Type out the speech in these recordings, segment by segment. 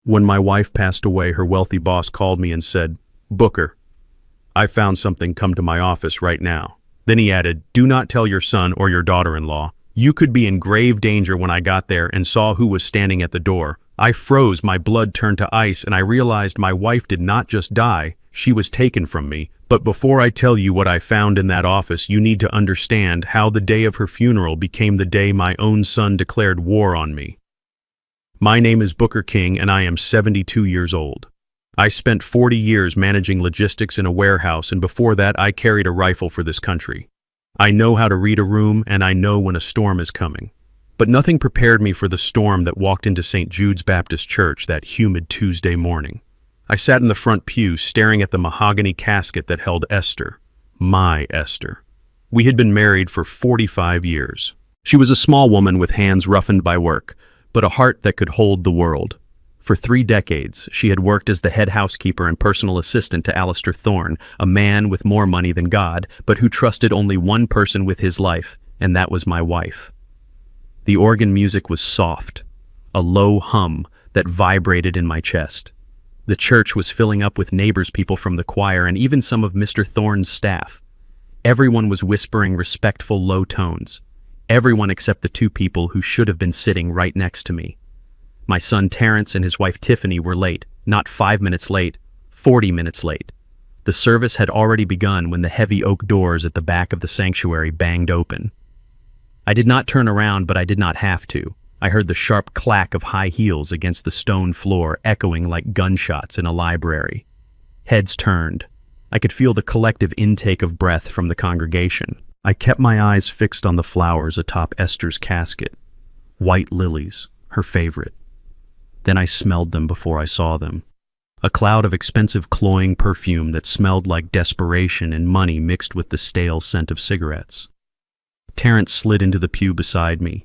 When my wife passed away, her wealthy boss called me and said, "Booker, I found something. Come to my office right now." Then he added, "Do not tell your son or your daughter-in-law. You could be in grave danger." When I got there and saw who was standing at the door, I froze, my blood turned to ice, and I realized my wife did not just die, she was taken from me. But before I tell you what I found in that office, you need to understand how the day of her funeral became the day my own son declared war on me. My name is Booker King, and I am 72 years old. I spent 40 years managing logistics in a warehouse, and before that I carried a rifle for this country. I know how to read a room, and I know when a storm is coming. But nothing prepared me for the storm that walked into St. Jude's Baptist Church that humid Tuesday morning. I sat in the front pew staring at the mahogany casket that held Esther, my Esther. We had been married for 45 years. She was a small woman with hands roughened by work, but a heart that could hold the world. For 3 decades, she had worked as the head housekeeper and personal assistant to Alistair Thorne, a man with more money than God, but who trusted only one person with his life, and that was my wife. The organ music was soft, a low hum that vibrated in my chest. The church was filling up with neighbors, people from the choir, and even some of Mr. Thorne's staff. Everyone was whispering respectful low tones. Everyone except the 2 people who should have been sitting right next to me. My son Terrence and his wife Tiffany were late, not 5 minutes late, 40 minutes late. The service had already begun when the heavy oak doors at the back of the sanctuary banged open. I did not turn around, but I did not have to. I heard the sharp clack of high heels against the stone floor echoing like gunshots in a library. Heads turned. I could feel the collective intake of breath from the congregation. I kept my eyes fixed on the flowers atop Esther's casket. White lilies, her favorite. Then I smelled them before I saw them. A cloud of expensive cloying perfume that smelled like desperation and money mixed with the stale scent of cigarettes. Terrence slid into the pew beside me.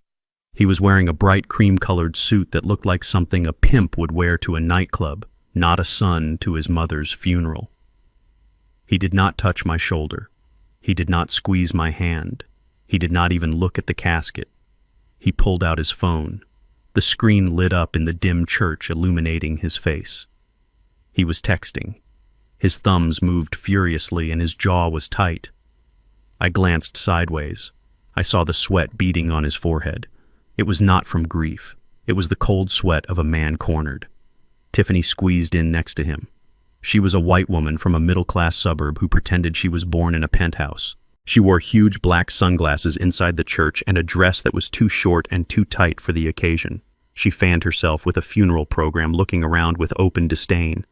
He was wearing a bright cream-colored suit that looked like something a pimp would wear to a nightclub, not a son to his mother's funeral. He did not touch my shoulder. He did not squeeze my hand. He did not even look at the casket. He pulled out his phone. The screen lit up in the dim church, illuminating his face. He was texting. His thumbs moved furiously and his jaw was tight. I glanced sideways. I saw the sweat beading on his forehead. It was not from grief. It was the cold sweat of a man cornered. Tiffany squeezed in next to him. She was a white woman from a middle-class suburb who pretended she was born in a penthouse. She wore huge black sunglasses inside the church and a dress that was too short and too tight for the occasion. She fanned herself with a funeral program, looking around with open disdain.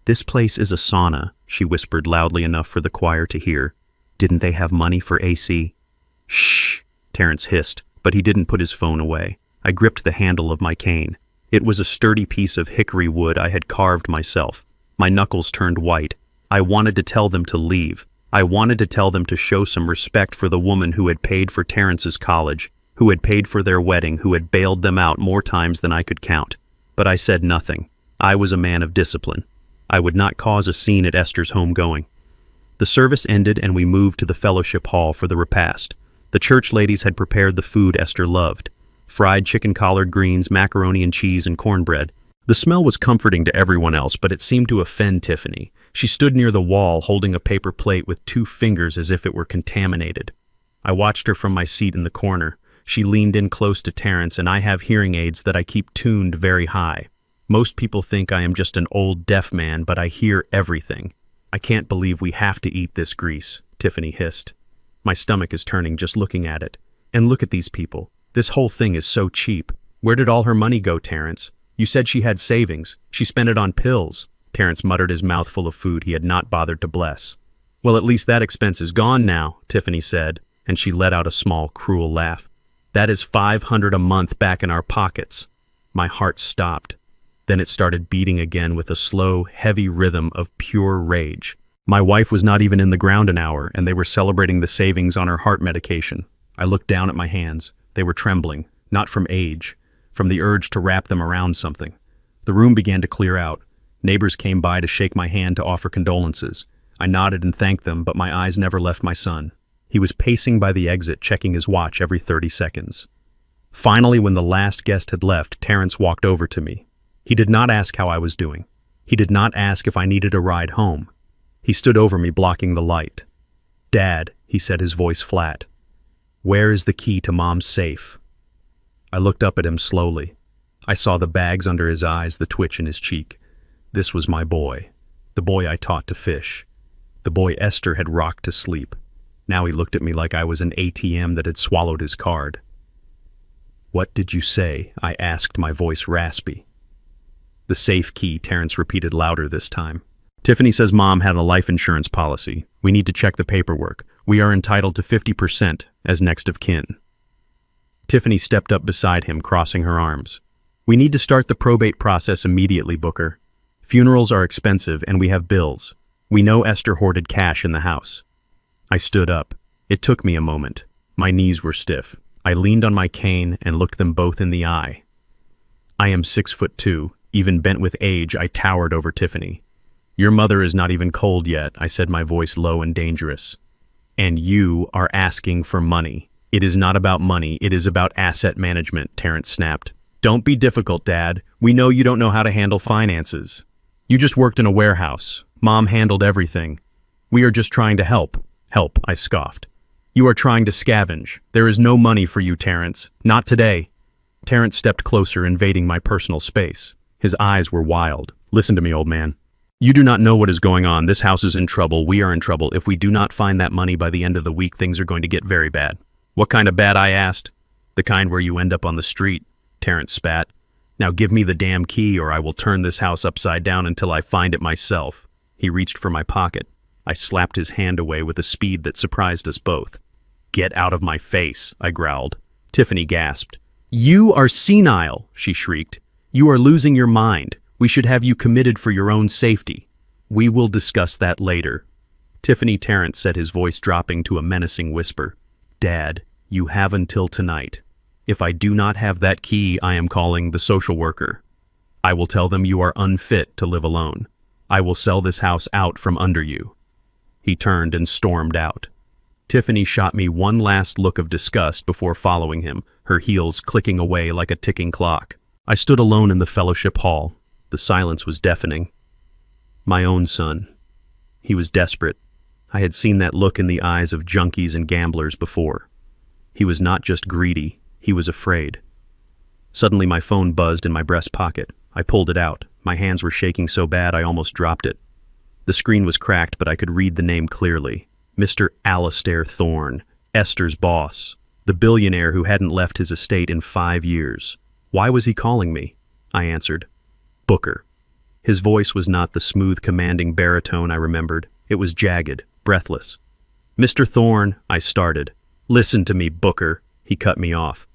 "This place is a sauna," she whispered loudly enough for the choir to hear. "Didn't they have money for AC?" "Shh," Terrence hissed, but he didn't put his phone away. I gripped the handle of my cane. It was a sturdy piece of hickory wood I had carved myself. My knuckles turned white. I wanted to tell them to leave. I wanted to tell them to show some respect for the woman who had paid for Terrence's college, who had paid for their wedding, who had bailed them out more times than I could count. But I said nothing. I was a man of discipline. I would not cause a scene at Esther's homegoing. The service ended and we moved to the fellowship hall for the repast. The church ladies had prepared the food Esther loved: fried chicken, collard greens, macaroni and cheese, and cornbread. The smell was comforting to everyone else, but it seemed to offend Tiffany. She stood near the wall, holding a paper plate with 2 fingers as if it were contaminated. I watched her from my seat in the corner. She leaned in close to Terrence, and I have hearing aids that I keep tuned very high. Most people think I am just an old deaf man, but I hear everything. "I can't believe we have to eat this grease," Tiffany hissed. My stomach is turning just looking at it. And look at these people. This whole thing is so cheap. Where did all her money go, Terrence? You said she had savings. She spent it on pills. Terrence muttered, his mouth full of food he had not bothered to bless. "Well, at least that expense is gone now," Tiffany said, and she let out a small, cruel laugh. "That is $500 a month back in our pockets." My heart stopped. Then it started beating again with a slow, heavy rhythm of pure rage. My wife was not even in the ground an hour, and they were celebrating the savings on her heart medication. I looked down at my hands. They were trembling, not from age, from the urge to wrap them around something. The room began to clear out. Neighbors came by to shake my hand to offer condolences. I nodded and thanked them, but my eyes never left my son. He was pacing by the exit, checking his watch every 30 seconds. Finally, when the last guest had left, Terrence walked over to me. He did not ask how I was doing. He did not ask if I needed a ride home. He stood over me, blocking the light. "Dad," he said, his voice flat. "Where is the key to Mom's safe?" I looked up at him slowly. I saw the bags under his eyes, the twitch in his cheek. This was my boy. The boy I taught to fish. The boy Esther had rocked to sleep. Now he looked at me like I was an ATM that had swallowed his card. "What did you say?" I asked, my voice raspy. "The safe key," Terrence repeated louder this time. "Tiffany says Mom had a life insurance policy. We need to check the paperwork. We are entitled to 50% as next of kin." Tiffany stepped up beside him, crossing her arms. "We need to start the probate process immediately, Booker. Funerals are expensive and we have bills. We know Esther hoarded cash in the house." I stood up. It took me a moment. My knees were stiff. I leaned on my cane and looked them both in the eye. I am 6'2". Even bent with age, I towered over Tiffany. "Your mother is not even cold yet," I said, my voice low and dangerous. "And you are asking for money. It is not about money, it is about asset management," Terrence snapped. "Don't be difficult, Dad. We know you don't know how to handle finances. You just worked in a warehouse. Mom handled everything. We are just trying to help." "Help," I scoffed. "You are trying to scavenge. There is no money for you, Terrence. Not today." Terrence stepped closer, invading my personal space. His eyes were wild. "Listen to me, old man. You do not know what is going on. This house is in trouble. We are in trouble. If we do not find that money by the end of the week, things are going to get very bad." "What kind of bad?" I asked. "The kind where you end up on the street," Terrence spat. "Now give me the damn key or I will turn this house upside down until I find it myself." He reached for my pocket. I slapped his hand away with a speed that surprised us both. "Get out of my face," I growled. Tiffany gasped. "You are senile," she shrieked. "You are losing your mind. We should have you committed for your own safety." "We will discuss that later." Tiffany, Terrence said, his voice dropping to a menacing whisper. "Dad, you have until tonight. If I do not have that key, I am calling the social worker. I will tell them you are unfit to live alone. I will sell this house out from under you." He turned and stormed out. Tiffany shot me one last look of disgust before following him, her heels clicking away like a ticking clock. I stood alone in the fellowship hall. The silence was deafening. My own son. He was desperate. I had seen that look in the eyes of junkies and gamblers before. He was not just greedy, he was afraid. Suddenly my phone buzzed in my breast pocket. I pulled it out. My hands were shaking so bad I almost dropped it. The screen was cracked, but I could read the name clearly. Mr. Alastair Thorne, Esther's boss, the billionaire who hadn't left his estate in 5 years. Why was he calling me? I answered. "Booker." His voice was not the smooth, commanding baritone I remembered. It was jagged, breathless. "Mr. Thorne," I started. "Listen to me, Booker." He cut me off.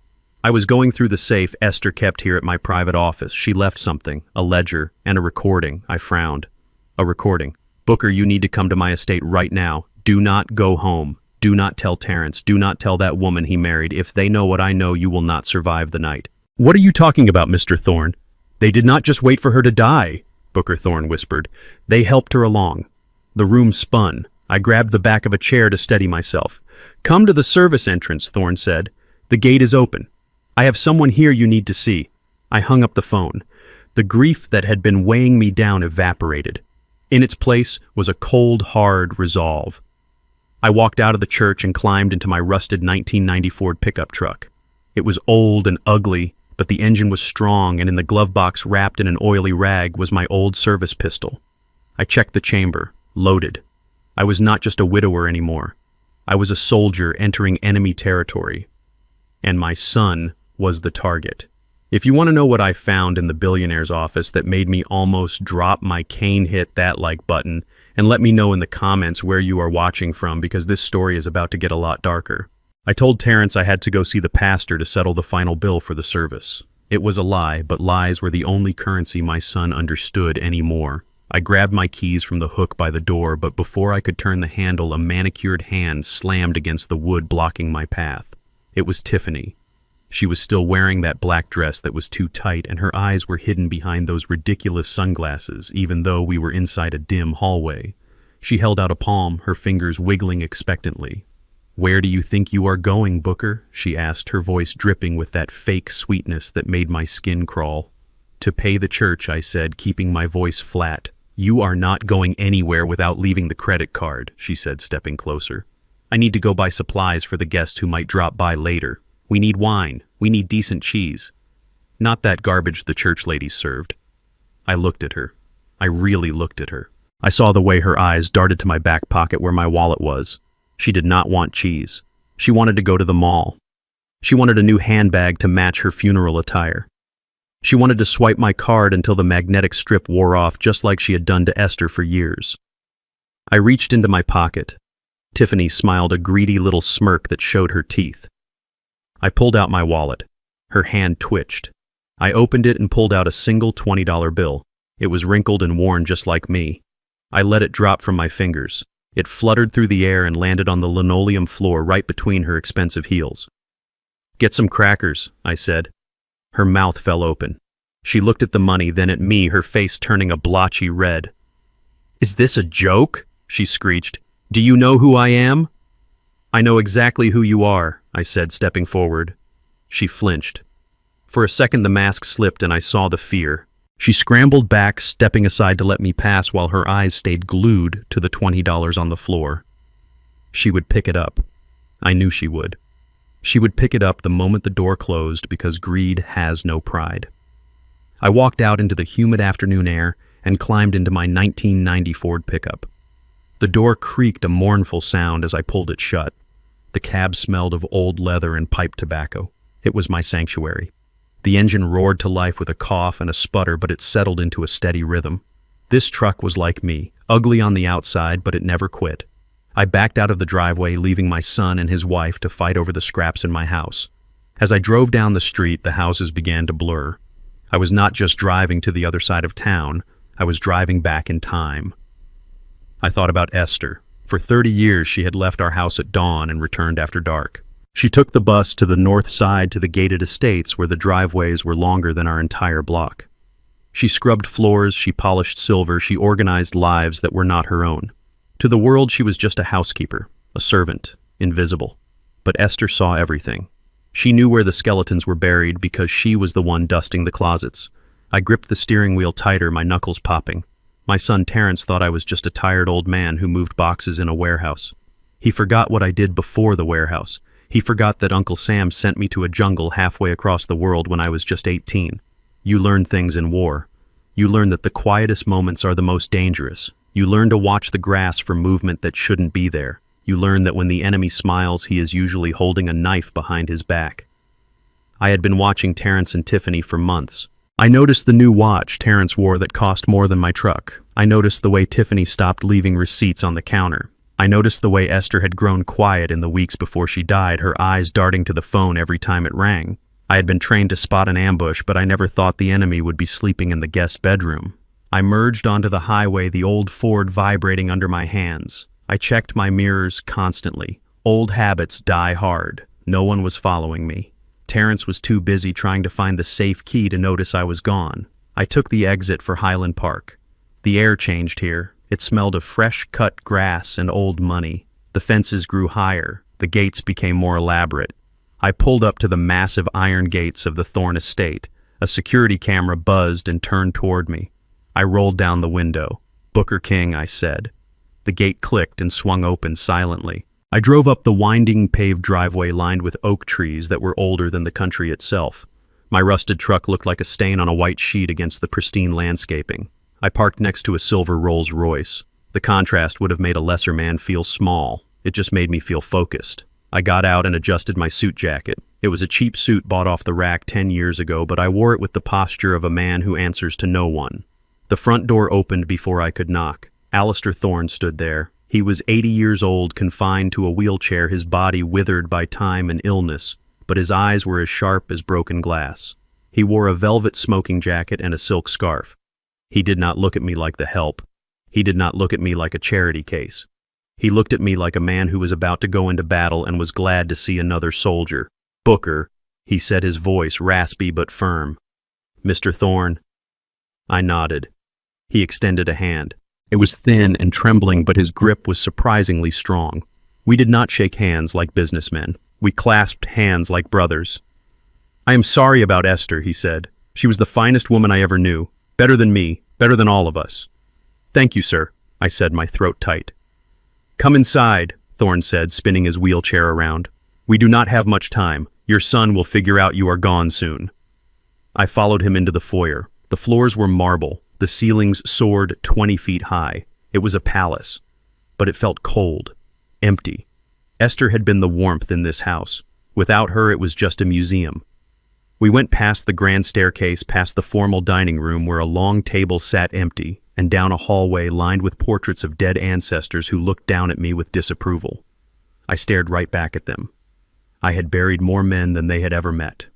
"I was going through the safe Esther kept here at my private office. She left something, a ledger, and a recording." I frowned. "A recording. Booker, you need to come to my estate right now. Do not go home. Do not tell Terrence. Do not tell that woman he married. If they know what I know, you will not survive the night." "What are you talking about, Mr. Thorne? They did not just wait for her to die," Booker Thorne whispered. "They helped her along." The room spun. I grabbed the back of a chair to steady myself. "Come to the service entrance," Thorne said. "The gate is open. I have someone here you need to see." I hung up the phone. The grief that had been weighing me down evaporated. In its place was a cold, hard resolve. I walked out of the church and climbed into my rusted 1990 Ford pickup truck. It was old and ugly, but the engine was strong, and in the glove box wrapped in an oily rag was my old service pistol. I checked the chamber, loaded. I was not just a widower anymore. I was a soldier entering enemy territory. And my son was the target. If you want to know what I found in the billionaire's office that made me almost drop my cane, hit that like button, and let me know in the comments where you are watching from, because this story is about to get a lot darker. I told Terrence I had to go see the pastor to settle the final bill for the service. It was a lie, but lies were the only currency my son understood anymore. I grabbed my keys from the hook by the door, but before I could turn the handle, a manicured hand slammed against the wood, blocking my path. It was Tiffany. She was still wearing that black dress that was too tight, and her eyes were hidden behind those ridiculous sunglasses, even though we were inside a dim hallway. She held out a palm, her fingers wiggling expectantly. "Where do you think you are going, Booker?" she asked, her voice dripping with that fake sweetness that made my skin crawl. To pay the church, I said, keeping my voice flat. You are not going anywhere without leaving the credit card, she said, stepping closer. I need to go buy supplies for the guests who might drop by later. We need wine. We need decent cheese. Not that garbage the church ladies served. I looked at her. I really looked at her. I saw the way her eyes darted to my back pocket where my wallet was. She did not want cheese. She wanted to go to the mall. She wanted a new handbag to match her funeral attire. She wanted to swipe my card until the magnetic strip wore off, just like she had done to Esther for years. I reached into my pocket. Tiffany smiled a greedy little smirk that showed her teeth. I pulled out my wallet. Her hand twitched. I opened it and pulled out a single $20 bill. It was wrinkled and worn just like me. I let it drop from my fingers. It fluttered through the air and landed on the linoleum floor right between her expensive heels. Get some crackers, I said. Her mouth fell open. She looked at the money, then at me, her face turning a blotchy red. Is this a joke? She screeched. Do you know who I am? I know exactly who you are, I said, stepping forward. She flinched. For a second the mask slipped and I saw the fear. She scrambled back, stepping aside to let me pass while her eyes stayed glued to the $20 on the floor. She would pick it up. I knew she would. She would pick it up the moment the door closed because greed has no pride. I walked out into the humid afternoon air and climbed into my 1990 Ford pickup. The door creaked a mournful sound as I pulled it shut. The cab smelled of old leather and pipe tobacco. It was my sanctuary. The engine roared to life with a cough and a sputter, but it settled into a steady rhythm. This truck was like me, ugly on the outside, but it never quit. I backed out of the driveway, leaving my son and his wife to fight over the scraps in my house. As I drove down the street, the houses began to blur. I was not just driving to the other side of town, I was driving back in time. I thought about Esther. For 30 years, she had left our house at dawn and returned after dark. She took the bus to the north side to the gated estates where the driveways were longer than our entire block. She scrubbed floors, she polished silver, she organized lives that were not her own. To the world, she was just a housekeeper, a servant, invisible. But Esther saw everything. She knew where the skeletons were buried because she was the one dusting the closets. I gripped the steering wheel tighter, my knuckles popping. My son Terrence thought I was just a tired old man who moved boxes in a warehouse. He forgot what I did before the warehouse. He forgot that Uncle Sam sent me to a jungle halfway across the world when I was just 18. You learn things in war. You learn that the quietest moments are the most dangerous. You learn to watch the grass for movement that shouldn't be there. You learn that when the enemy smiles, he is usually holding a knife behind his back. I had been watching Terrence and Tiffany for months. I noticed the new watch Terrence wore that cost more than my truck. I noticed the way Tiffany stopped leaving receipts on the counter. I noticed the way Esther had grown quiet in the weeks before she died, her eyes darting to the phone every time it rang. I had been trained to spot an ambush, but I never thought the enemy would be sleeping in the guest bedroom. I merged onto the highway, the old Ford vibrating under my hands. I checked my mirrors constantly. Old habits die hard. No one was following me. Terrence was too busy trying to find the safe key to notice I was gone. I took the exit for Highland Park. The air changed here. It smelled of fresh cut grass and old money. The fences grew higher. The gates became more elaborate. I pulled up to the massive iron gates of the Thorne estate. A security camera buzzed and turned toward me. I rolled down the window. Booker King, I said. The gate clicked and swung open silently. I drove up the winding paved driveway lined with oak trees that were older than the country itself. My rusted truck looked like a stain on a white sheet against the pristine landscaping. I parked next to a silver Rolls-Royce. The contrast would have made a lesser man feel small. It just made me feel focused. I got out and adjusted my suit jacket. It was a cheap suit bought off the rack 10 years ago, but I wore it with the posture of a man who answers to no one. The front door opened before I could knock. Alistair Thorne stood there. He was 80 years old, confined to a wheelchair, his body withered by time and illness, but his eyes were as sharp as broken glass. He wore a velvet smoking jacket and a silk scarf. He did not look at me like the help. He did not look at me like a charity case. He looked at me like a man who was about to go into battle and was glad to see another soldier. Booker, he said, his voice raspy but firm. Mr. Thorne. I nodded. He extended a hand. It was thin and trembling, but his grip was surprisingly strong. We did not shake hands like businessmen. We clasped hands like brothers. I am sorry about Esther, he said. She was the finest woman I ever knew. Better than me, better than all of us. Thank you, sir, I said, my throat tight. Come inside, Thorne said, spinning his wheelchair around. We do not have much time. Your son will figure out you are gone soon. I followed him into the foyer. The floors were marble. The ceilings soared 20 feet high. It was a palace. But it felt cold, empty. Esther had been the warmth in this house. Without her, it was just a museum. We went past the grand staircase, past the formal dining room where a long table sat empty, and down a hallway lined with portraits of dead ancestors who looked down at me with disapproval. I stared right back at them. I had buried more men than they had ever met.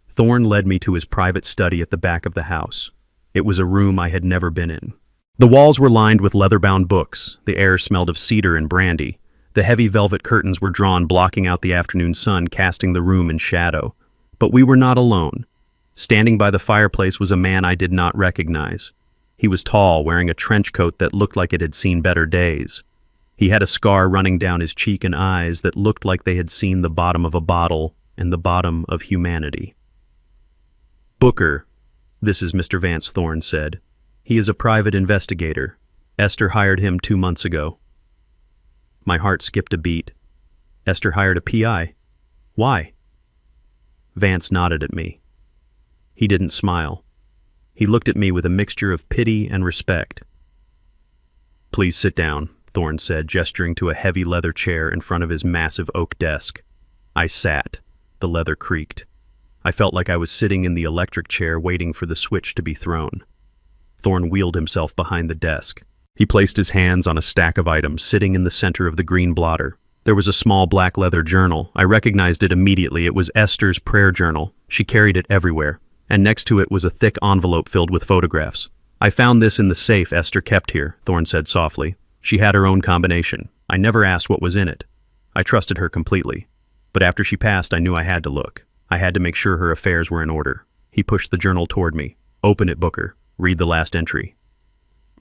Thorne led me to his private study at the back of the house. It was a room I had never been in. The walls were lined with leather-bound books. The air smelled of cedar and brandy. The heavy velvet curtains were drawn, blocking out the afternoon sun, casting the room in shadow. But we were not alone. Standing by the fireplace was a man I did not recognize. He was tall, wearing a trench coat that looked like it had seen better days. He had a scar running down his cheek and eyes that looked like they had seen the bottom of a bottle and the bottom of humanity. Booker, this is Mr. Vance, Thorne said. He is a private investigator. Esther hired him 2 months ago. My heart skipped a beat. Esther hired a PI. Why? Vance nodded at me. He didn't smile. He looked at me with a mixture of pity and respect. Please sit down, Thorne said, gesturing to a heavy leather chair in front of his massive oak desk. I sat. The leather creaked. I felt like I was sitting in the electric chair waiting for the switch to be thrown. Thorne wheeled himself behind the desk. He placed his hands on a stack of items sitting in the center of the green blotter. There was a small black leather journal. I recognized it immediately. It was Esther's prayer journal. She carried it everywhere. And next to it was a thick envelope filled with photographs. I found this in the safe Esther kept here, Thorne said softly. She had her own combination. I never asked what was in it. I trusted her completely. But after she passed, I knew I had to look. I had to make sure her affairs were in order. He pushed the journal toward me. Open it, Booker. Read the last entry.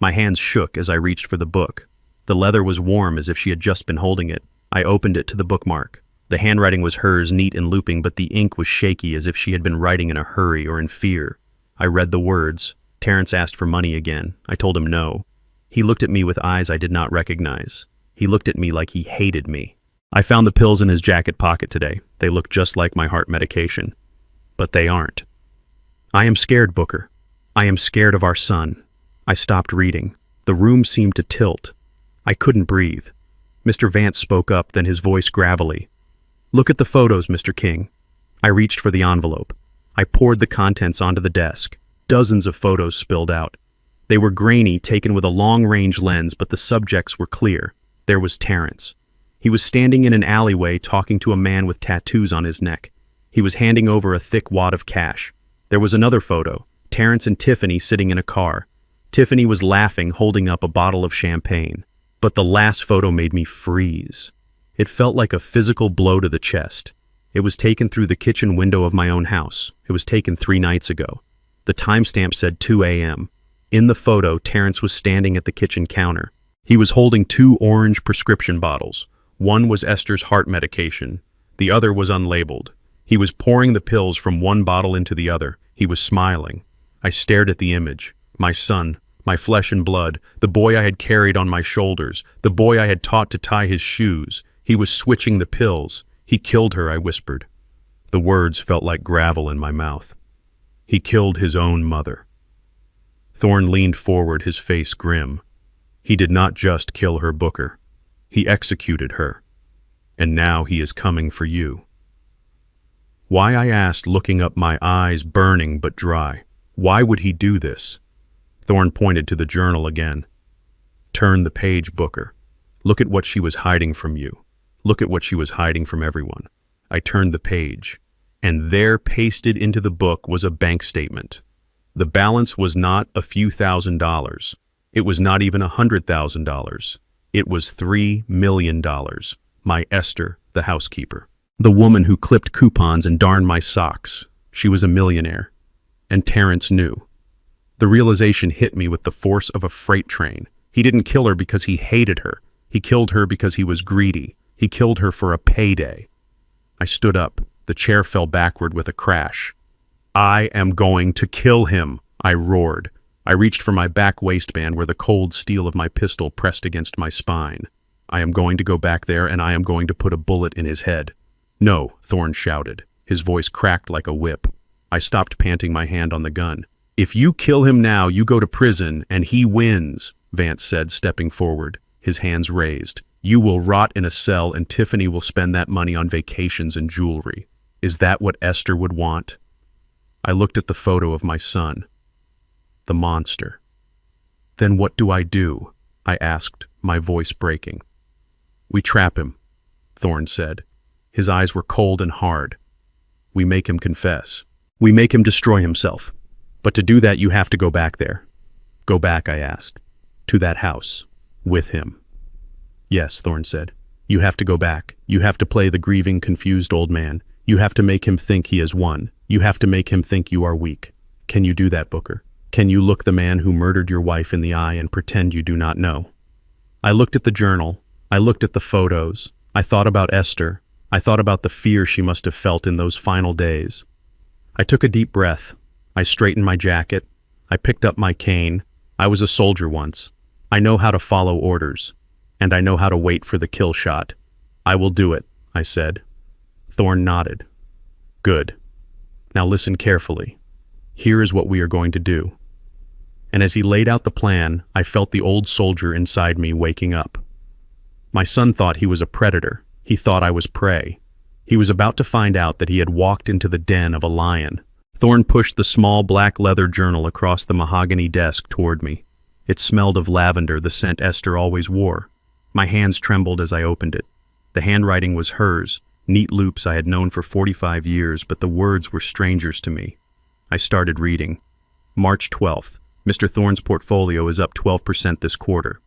My hands shook as I reached for the book. The leather was warm as if she had just been holding it. I opened it to the bookmark. The handwriting was hers, neat and looping, but the ink was shaky as if she had been writing in a hurry or in fear. I read the words. Terrence asked for money again. I told him no. He looked at me with eyes I did not recognize. He looked at me like he hated me. I found the pills in his jacket pocket today. They look just like my heart medication. But they aren't. I am scared, Booker. I am scared of our son. I stopped reading. The room seemed to tilt. I couldn't breathe. Mr. Vance spoke up, then his voice gravelly. Look at the photos, Mr. King. I reached for the envelope. I poured the contents onto the desk. Dozens of photos spilled out. They were grainy, taken with a long-range lens, but the subjects were clear. There was Terrence. He was standing in an alleyway talking to a man with tattoos on his neck. He was handing over a thick wad of cash. There was another photo, Terrence and Tiffany sitting in a car. Tiffany was laughing, holding up a bottle of champagne. But the last photo made me freeze. It felt like a physical blow to the chest. It was taken through the kitchen window of my own house. It was taken 3 nights ago. The timestamp said 2 a.m. In the photo, Terrence was standing at the kitchen counter. He was holding 2 orange prescription bottles. One was Esther's heart medication. The other was unlabeled. He was pouring the pills from one bottle into the other. He was smiling. I stared at the image. My son, my flesh and blood, the boy I had carried on my shoulders, the boy I had taught to tie his shoes. He was switching the pills. He killed her, I whispered. The words felt like gravel in my mouth. He killed his own mother. Thorne leaned forward, his face grim. He did not just kill her, Booker. He executed her. And now he is coming for you. Why, I asked, looking up, my eyes burning but dry. Why would he do this? Thorne pointed to the journal again. Turn the page, Booker. Look at what she was hiding from you. Look at what she was hiding from everyone. I turned the page, and there, pasted into the book, was a bank statement. The balance was not a few $1,000s. It was not even $100,000. It was $3 million. My Esther, the housekeeper. The woman who clipped coupons and darned my socks. She was a millionaire. And Terrence knew. The realization hit me with the force of a freight train. He didn't kill her because he hated her. He killed her because he was greedy. He killed her for a payday. I stood up. The chair fell backward with a crash. I am going to kill him, I roared. I reached for my back waistband where the cold steel of my pistol pressed against my spine. I am going to go back there and I am going to put a bullet in his head. No, Thorne shouted. His voice cracked like a whip. I stopped, panting my hand on the gun. If you kill him now, you go to prison and he wins, Vance said, stepping forward, his hands raised. You will rot in a cell and Tiffany will spend that money on vacations and jewelry. Is that what Esther would want? I looked at the photo of my son. The monster. Then what do? I asked, my voice breaking. We trap him, Thorne said. His eyes were cold and hard. We make him confess. We make him destroy himself. But to do that, you have to go back there. Go back, I asked. To that house. With him. Yes, Thorne said. You have to go back. You have to play the grieving, confused old man. You have to make him think he has won. You have to make him think you are weak. Can you do that, Booker? Can you look the man who murdered your wife in the eye and pretend you do not know? I looked at the journal. I looked at the photos. I thought about Esther. I thought about the fear she must have felt in those final days. I took a deep breath. I straightened my jacket. I picked up my cane. I was a soldier once. I know how to follow orders. And I know how to wait for the kill shot. I will do it, I said. Thorne nodded. Good. Now listen carefully. Here is what we are going to do. And as he laid out the plan, I felt the old soldier inside me waking up. My son thought he was a predator. He thought I was prey. He was about to find out that he had walked into the den of a lion. Thorne pushed the small black leather journal across the mahogany desk toward me. It smelled of lavender, the scent Esther always wore. My hands trembled as I opened it. The handwriting was hers, neat loops I had known for 45 years, but the words were strangers to me. I started reading. March 12th. Mr. Thorne's portfolio is up 12% this quarter.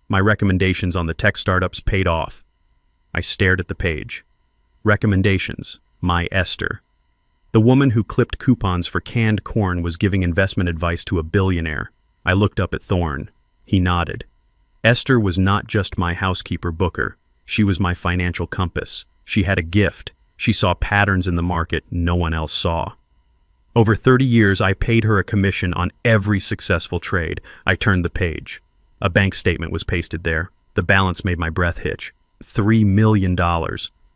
My recommendations on the tech startups paid off. I stared at the page. Recommendations. My Esther. The woman who clipped coupons for canned corn was giving investment advice to a billionaire. I looked up at Thorne. He nodded. Esther was not just my housekeeper, Booker. She was my financial compass. She had a gift. She saw patterns in the market no one else saw. Over 30 years, I paid her a commission on every successful trade. I turned the page. A bank statement was pasted there. The balance made my breath hitch. $3 million.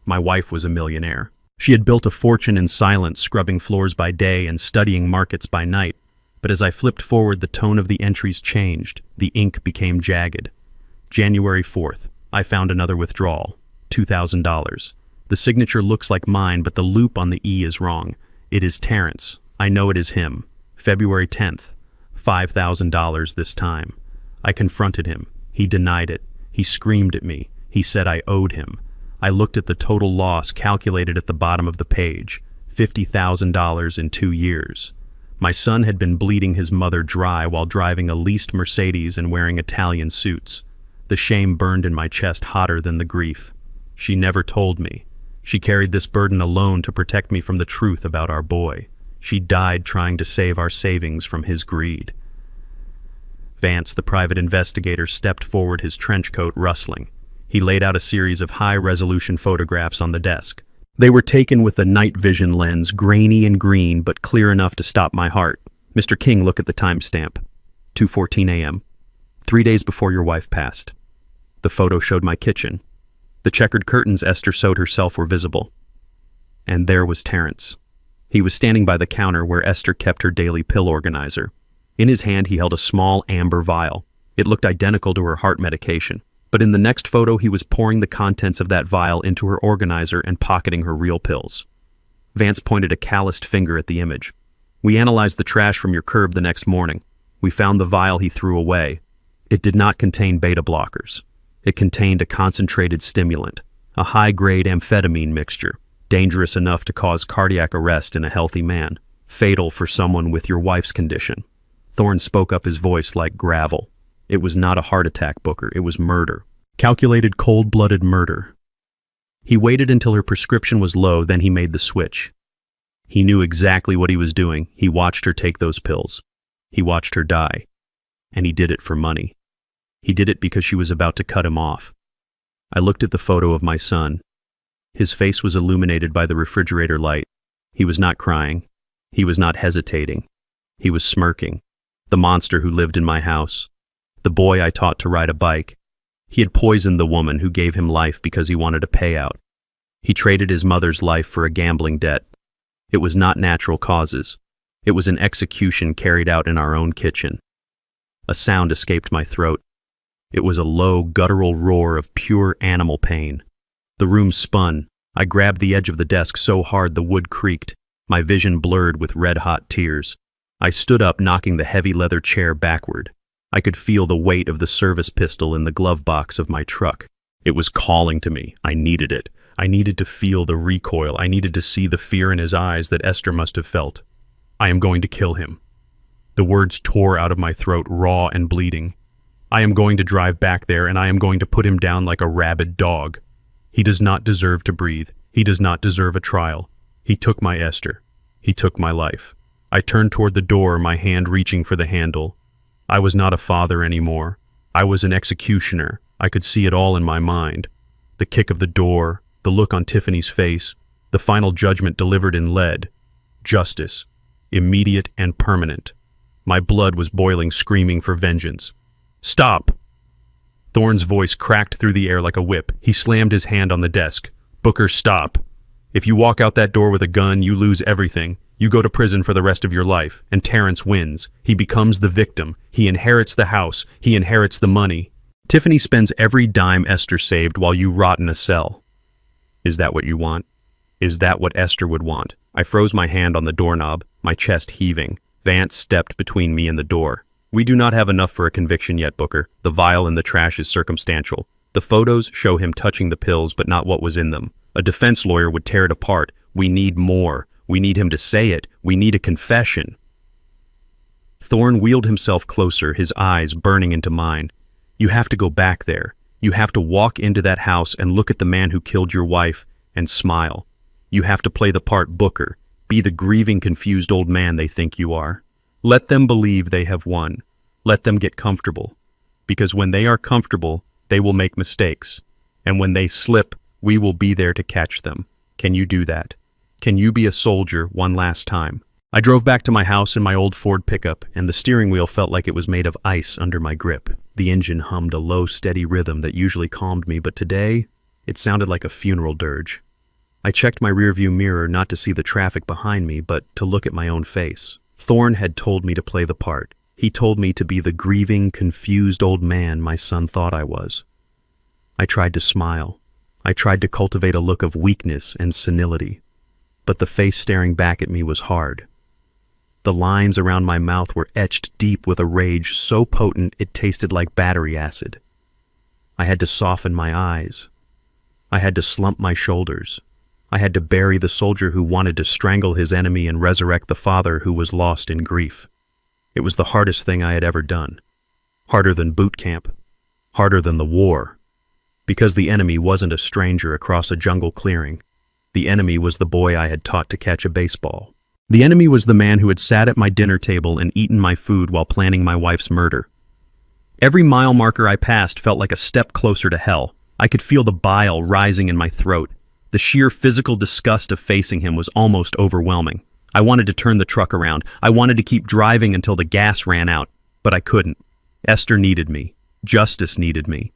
My wife was a millionaire. She had built a fortune in silence, scrubbing floors by day and studying markets by night. But as I flipped forward, the tone of the entries changed. The ink became jagged. January 4th. I found another withdrawal. $2,000. The signature looks like mine, but the loop on the E is wrong. It is Terrence. I know it is him. February 10th. $5,000 this time. I confronted him. He denied it. He screamed at me. He said I owed him. I looked at the total loss calculated at the bottom of the page. $50,000 in 2 years. My son had been bleeding his mother dry while driving a leased Mercedes and wearing Italian suits. The shame burned in my chest hotter than the grief. She never told me. She carried this burden alone to protect me from the truth about our boy. She died trying to save our savings from his greed. Vance, the private investigator, stepped forward, his trench coat rustling. He laid out a series of high-resolution photographs on the desk. They were taken with a night vision lens, grainy and green, but clear enough to stop my heart. Mr. King, look at the timestamp. 2:14 a.m. 3 days before your wife passed. The photo showed my kitchen. The checkered curtains Esther sewed herself were visible. And there was Terrence. He was standing by the counter where Esther kept her daily pill organizer. In his hand, he held a small amber vial. It looked identical to her heart medication. But in the next photo, he was pouring the contents of that vial into her organizer and pocketing her real pills. Vance pointed a calloused finger at the image. We analyzed the trash from your curb the next morning. We found the vial he threw away. It did not contain beta blockers. It contained a concentrated stimulant, a high-grade amphetamine mixture, dangerous enough to cause cardiac arrest in a healthy man, fatal for someone with your wife's condition. Thorne spoke up, his voice like gravel. It was not a heart attack, Booker. It was murder. Calculated, cold-blooded murder. He waited until her prescription was low, then he made the switch. He knew exactly what he was doing. He watched her take those pills. He watched her die. And he did it for money. He did it because she was about to cut him off. I looked at the photo of my son. His face was illuminated by the refrigerator light. He was not crying. He was not hesitating. He was smirking. The monster who lived in my house. The boy I taught to ride a bike. He had poisoned the woman who gave him life because he wanted a payout. He traded his mother's life for a gambling debt. It was not natural causes. It was an execution carried out in our own kitchen. A sound escaped my throat. It was a low, guttural roar of pure animal pain. The room spun. I grabbed the edge of the desk so hard the wood creaked. My vision blurred with red-hot tears. I stood up, knocking the heavy leather chair backward. I could feel the weight of the service pistol in the glove box of my truck. It was calling to me. I needed it. I needed to feel the recoil. I needed to see the fear in his eyes that Esther must have felt. I am going to kill him. The words tore out of my throat, raw and bleeding. I am going to drive back there, and I am going to put him down like a rabid dog. He does not deserve to breathe. He does not deserve a trial. He took my Esther. He took my life. I turned toward the door, my hand reaching for the handle. I was not a father anymore. I was an executioner. I could see it all in my mind. The kick of the door, the look on Tiffany's face, the final judgment delivered in lead. Justice. Immediate and permanent. My blood was boiling, screaming for vengeance. Stop! Thorne's voice cracked through the air like a whip. He slammed his hand on the desk. Booker, stop. If you walk out that door with a gun, you lose everything. You go to prison for the rest of your life, and Terrence wins. He becomes the victim. He inherits the house. He inherits the money. Tiffany spends every dime Esther saved while you rot in a cell. Is that what you want? Is that what Esther would want? I froze my hand on the doorknob, my chest heaving. Vance stepped between me and the door. We do not have enough for a conviction yet, Booker. The vial in the trash is circumstantial. The photos show him touching the pills, but not what was in them. A defense lawyer would tear it apart. We need more. We need him to say it. We need a confession. Thorne wheeled himself closer, his eyes burning into mine. You have to go back there. You have to walk into that house and look at the man who killed your wife and smile. You have to play the part Booker. Be the grieving, confused old man they think you are. Let them believe they have won. Let them get comfortable. Because when they are comfortable, they will make mistakes. And when they slip, we will be there to catch them. Can you do that? Can you be a soldier one last time? I drove back to my house in my old Ford pickup, and the steering wheel felt like it was made of ice under my grip. The engine hummed a low, steady rhythm that usually calmed me, but today, it sounded like a funeral dirge. I checked my rearview mirror not to see the traffic behind me, but to look at my own face. Thorne had told me to play the part. He told me to be the grieving, confused old man my son thought I was. I tried to smile. I tried to cultivate a look of weakness and senility. But the face staring back at me was hard. The lines around my mouth were etched deep with a rage so potent it tasted like battery acid. I had to soften my eyes. I had to slump my shoulders. I had to bury the soldier who wanted to strangle his enemy and resurrect the father who was lost in grief. It was the hardest thing I had ever done. Harder than boot camp. Harder than the war. Because the enemy wasn't a stranger across a jungle clearing. The enemy was the boy I had taught to catch a baseball. The enemy was the man who had sat at my dinner table and eaten my food while planning my wife's murder. Every mile marker I passed felt like a step closer to hell. I could feel the bile rising in my throat. The sheer physical disgust of facing him was almost overwhelming. I wanted to turn the truck around. I wanted to keep driving until the gas ran out, but I couldn't. Esther needed me. Justice needed me.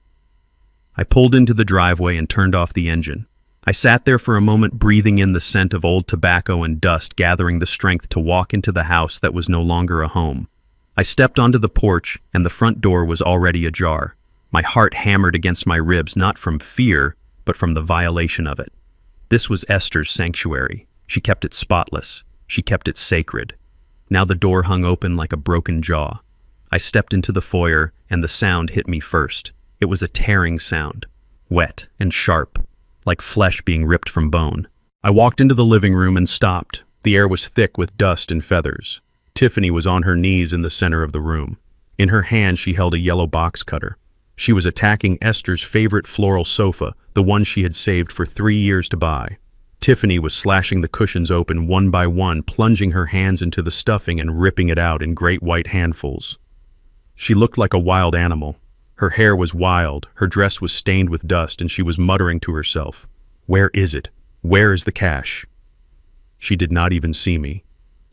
I pulled into the driveway and turned off the engine. I sat there for a moment, breathing in the scent of old tobacco and dust, gathering the strength to walk into the house that was no longer a home. I stepped onto the porch, and the front door was already ajar. My heart hammered against my ribs, not from fear, but from the violation of it. This was Esther's sanctuary. She kept it spotless. She kept it sacred. Now the door hung open like a broken jaw. I stepped into the foyer, and the sound hit me first. It was a tearing sound, wet and sharp, like flesh being ripped from bone. I walked into the living room and stopped. The air was thick with dust and feathers. Tiffany was on her knees in the center of the room. In her hand, she held a yellow box cutter. She was attacking Esther's favorite floral sofa, the one she had saved for 3 years to buy. Tiffany was slashing the cushions open one by one, plunging her hands into the stuffing and ripping it out in great white handfuls. She looked like a wild animal. Her hair was wild, her dress was stained with dust, and she was muttering to herself, "Where is it? Where is the cash?" She did not even see me.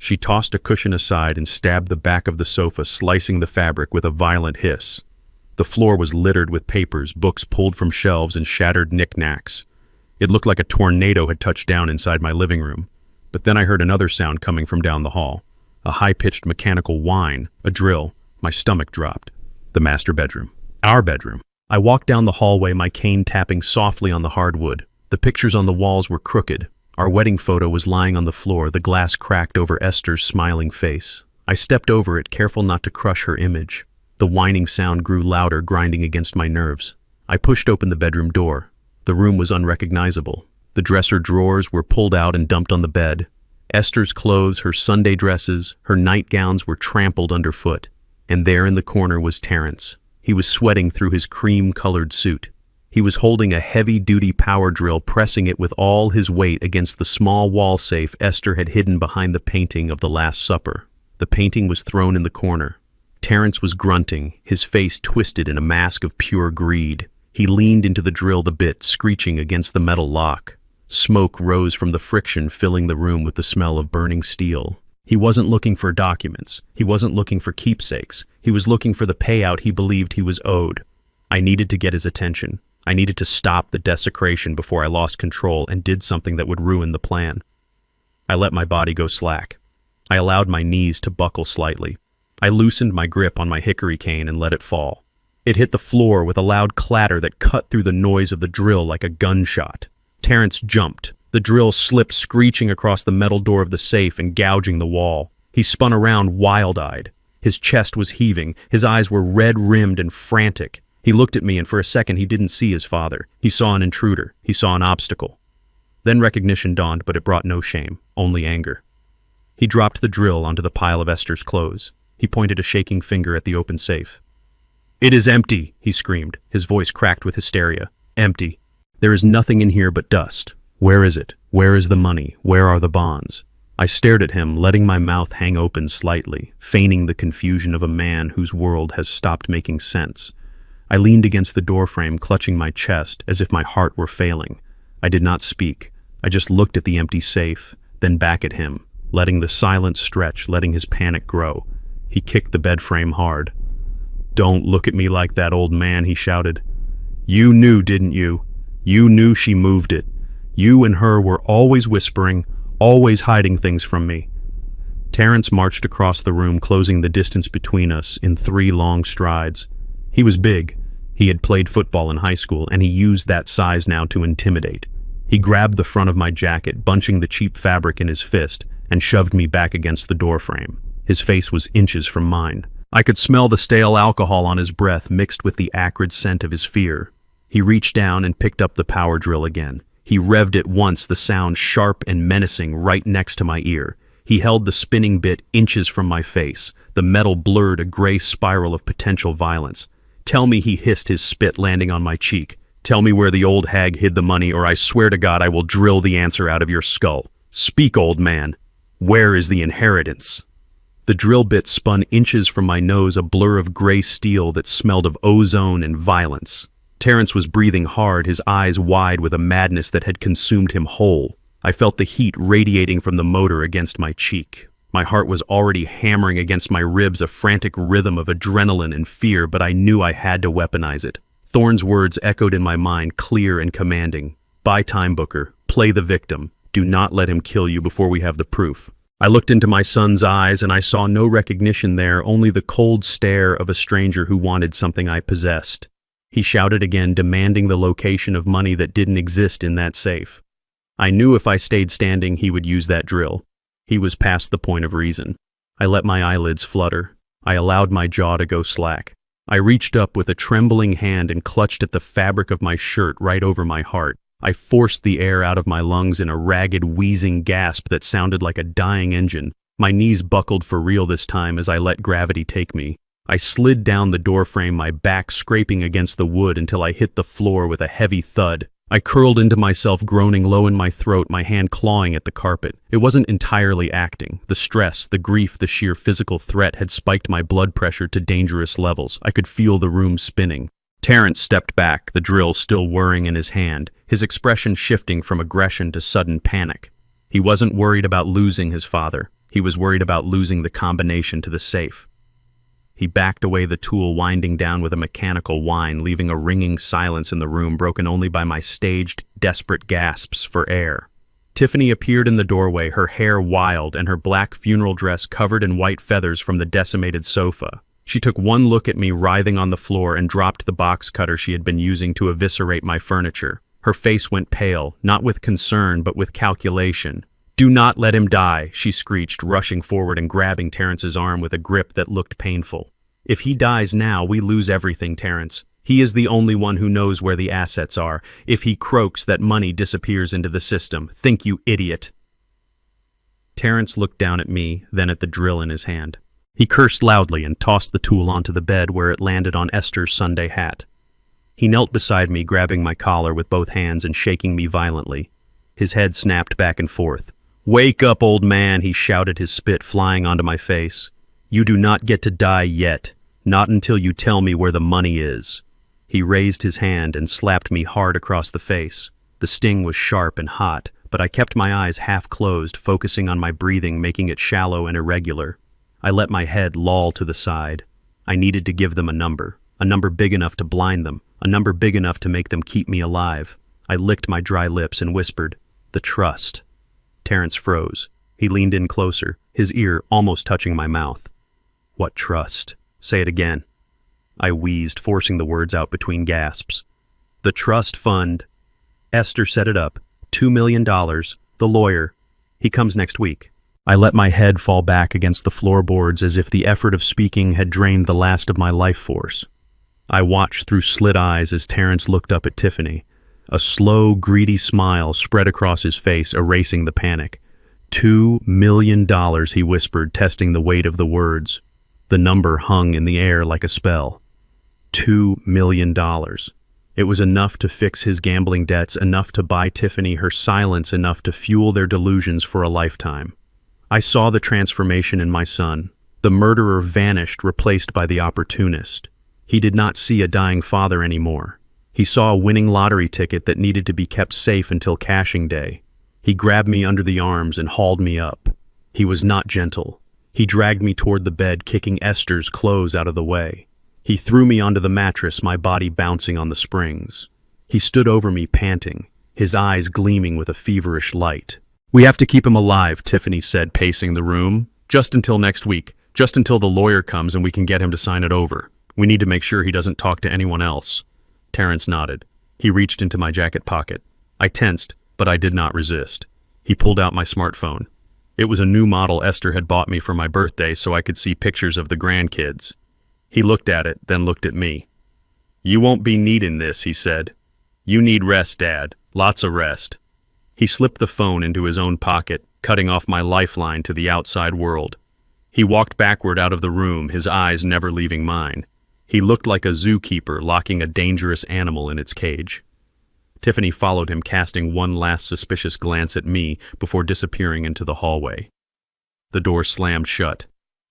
She tossed a cushion aside and stabbed the back of the sofa, slicing the fabric with a violent hiss. The floor was littered with papers, books pulled from shelves, and shattered knickknacks. It looked like a tornado had touched down inside my living room. But then I heard another sound coming from down the hall. A high-pitched mechanical whine, a drill. My stomach dropped. The master bedroom. Our bedroom. I walked down the hallway, my cane tapping softly on the hardwood. The pictures on the walls were crooked. Our wedding photo was lying on the floor, the glass cracked over Esther's smiling face. I stepped over it, careful not to crush her image. The whining sound grew louder, grinding against my nerves. I pushed open the bedroom door. The room was unrecognizable. The dresser drawers were pulled out and dumped on the bed. Esther's clothes, her Sunday dresses, her nightgowns were trampled underfoot. And there in the corner was Terrence. He was sweating through his cream-colored suit. He was holding a heavy-duty power drill, pressing it with all his weight against the small wall safe Esther had hidden behind the painting of the Last Supper. The painting was thrown in the corner. Terrence was grunting, his face twisted in a mask of pure greed. He leaned into the drill, the bit screeching against the metal lock. Smoke rose from the friction, filling the room with the smell of burning steel. He wasn't looking for documents. He wasn't looking for keepsakes. He was looking for the payout he believed he was owed. I needed to get his attention. I needed to stop the desecration before I lost control and did something that would ruin the plan. I let my body go slack. I allowed my knees to buckle slightly. I loosened my grip on my hickory cane and let it fall. It hit the floor with a loud clatter that cut through the noise of the drill like a gunshot. Terrence jumped. The drill slipped, screeching across the metal door of the safe and gouging the wall. He spun around, wild-eyed. His chest was heaving. His eyes were red-rimmed and frantic. He looked at me, and for a second he didn't see his father. He saw an intruder. He saw an obstacle. Then recognition dawned, but it brought no shame, only anger. He dropped the drill onto the pile of Esther's clothes. He pointed a shaking finger at the open safe. "It is empty," he screamed, his voice cracked with hysteria. "Empty. There is nothing in here but dust. Where is it? Where is the money? Where are the bonds?" I stared at him, letting my mouth hang open slightly, feigning the confusion of a man whose world has stopped making sense. I leaned against the doorframe, clutching my chest, as if my heart were failing. I did not speak. I just looked at the empty safe, then back at him, letting the silence stretch, letting his panic grow. He kicked the bed frame hard. "Don't look at me like that, old man," he shouted. "You knew, didn't you? You knew she moved it. You and her were always whispering, always hiding things from me." Terrence marched across the room, closing the distance between us in 3 long strides. He was big. He had played football in high school, and he used that size now to intimidate. He grabbed the front of my jacket, bunching the cheap fabric in his fist, and shoved me back against the doorframe. His face was inches from mine. I could smell the stale alcohol on his breath mixed with the acrid scent of his fear. He reached down and picked up the power drill again. He revved it once, the sound sharp and menacing right next to my ear. He held the spinning bit inches from my face. The metal blurred a gray spiral of potential violence. "Tell me," he hissed, his spit landing on my cheek. "Tell me where the old hag hid the money, or I swear to God I will drill the answer out of your skull. Speak, old man. Where is the inheritance?" The drill bit spun inches from my nose, a blur of gray steel that smelled of ozone and violence. Terrence was breathing hard, his eyes wide with a madness that had consumed him whole. I felt the heat radiating from the motor against my cheek. My heart was already hammering against my ribs, a frantic rhythm of adrenaline and fear, but I knew I had to weaponize it. Thorne's words echoed in my mind, clear and commanding. "Buy time, Booker. Play the victim. Do not let him kill you before we have the proof." I looked into my son's eyes, and I saw no recognition there, only the cold stare of a stranger who wanted something I possessed. He shouted again, demanding the location of money that didn't exist in that safe. I knew if I stayed standing, he would use that drill. He was past the point of reason. I let my eyelids flutter. I allowed my jaw to go slack. I reached up with a trembling hand and clutched at the fabric of my shirt right over my heart. I forced the air out of my lungs in a ragged, wheezing gasp that sounded like a dying engine. My knees buckled for real this time as I let gravity take me. I slid down the doorframe, my back scraping against the wood until I hit the floor with a heavy thud. I curled into myself, groaning low in my throat, my hand clawing at the carpet. It wasn't entirely acting. The stress, the grief, the sheer physical threat had spiked my blood pressure to dangerous levels. I could feel the room spinning. Terrence stepped back, the drill still whirring in his hand, his expression shifting from aggression to sudden panic. He wasn't worried about losing his father. He was worried about losing the combination to the safe. He backed away, the tool winding down with a mechanical whine, leaving a ringing silence in the room broken only by my staged, desperate gasps for air. Tiffany appeared in the doorway, her hair wild and her black funeral dress covered in white feathers from the decimated sofa. She took one look at me writhing on the floor and dropped the box cutter she had been using to eviscerate my furniture. Her face went pale, not with concern but with calculation. "Do not let him die," she screeched, rushing forward and grabbing Terrence's arm with a grip that looked painful. "If he dies now, we lose everything, Terrence. He is the only one who knows where the assets are. If he croaks, that money disappears into the system. Think, you idiot." Terrence looked down at me, then at the drill in his hand. He cursed loudly and tossed the tool onto the bed where it landed on Esther's Sunday hat. He knelt beside me, grabbing my collar with both hands and shaking me violently. His head snapped back and forth. "Wake up, old man," he shouted, his spit flying onto my face. "You do not get to die yet, not until you tell me where the money is." He raised his hand and slapped me hard across the face. The sting was sharp and hot, but I kept my eyes half closed, focusing on my breathing, making it shallow and irregular. I let my head loll to the side. I needed to give them a number big enough to blind them, a number big enough to make them keep me alive. I licked my dry lips and whispered, "The trust." Terrence froze. He leaned in closer, his ear almost touching my mouth. "What trust? Say it again." I wheezed, forcing the words out between gasps. "The trust fund. Esther set it up. $2 million. The lawyer. He comes next week." I let my head fall back against the floorboards as if the effort of speaking had drained the last of my life force. I watched through slit eyes as Terrence looked up at Tiffany. A slow, greedy smile spread across his face, erasing the panic. $2 million, he whispered, testing the weight of the words. The number hung in the air like a spell. $2 million. It was enough to fix his gambling debts, enough to buy Tiffany her silence, enough to fuel their delusions for a lifetime. I saw the transformation in my son. The murderer vanished, replaced by the opportunist. He did not see a dying father anymore. He saw a winning lottery ticket that needed to be kept safe until cashing day. He grabbed me under the arms and hauled me up. He was not gentle. He dragged me toward the bed, kicking Esther's clothes out of the way. He threw me onto the mattress, my body bouncing on the springs. He stood over me, panting, his eyes gleaming with a feverish light. "We have to keep him alive," Tiffany said, pacing the room. "Just until next week. Just until the lawyer comes and we can get him to sign it over. We need to make sure he doesn't talk to anyone else." Terrence nodded. He reached into my jacket pocket. I tensed, but I did not resist. He pulled out my smartphone. It was a new model Esther had bought me for my birthday so I could see pictures of the grandkids. He looked at it, then looked at me. "You won't be needing this," he said. "You need rest, Dad. Lots of rest." He slipped the phone into his own pocket, cutting off my lifeline to the outside world. He walked backward out of the room, his eyes never leaving mine. He looked like a zookeeper locking a dangerous animal in its cage. Tiffany followed him, casting one last suspicious glance at me before disappearing into the hallway. The door slammed shut.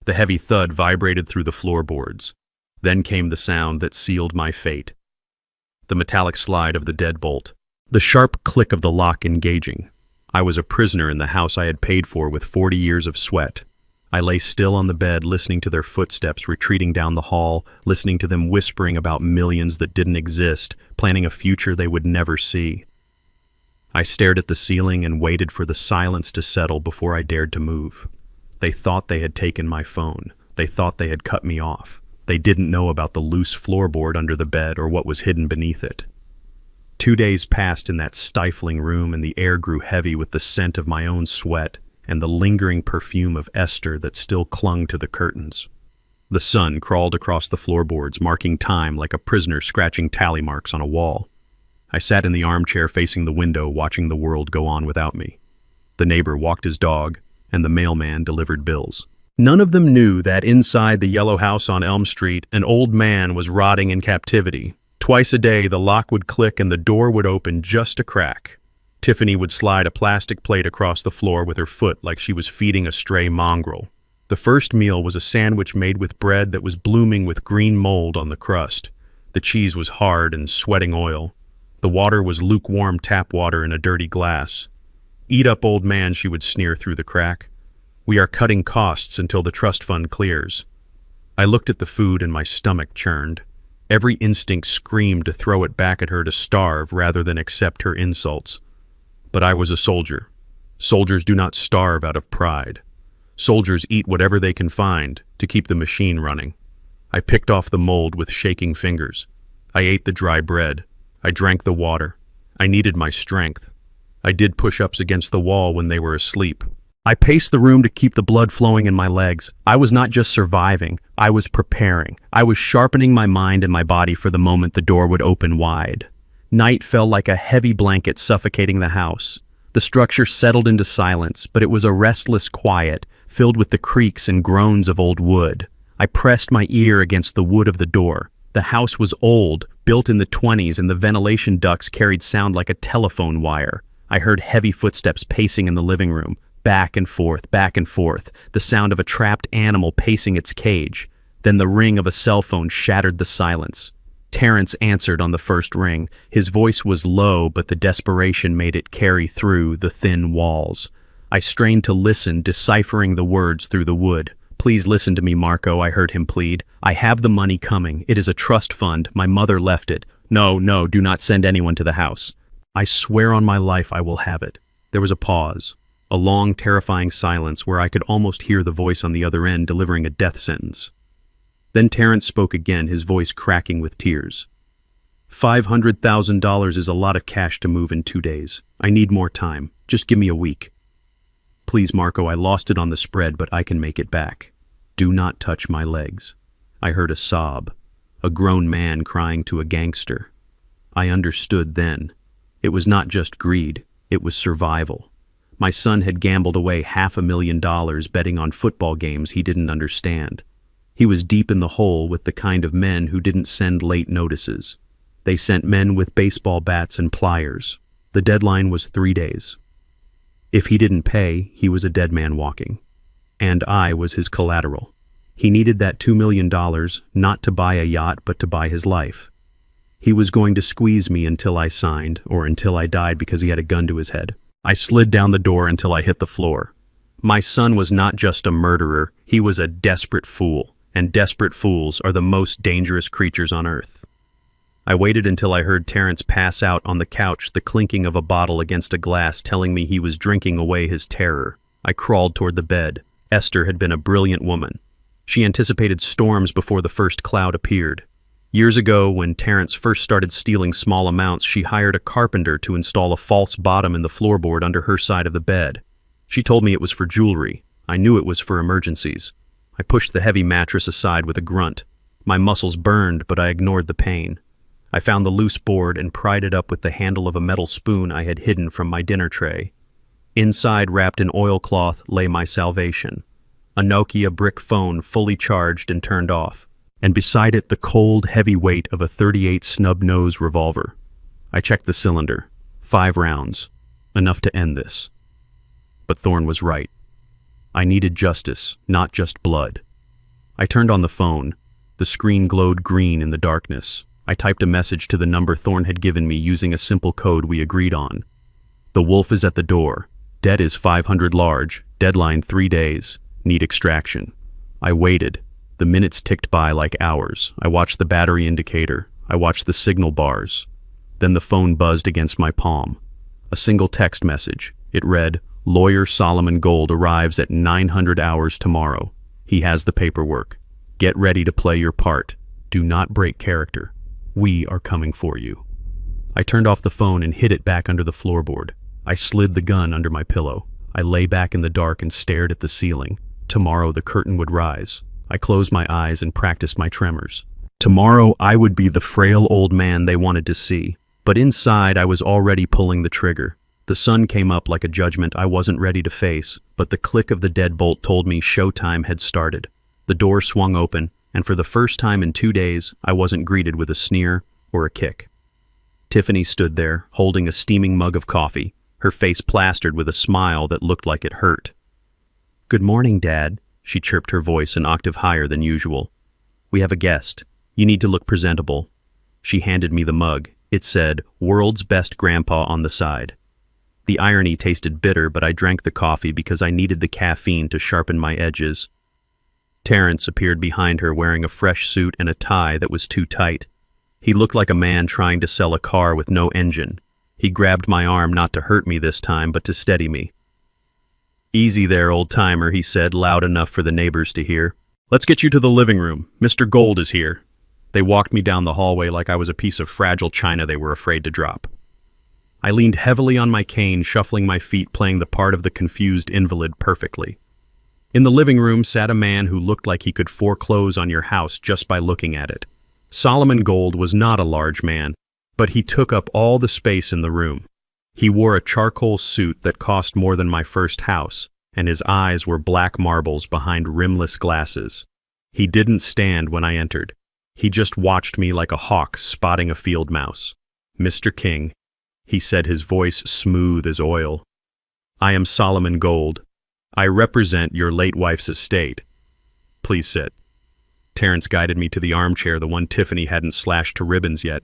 The heavy thud vibrated through the floorboards. Then came the sound that sealed my fate. The metallic slide of the deadbolt. The sharp click of the lock engaging. I was a prisoner in the house I had paid for with 40 years of sweat. I lay still on the bed, listening to their footsteps retreating down the hall, listening to them whispering about millions that didn't exist, planning a future they would never see. I stared at the ceiling and waited for the silence to settle before I dared to move. They thought they had taken my phone. They thought they had cut me off. They didn't know about the loose floorboard under the bed or what was hidden beneath it. 2 days passed in that stifling room, and the air grew heavy with the scent of my own sweat and the lingering perfume of Esther that still clung to the curtains. The sun crawled across the floorboards, marking time like a prisoner scratching tally marks on a wall. I sat in the armchair facing the window, watching the world go on without me. The neighbor walked his dog, and the mailman delivered bills. None of them knew that inside the yellow house on Elm Street, an old man was rotting in captivity. Twice a day, the lock would click and the door would open just a crack. Tiffany would slide a plastic plate across the floor with her foot like she was feeding a stray mongrel. The first meal was a sandwich made with bread that was blooming with green mold on the crust. The cheese was hard and sweating oil. The water was lukewarm tap water in a dirty glass. "Eat up, old man," she would sneer through the crack. We are cutting costs until the trust fund clears. I looked at the food and my stomach churned. Every instinct screamed to throw it back at her to starve rather than accept her insults. But I was a soldier. Soldiers do not starve out of pride. Soldiers eat whatever they can find to keep the machine running. I picked off the mold with shaking fingers. I ate the dry bread. I drank the water. I needed my strength. I did push-ups against the wall when they were asleep. I paced the room to keep the blood flowing in my legs. I was not just surviving, I was preparing. I was sharpening my mind and my body for the moment the door would open wide. Night fell like a heavy blanket suffocating the house. The structure settled into silence, but it was a restless quiet, filled with the creaks and groans of old wood. I pressed my ear against the wood of the door. The house was old, built in the 1920s, and the ventilation ducts carried sound like a telephone wire. I heard heavy footsteps pacing in the living room. Back and forth, the sound of a trapped animal pacing its cage. Then the ring of a cell phone shattered the silence. Terrence answered on the first ring. His voice was low, but the desperation made it carry through the thin walls. I strained to listen, deciphering the words through the wood. "Please listen to me, Marco," I heard him plead. "I have the money coming. It is a trust fund. My mother left it. No, do not send anyone to the house. I swear on my life I will have it." There was a pause. A long, terrifying silence where I could almost hear the voice on the other end delivering a death sentence. Then Terrence spoke again, his voice cracking with tears. $500,000 is a lot of cash to move in 2 days. I need more time. Just give me a week. Please, Marco, I lost it on the spread, but I can make it back. Do not touch my legs. I heard a sob, a grown man crying to a gangster. I understood then. It was not just greed, it was survival. My son had gambled away $500,000 betting on football games he didn't understand. He was deep in the hole with the kind of men who didn't send late notices. They sent men with baseball bats and pliers. The deadline was 3 days. If he didn't pay, he was a dead man walking. And I was his collateral. He needed that $2 million, not to buy a yacht, but to buy his life. He was going to squeeze me until I signed, or until I died because he had a gun to his head. I slid down the door until I hit the floor. My son was not just a murderer, he was a desperate fool, and desperate fools are the most dangerous creatures on earth. I waited until I heard Terrence pass out on the couch, the clinking of a bottle against a glass telling me he was drinking away his terror. I crawled toward the bed. Esther had been a brilliant woman. She anticipated storms before the first cloud appeared. Years ago, when Terrence first started stealing small amounts, she hired a carpenter to install a false bottom in the floorboard under her side of the bed. She told me it was for jewelry. I knew it was for emergencies. I pushed the heavy mattress aside with a grunt. My muscles burned, but I ignored the pain. I found the loose board and pried it up with the handle of a metal spoon I had hidden from my dinner tray. Inside, wrapped in oilcloth, lay my salvation. A Nokia brick phone fully charged and turned off. And beside it the cold, heavy weight of a .38 snub-nose revolver. I checked the cylinder. 5 rounds. Enough to end this. But Thorne was right. I needed justice, not just blood. I turned on the phone. The screen glowed green in the darkness. I typed a message to the number Thorne had given me using a simple code we agreed on. "The wolf is at the door. Debt is 500 large. Deadline 3 days. Need extraction." I waited. The minutes ticked by like hours. I watched the battery indicator. I watched the signal bars. Then the phone buzzed against my palm. A single text message. It read, "Lawyer Solomon Gold arrives at 900 hours tomorrow. He has the paperwork. Get ready to play your part. Do not break character. We are coming for you." I turned off the phone and hid it back under the floorboard. I slid the gun under my pillow. I lay back in the dark and stared at the ceiling. Tomorrow the curtain would rise. I closed my eyes and practiced my tremors. Tomorrow I would be the frail old man they wanted to see. But inside I was already pulling the trigger. The sun came up like a judgment I wasn't ready to face, but the click of the deadbolt told me showtime had started. The door swung open, and for the first time in 2 days, I wasn't greeted with a sneer or a kick. Tiffany stood there, holding a steaming mug of coffee, her face plastered with a smile that looked like it hurt. "Good morning, Dad," she chirped, her voice an octave higher than usual. "We have a guest. You need to look presentable." She handed me the mug. It said, "World's Best Grandpa" on the side. The irony tasted bitter, but I drank the coffee because I needed the caffeine to sharpen my edges. Terrence appeared behind her wearing a fresh suit and a tie that was too tight. He looked like a man trying to sell a car with no engine. He grabbed my arm not to hurt me this time, but to steady me. "Easy there, old-timer," he said, loud enough for the neighbors to hear. "Let's get you to the living room. Mr. Gold is here." They walked me down the hallway like I was a piece of fragile china they were afraid to drop. I leaned heavily on my cane, shuffling my feet, playing the part of the confused invalid perfectly. In the living room sat a man who looked like he could foreclose on your house just by looking at it. Solomon Gold was not a large man, but he took up all the space in the room. He wore a charcoal suit that cost more than my first house, and his eyes were black marbles behind rimless glasses. He didn't stand when I entered. He just watched me like a hawk spotting a field mouse. "Mr. King," he said, his voice smooth as oil. "I am Solomon Gold. I represent your late wife's estate. Please sit." Terrence guided me to the armchair, the one Tiffany hadn't slashed to ribbons yet.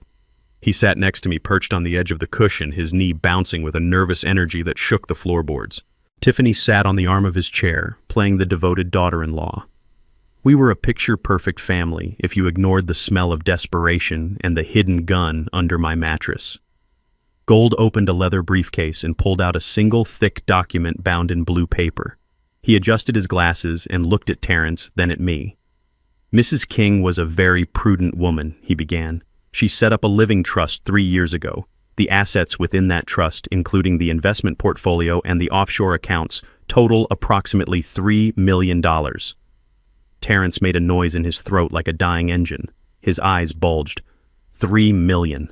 He sat next to me, perched on the edge of the cushion, his knee bouncing with a nervous energy that shook the floorboards. Tiffany sat on the arm of his chair, playing the devoted daughter-in-law. We were a picture-perfect family if you ignored the smell of desperation and the hidden gun under my mattress. Gold opened a leather briefcase and pulled out a single thick document bound in blue paper. He adjusted his glasses and looked at Terrence, then at me. "Mrs. King was a very prudent woman," he began. "She set up a living trust 3 years ago. The assets within that trust, including the investment portfolio and the offshore accounts, total approximately $3 million. Terrence made a noise in his throat like a dying engine. His eyes bulged. $3 million.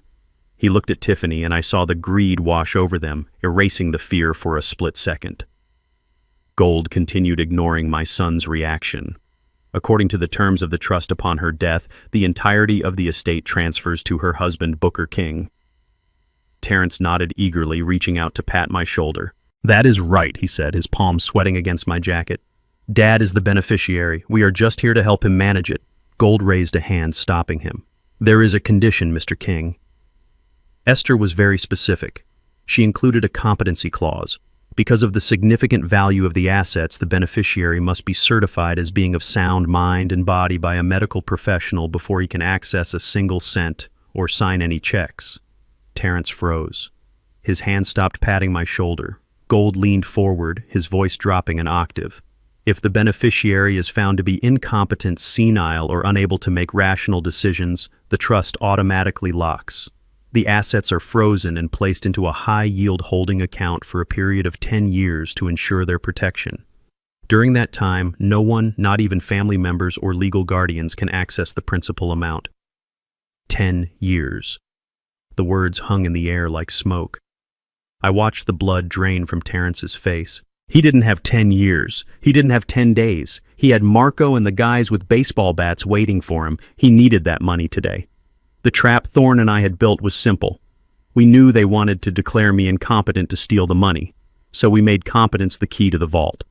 He looked at Tiffany, and I saw the greed wash over them, erasing the fear for a split second. Gold continued, ignoring my son's reaction. "According to the terms of the trust, upon her death, the entirety of the estate transfers to her husband, Booker King." Terrence nodded eagerly, reaching out to pat my shoulder. "That is right," he said, his palm sweating against my jacket. "Dad is the beneficiary. We are just here to help him manage it." Gold raised a hand, stopping him. "There is a condition, Mr. King." Esther was very specific. She included a competency clause. Because of the significant value of the assets, the beneficiary must be certified as being of sound mind and body by a medical professional before he can access a single cent or sign any checks. Terrence froze. His hand stopped patting my shoulder. Gold leaned forward, his voice dropping an octave. "If the beneficiary is found to be incompetent, senile, or unable to make rational decisions, the trust automatically locks. The assets are frozen and placed into a high-yield holding account for a period of 10 years to ensure their protection. During that time, no one, not even family members or legal guardians, can access the principal amount." 10 years. The words hung in the air like smoke. I watched the blood drain from Terrence's face. He didn't have 10 years. He didn't have 10 days. He had Marco and the guys with baseball bats waiting for him. He needed that money today. The trap Thorne and I had built was simple. We knew they wanted to declare me incompetent to steal the money, so we made competence the key to the vault.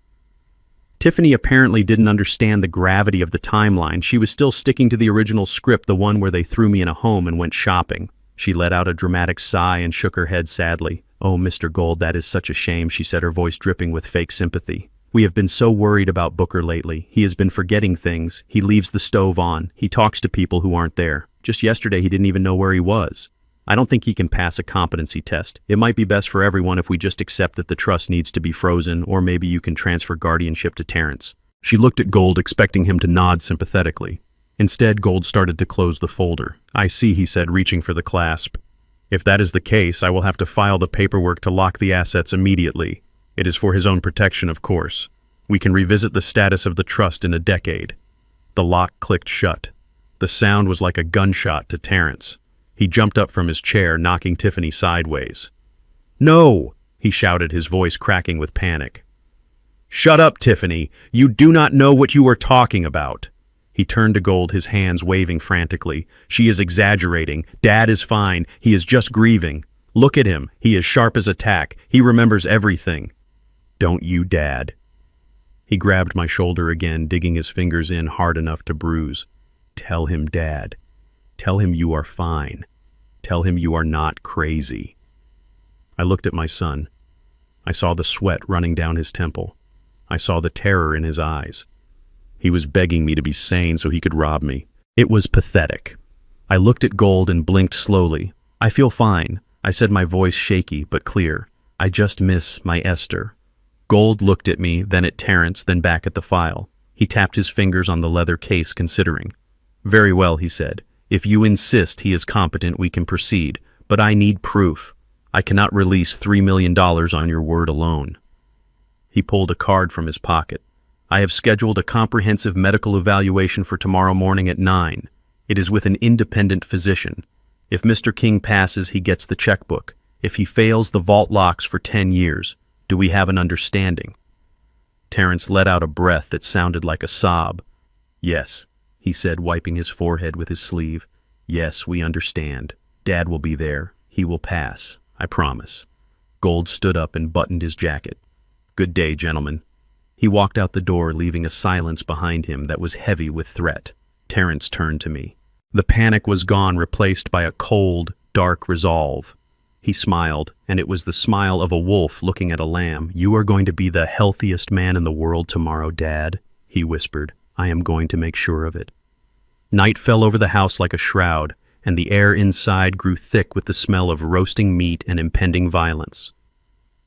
Tiffany apparently didn't understand the gravity of the timeline. She was still sticking to the original script, the one where they threw me in a home and went shopping. She let out a dramatic sigh and shook her head sadly. "Oh, Mr. Gold, that is such a shame," she said, her voice dripping with fake sympathy. "We have been so worried about Booker lately. He has been forgetting things. He leaves the stove on. He talks to people who aren't there. Just yesterday, he didn't even know where he was. I don't think he can pass a competency test. It might be best for everyone if we just accept that the trust needs to be frozen, or maybe you can transfer guardianship to Terrence." She looked at Gold, expecting him to nod sympathetically. Instead, Gold started to close the folder. "I see," he said, reaching for the clasp. "If that is the case, I will have to file the paperwork to lock the assets immediately. It is for his own protection, of course. We can revisit the status of the trust in a decade." The lock clicked shut. The sound was like a gunshot to Terrence. He jumped up from his chair, knocking Tiffany sideways. "No!" he shouted, his voice cracking with panic. "Shut up, Tiffany! You do not know what you are talking about!" He turned to Gold, his hands waving frantically. "She is exaggerating. Dad is fine. He is just grieving. Look at him. He is sharp as a tack. He remembers everything." "Don't you, Dad?" He grabbed my shoulder again, digging his fingers in hard enough to bruise. "Tell him, Dad. Tell him you are fine. Tell him you are not crazy." I looked at my son. I saw the sweat running down his temple. I saw the terror in his eyes. He was begging me to be sane so he could rob me. It was pathetic. I looked at Gold and blinked slowly. "I feel fine," I said, my voice shaky but clear. "I just miss my Esther." Gold looked at me, then at Terrence, then back at the file. He tapped his fingers on the leather case, considering. "Very well," he said. "If you insist he is competent, we can proceed. But I need proof. I cannot release $3 million on your word alone." He pulled a card from his pocket. "I have scheduled a comprehensive medical evaluation for tomorrow morning at 9. It is with an independent physician. If Mr. King passes, he gets the checkbook. If he fails, the vault locks for 10 years. Do we have an understanding?" Terrence let out a breath that sounded like a sob. "Yes," he said, wiping his forehead with his sleeve. "Yes, we understand. Dad will be there. He will pass. I promise." Gold stood up and buttoned his jacket. "Good day, gentlemen." He walked out the door, leaving a silence behind him that was heavy with threat. Terrence turned to me. The panic was gone, replaced by a cold, dark resolve. He smiled, and it was the smile of a wolf looking at a lamb. "You are going to be the healthiest man in the world tomorrow, Dad," he whispered. "I am going to make sure of it." Night fell over the house like a shroud, and the air inside grew thick with the smell of roasting meat and impending violence.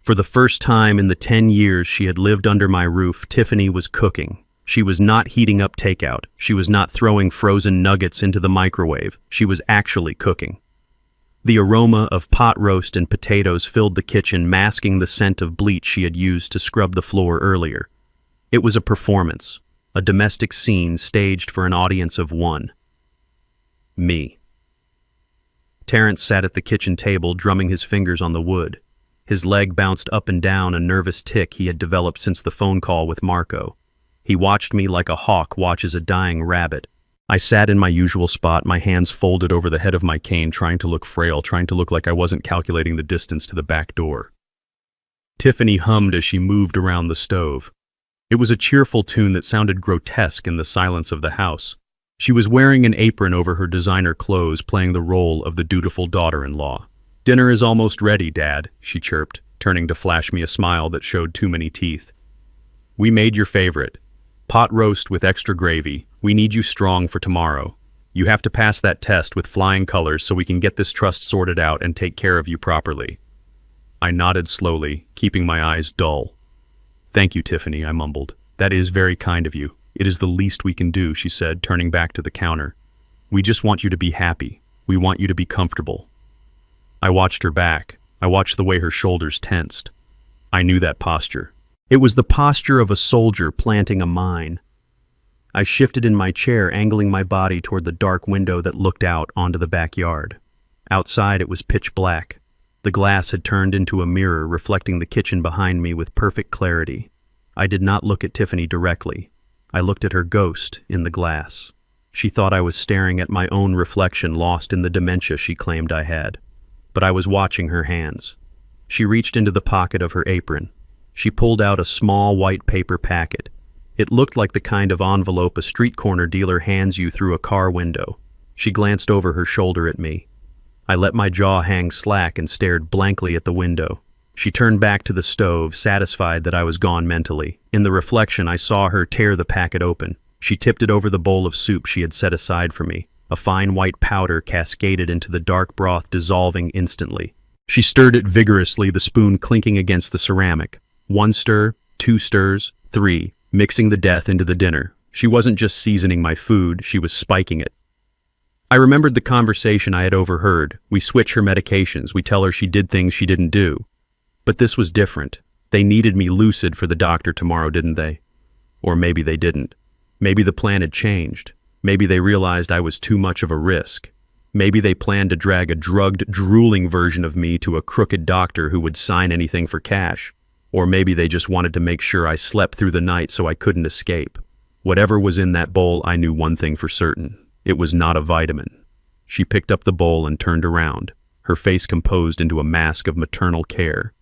For the first time in the 10 years she had lived under my roof, Tiffany was cooking. She was not heating up takeout. She was not throwing frozen nuggets into the microwave. She was actually cooking. The aroma of pot roast and potatoes filled the kitchen, masking the scent of bleach she had used to scrub the floor earlier. It was a performance, a domestic scene staged for an audience of one. Me. Terrence sat at the kitchen table, drumming his fingers on the wood. His leg bounced up and down, a nervous tic he had developed since the phone call with Marco. He watched me like a hawk watches a dying rabbit. I sat in my usual spot, my hands folded over the head of my cane, trying to look frail, trying to look like I wasn't calculating the distance to the back door. Tiffany hummed as she moved around the stove. It was a cheerful tune that sounded grotesque in the silence of the house. She was wearing an apron over her designer clothes, playing the role of the dutiful daughter-in-law. "Dinner is almost ready, Dad," she chirped, turning to flash me a smile that showed too many teeth. "We made your favorite. Pot roast with extra gravy. We need you strong for tomorrow. You have to pass that test with flying colors so we can get this trust sorted out and take care of you properly." I nodded slowly, keeping my eyes dull. "Thank you, Tiffany," I mumbled. "That is very kind of you. It is the least we can do," she said, turning back to the counter. "We just want you to be happy. We want you to be comfortable." I watched her back. I watched the way her shoulders tensed. I knew that posture. It was the posture of a soldier planting a mine. I shifted in my chair, angling my body toward the dark window that looked out onto the backyard. Outside it was pitch black. The glass had turned into a mirror, reflecting the kitchen behind me with perfect clarity. I did not look at Tiffany directly. I looked at her ghost in the glass. She thought I was staring at my own reflection, lost in the dementia she claimed I had. But I was watching her hands. She reached into the pocket of her apron. She pulled out a small white paper packet. It looked like the kind of envelope a street corner dealer hands you through a car window. She glanced over her shoulder at me. I let my jaw hang slack and stared blankly at the window. She turned back to the stove, satisfied that I was gone mentally. In the reflection, I saw her tear the packet open. She tipped it over the bowl of soup she had set aside for me. A fine white powder cascaded into the dark broth, dissolving instantly. She stirred it vigorously, the spoon clinking against the ceramic. 1 stir, 2 stirs, 3, mixing the death into the dinner. She wasn't just seasoning my food, she was spiking it. I remembered the conversation I had overheard. We switch her medications, we tell her she did things she didn't do. But this was different. They needed me lucid for the doctor tomorrow, didn't they? Or maybe they didn't. Maybe the plan had changed. Maybe they realized I was too much of a risk. Maybe they planned to drag a drugged, drooling version of me to a crooked doctor who would sign anything for cash. Or maybe they just wanted to make sure I slept through the night so I couldn't escape. Whatever was in that bowl, I knew one thing for certain. It was not a vitamin. She picked up the bowl and turned around, her face composed into a mask of maternal care.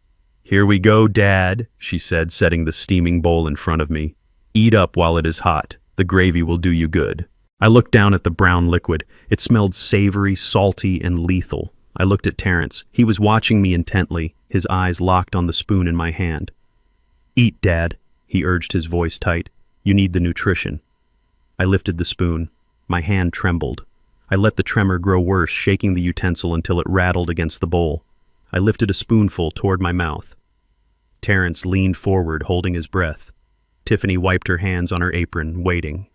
"Here we go, Dad," she said, setting the steaming bowl in front of me. "Eat up while it is hot. The gravy will do you good." I looked down at the brown liquid. It smelled savory, salty, and lethal. I looked at Terrence. He was watching me intently, his eyes locked on the spoon in my hand. "Eat, Dad," he urged, his voice tight. "You need the nutrition." I lifted the spoon. My hand trembled. I let the tremor grow worse, shaking the utensil until it rattled against the bowl. I lifted a spoonful toward my mouth. Terrence leaned forward, holding his breath. Tiffany wiped her hands on her apron, waiting.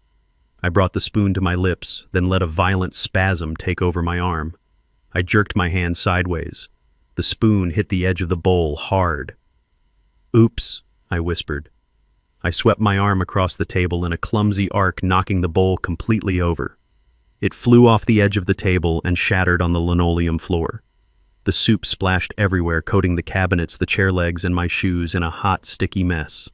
I brought the spoon to my lips, then let a violent spasm take over my arm. I jerked my hand sideways. The spoon hit the edge of the bowl hard. "Oops," I whispered. I swept my arm across the table in a clumsy arc, knocking the bowl completely over. It flew off the edge of the table and shattered on the linoleum floor. The soup splashed everywhere, coating the cabinets, the chair legs, and my shoes in a hot, sticky mess.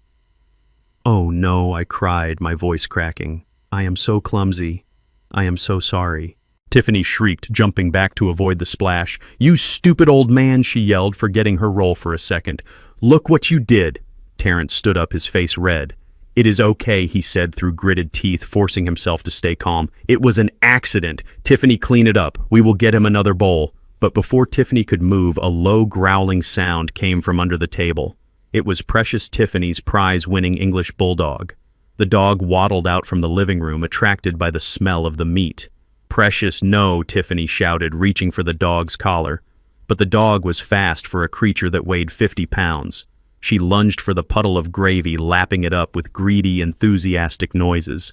"Oh no," I cried, my voice cracking. "I am so clumsy. I am so sorry." Tiffany shrieked, jumping back to avoid the splash. "You stupid old man," she yelled, forgetting her role for a second. "Look what you did." Terrence stood up, his face red. "It is okay," he said through gritted teeth, forcing himself to stay calm. "It was an accident. Tiffany, clean it up. We will get him another bowl." But before Tiffany could move, a low growling sound came from under the table. It was Precious Tiffany's prize-winning English bulldog. The dog waddled out from the living room, attracted by the smell of the meat. "Precious, no," Tiffany shouted, reaching for the dog's collar. But the dog was fast for a creature that weighed 50 pounds. She lunged for the puddle of gravy, lapping it up with greedy, enthusiastic noises.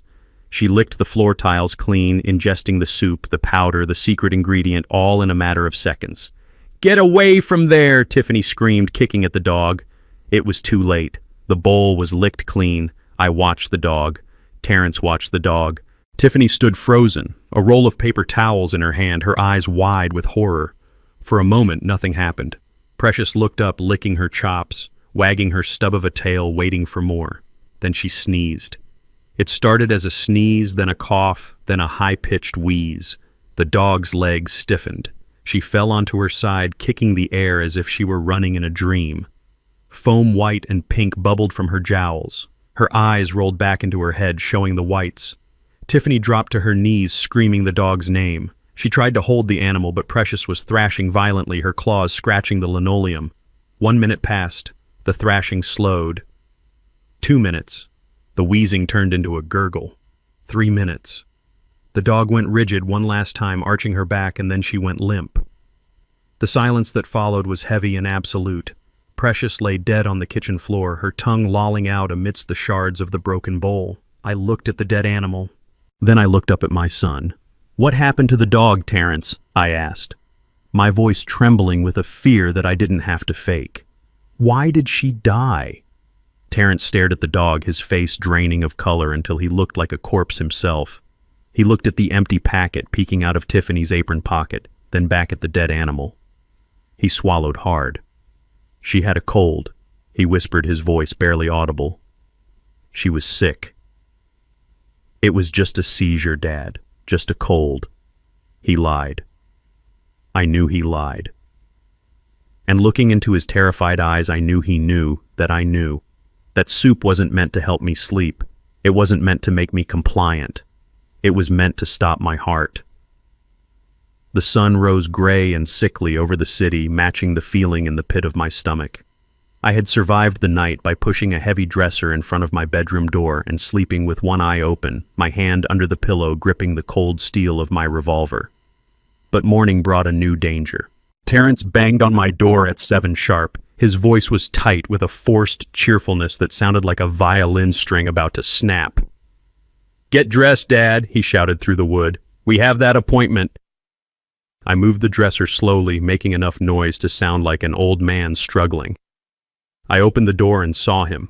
She licked the floor tiles clean, ingesting the soup, the powder, the secret ingredient, all in a matter of seconds. "Get away from there!" Tiffany screamed, kicking at the dog. It was too late. The bowl was licked clean. I watched the dog. Terrence watched the dog. Tiffany stood frozen, a roll of paper towels in her hand, her eyes wide with horror. For a moment, nothing happened. Precious looked up, licking her chops, wagging her stub of a tail, waiting for more. Then she sneezed. It started as a sneeze, then a cough, then a high-pitched wheeze. The dog's legs stiffened. She fell onto her side, kicking the air as if she were running in a dream. Foam white and pink bubbled from her jowls. Her eyes rolled back into her head, showing the whites. Tiffany dropped to her knees, screaming the dog's name. She tried to hold the animal, but Precious was thrashing violently, her claws scratching the linoleum. 1 minute passed. The thrashing slowed. 2 minutes. The wheezing turned into a gurgle. 3 minutes. The dog went rigid one last time, arching her back, and then she went limp. The silence that followed was heavy and absolute. Precious lay dead on the kitchen floor, her tongue lolling out amidst the shards of the broken bowl. I looked at the dead animal. Then I looked up at my son. "What happened to the dog, Terrence?" I asked, my voice trembling with a fear that I didn't have to fake. "Why did she die?" Terrence stared at the dog, his face draining of color until he looked like a corpse himself. He looked at the empty packet peeking out of Tiffany's apron pocket, then back at the dead animal. He swallowed hard. "She had a cold," he whispered, his voice barely audible. "She was sick." "It was just a seizure, Dad. Just a cold." He lied. I knew he lied. And looking into his terrified eyes, I knew he knew that I knew. That soup wasn't meant to help me sleep. It wasn't meant to make me compliant. It was meant to stop my heart. The sun rose gray and sickly over the city, matching the feeling in the pit of my stomach. I had survived the night by pushing a heavy dresser in front of my bedroom door and sleeping with one eye open, my hand under the pillow gripping the cold steel of my revolver. But morning brought a new danger. Terrence banged on my door at 7 sharp. His voice was tight with a forced cheerfulness that sounded like a violin string about to snap. "Get dressed, Dad," he shouted through the wood. "We have that appointment." I moved the dresser slowly, making enough noise to sound like an old man struggling. I opened the door and saw him.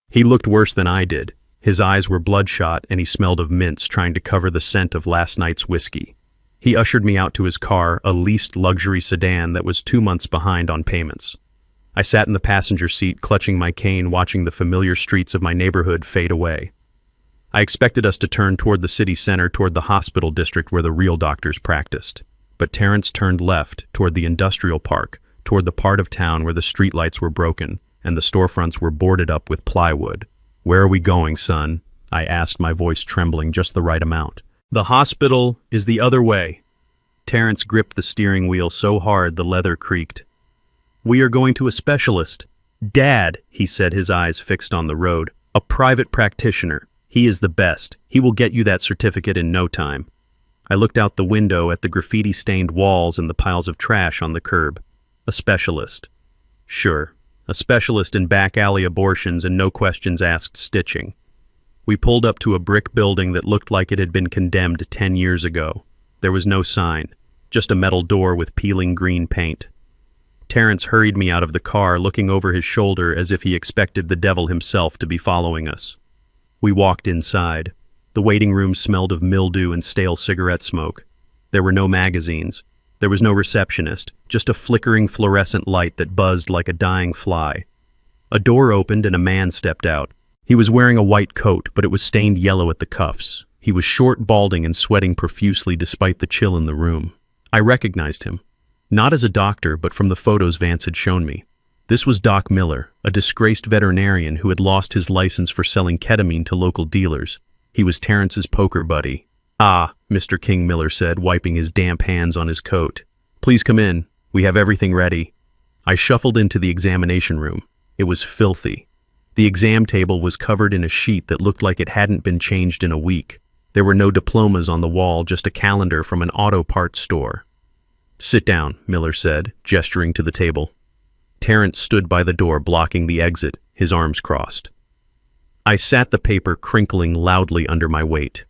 He looked worse than I did. His eyes were bloodshot and he smelled of mints, trying to cover the scent of last night's whiskey. He ushered me out to his car, a leased luxury sedan that was 2 months behind on payments. I sat in the passenger seat, clutching my cane, watching the familiar streets of my neighborhood fade away. I expected us to turn toward the city center, toward the hospital district where the real doctors practiced. But Terrence turned left, toward the industrial park, toward the part of town where the streetlights were broken and the storefronts were boarded up with plywood. "Where are we going, son?" I asked, my voice trembling just the right amount. "The hospital is the other way." Terrence gripped the steering wheel so hard the leather creaked. "We are going to a specialist." "Dad," he said, his eyes fixed on the road. "A private practitioner. He is the best. He will get you that certificate in no time." I looked out the window at the graffiti-stained walls and the piles of trash on the curb. A specialist. Sure, a specialist in back-alley abortions and no-questions-asked stitching. We pulled up to a brick building that looked like it had been condemned 10 years ago. There was no sign, just a metal door with peeling green paint. Terrence hurried me out of the car, looking over his shoulder as if he expected the devil himself to be following us. We walked inside. The waiting room smelled of mildew and stale cigarette smoke. There were no magazines. There was no receptionist, just a flickering fluorescent light that buzzed like a dying fly. A door opened and a man stepped out. He was wearing a white coat, but it was stained yellow at the cuffs. He was short, balding, and sweating profusely despite the chill in the room. I recognized him. Not as a doctor, but from the photos Vance had shown me. This was Doc Miller, a disgraced veterinarian who had lost his license for selling ketamine to local dealers. He was Terrence's poker buddy. "Ah," Mr. King, Miller said, wiping his damp hands on his coat. "Please come in. We have everything ready." I shuffled into the examination room. It was filthy. The exam table was covered in a sheet that looked like it hadn't been changed in a week. There were no diplomas on the wall, just a calendar from an auto parts store. "Sit down," Miller said, gesturing to the table. Terrence stood by the door, blocking the exit, his arms crossed. I sat, the paper crinkling loudly under my weight.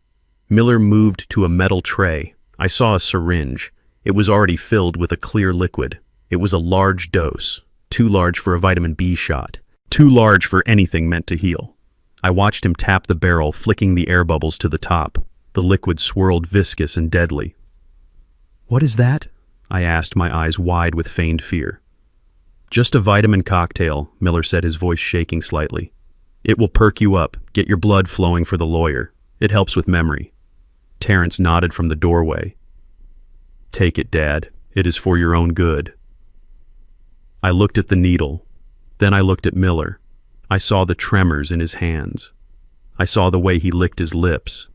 Miller moved to a metal tray. I saw a syringe. It was already filled with a clear liquid. It was a large dose, too large for a vitamin B shot, too large for anything meant to heal. I watched him tap the barrel, flicking the air bubbles to the top. The liquid swirled viscous and deadly. "What is that?" I asked, my eyes wide with feigned fear. "Just a vitamin cocktail," Miller said, his voice shaking slightly. "It will perk you up, get your blood flowing for the lawyer. It helps with memory." Terrence nodded from the doorway. "Take it, Dad. It is for your own good." I looked at the needle. Then I looked at Miller. I saw the tremors in his hands. I saw the way he licked his lips.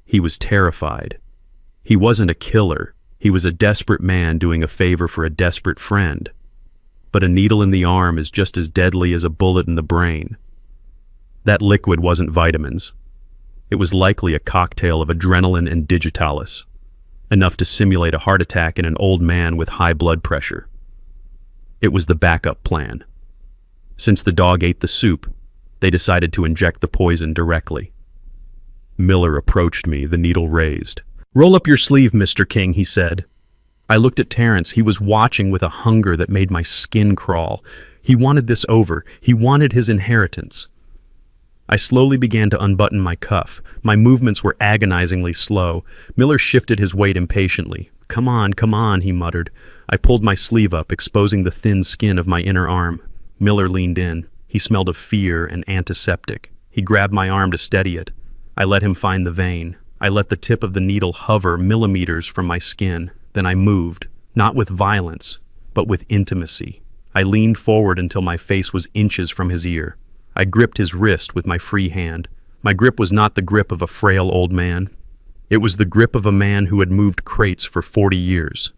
He was terrified. He wasn't a killer. He was a desperate man doing a favor for a desperate friend. But a needle in the arm is just as deadly as a bullet in the brain. That liquid wasn't vitamins. It was likely a cocktail of adrenaline and digitalis, enough to simulate a heart attack in an old man with high blood pressure. It was the backup plan. Since the dog ate the soup, they decided to inject the poison directly. Miller approached me, the needle raised. "Roll up your sleeve, Mr. King," he said. I looked at Terrence. He was watching with a hunger that made my skin crawl. He wanted this over. He wanted his inheritance. I slowly began to unbutton my cuff. My movements were agonizingly slow. Miller shifted his weight impatiently. Come on," he muttered. I pulled my sleeve up, exposing the thin skin of my inner arm. Miller leaned in. He smelled of fear and antiseptic. He grabbed my arm to steady it. I let him find the vein. I let the tip of the needle hover millimeters from my skin. Then I moved, not with violence, but with intimacy. I leaned forward until my face was inches from his ear. I gripped his wrist with my free hand. My grip was not the grip of a frail old man. It was the grip of a man who had moved crates for 40 years.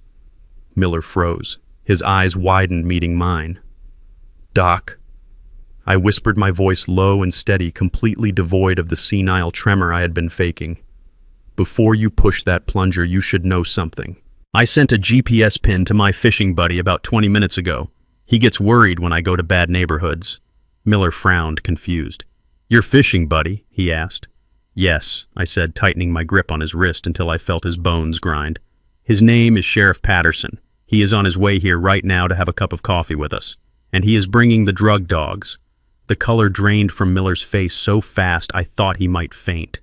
Miller froze. His eyes widened, meeting mine. "Doc." I whispered, my voice low and steady, completely devoid of the senile tremor I had been faking. "Before you push that plunger, you should know something. I sent a GPS pin to my fishing buddy about 20 minutes ago. He gets worried when I go to bad neighborhoods." Miller frowned, confused. "Your fishing buddy?" he asked. "Yes," I said, tightening my grip on his wrist until I felt his bones grind. "His name is Sheriff Patterson. He is on his way here right now to have a cup of coffee with us. And he is bringing the drug dogs." The color drained from Miller's face so fast I thought he might faint.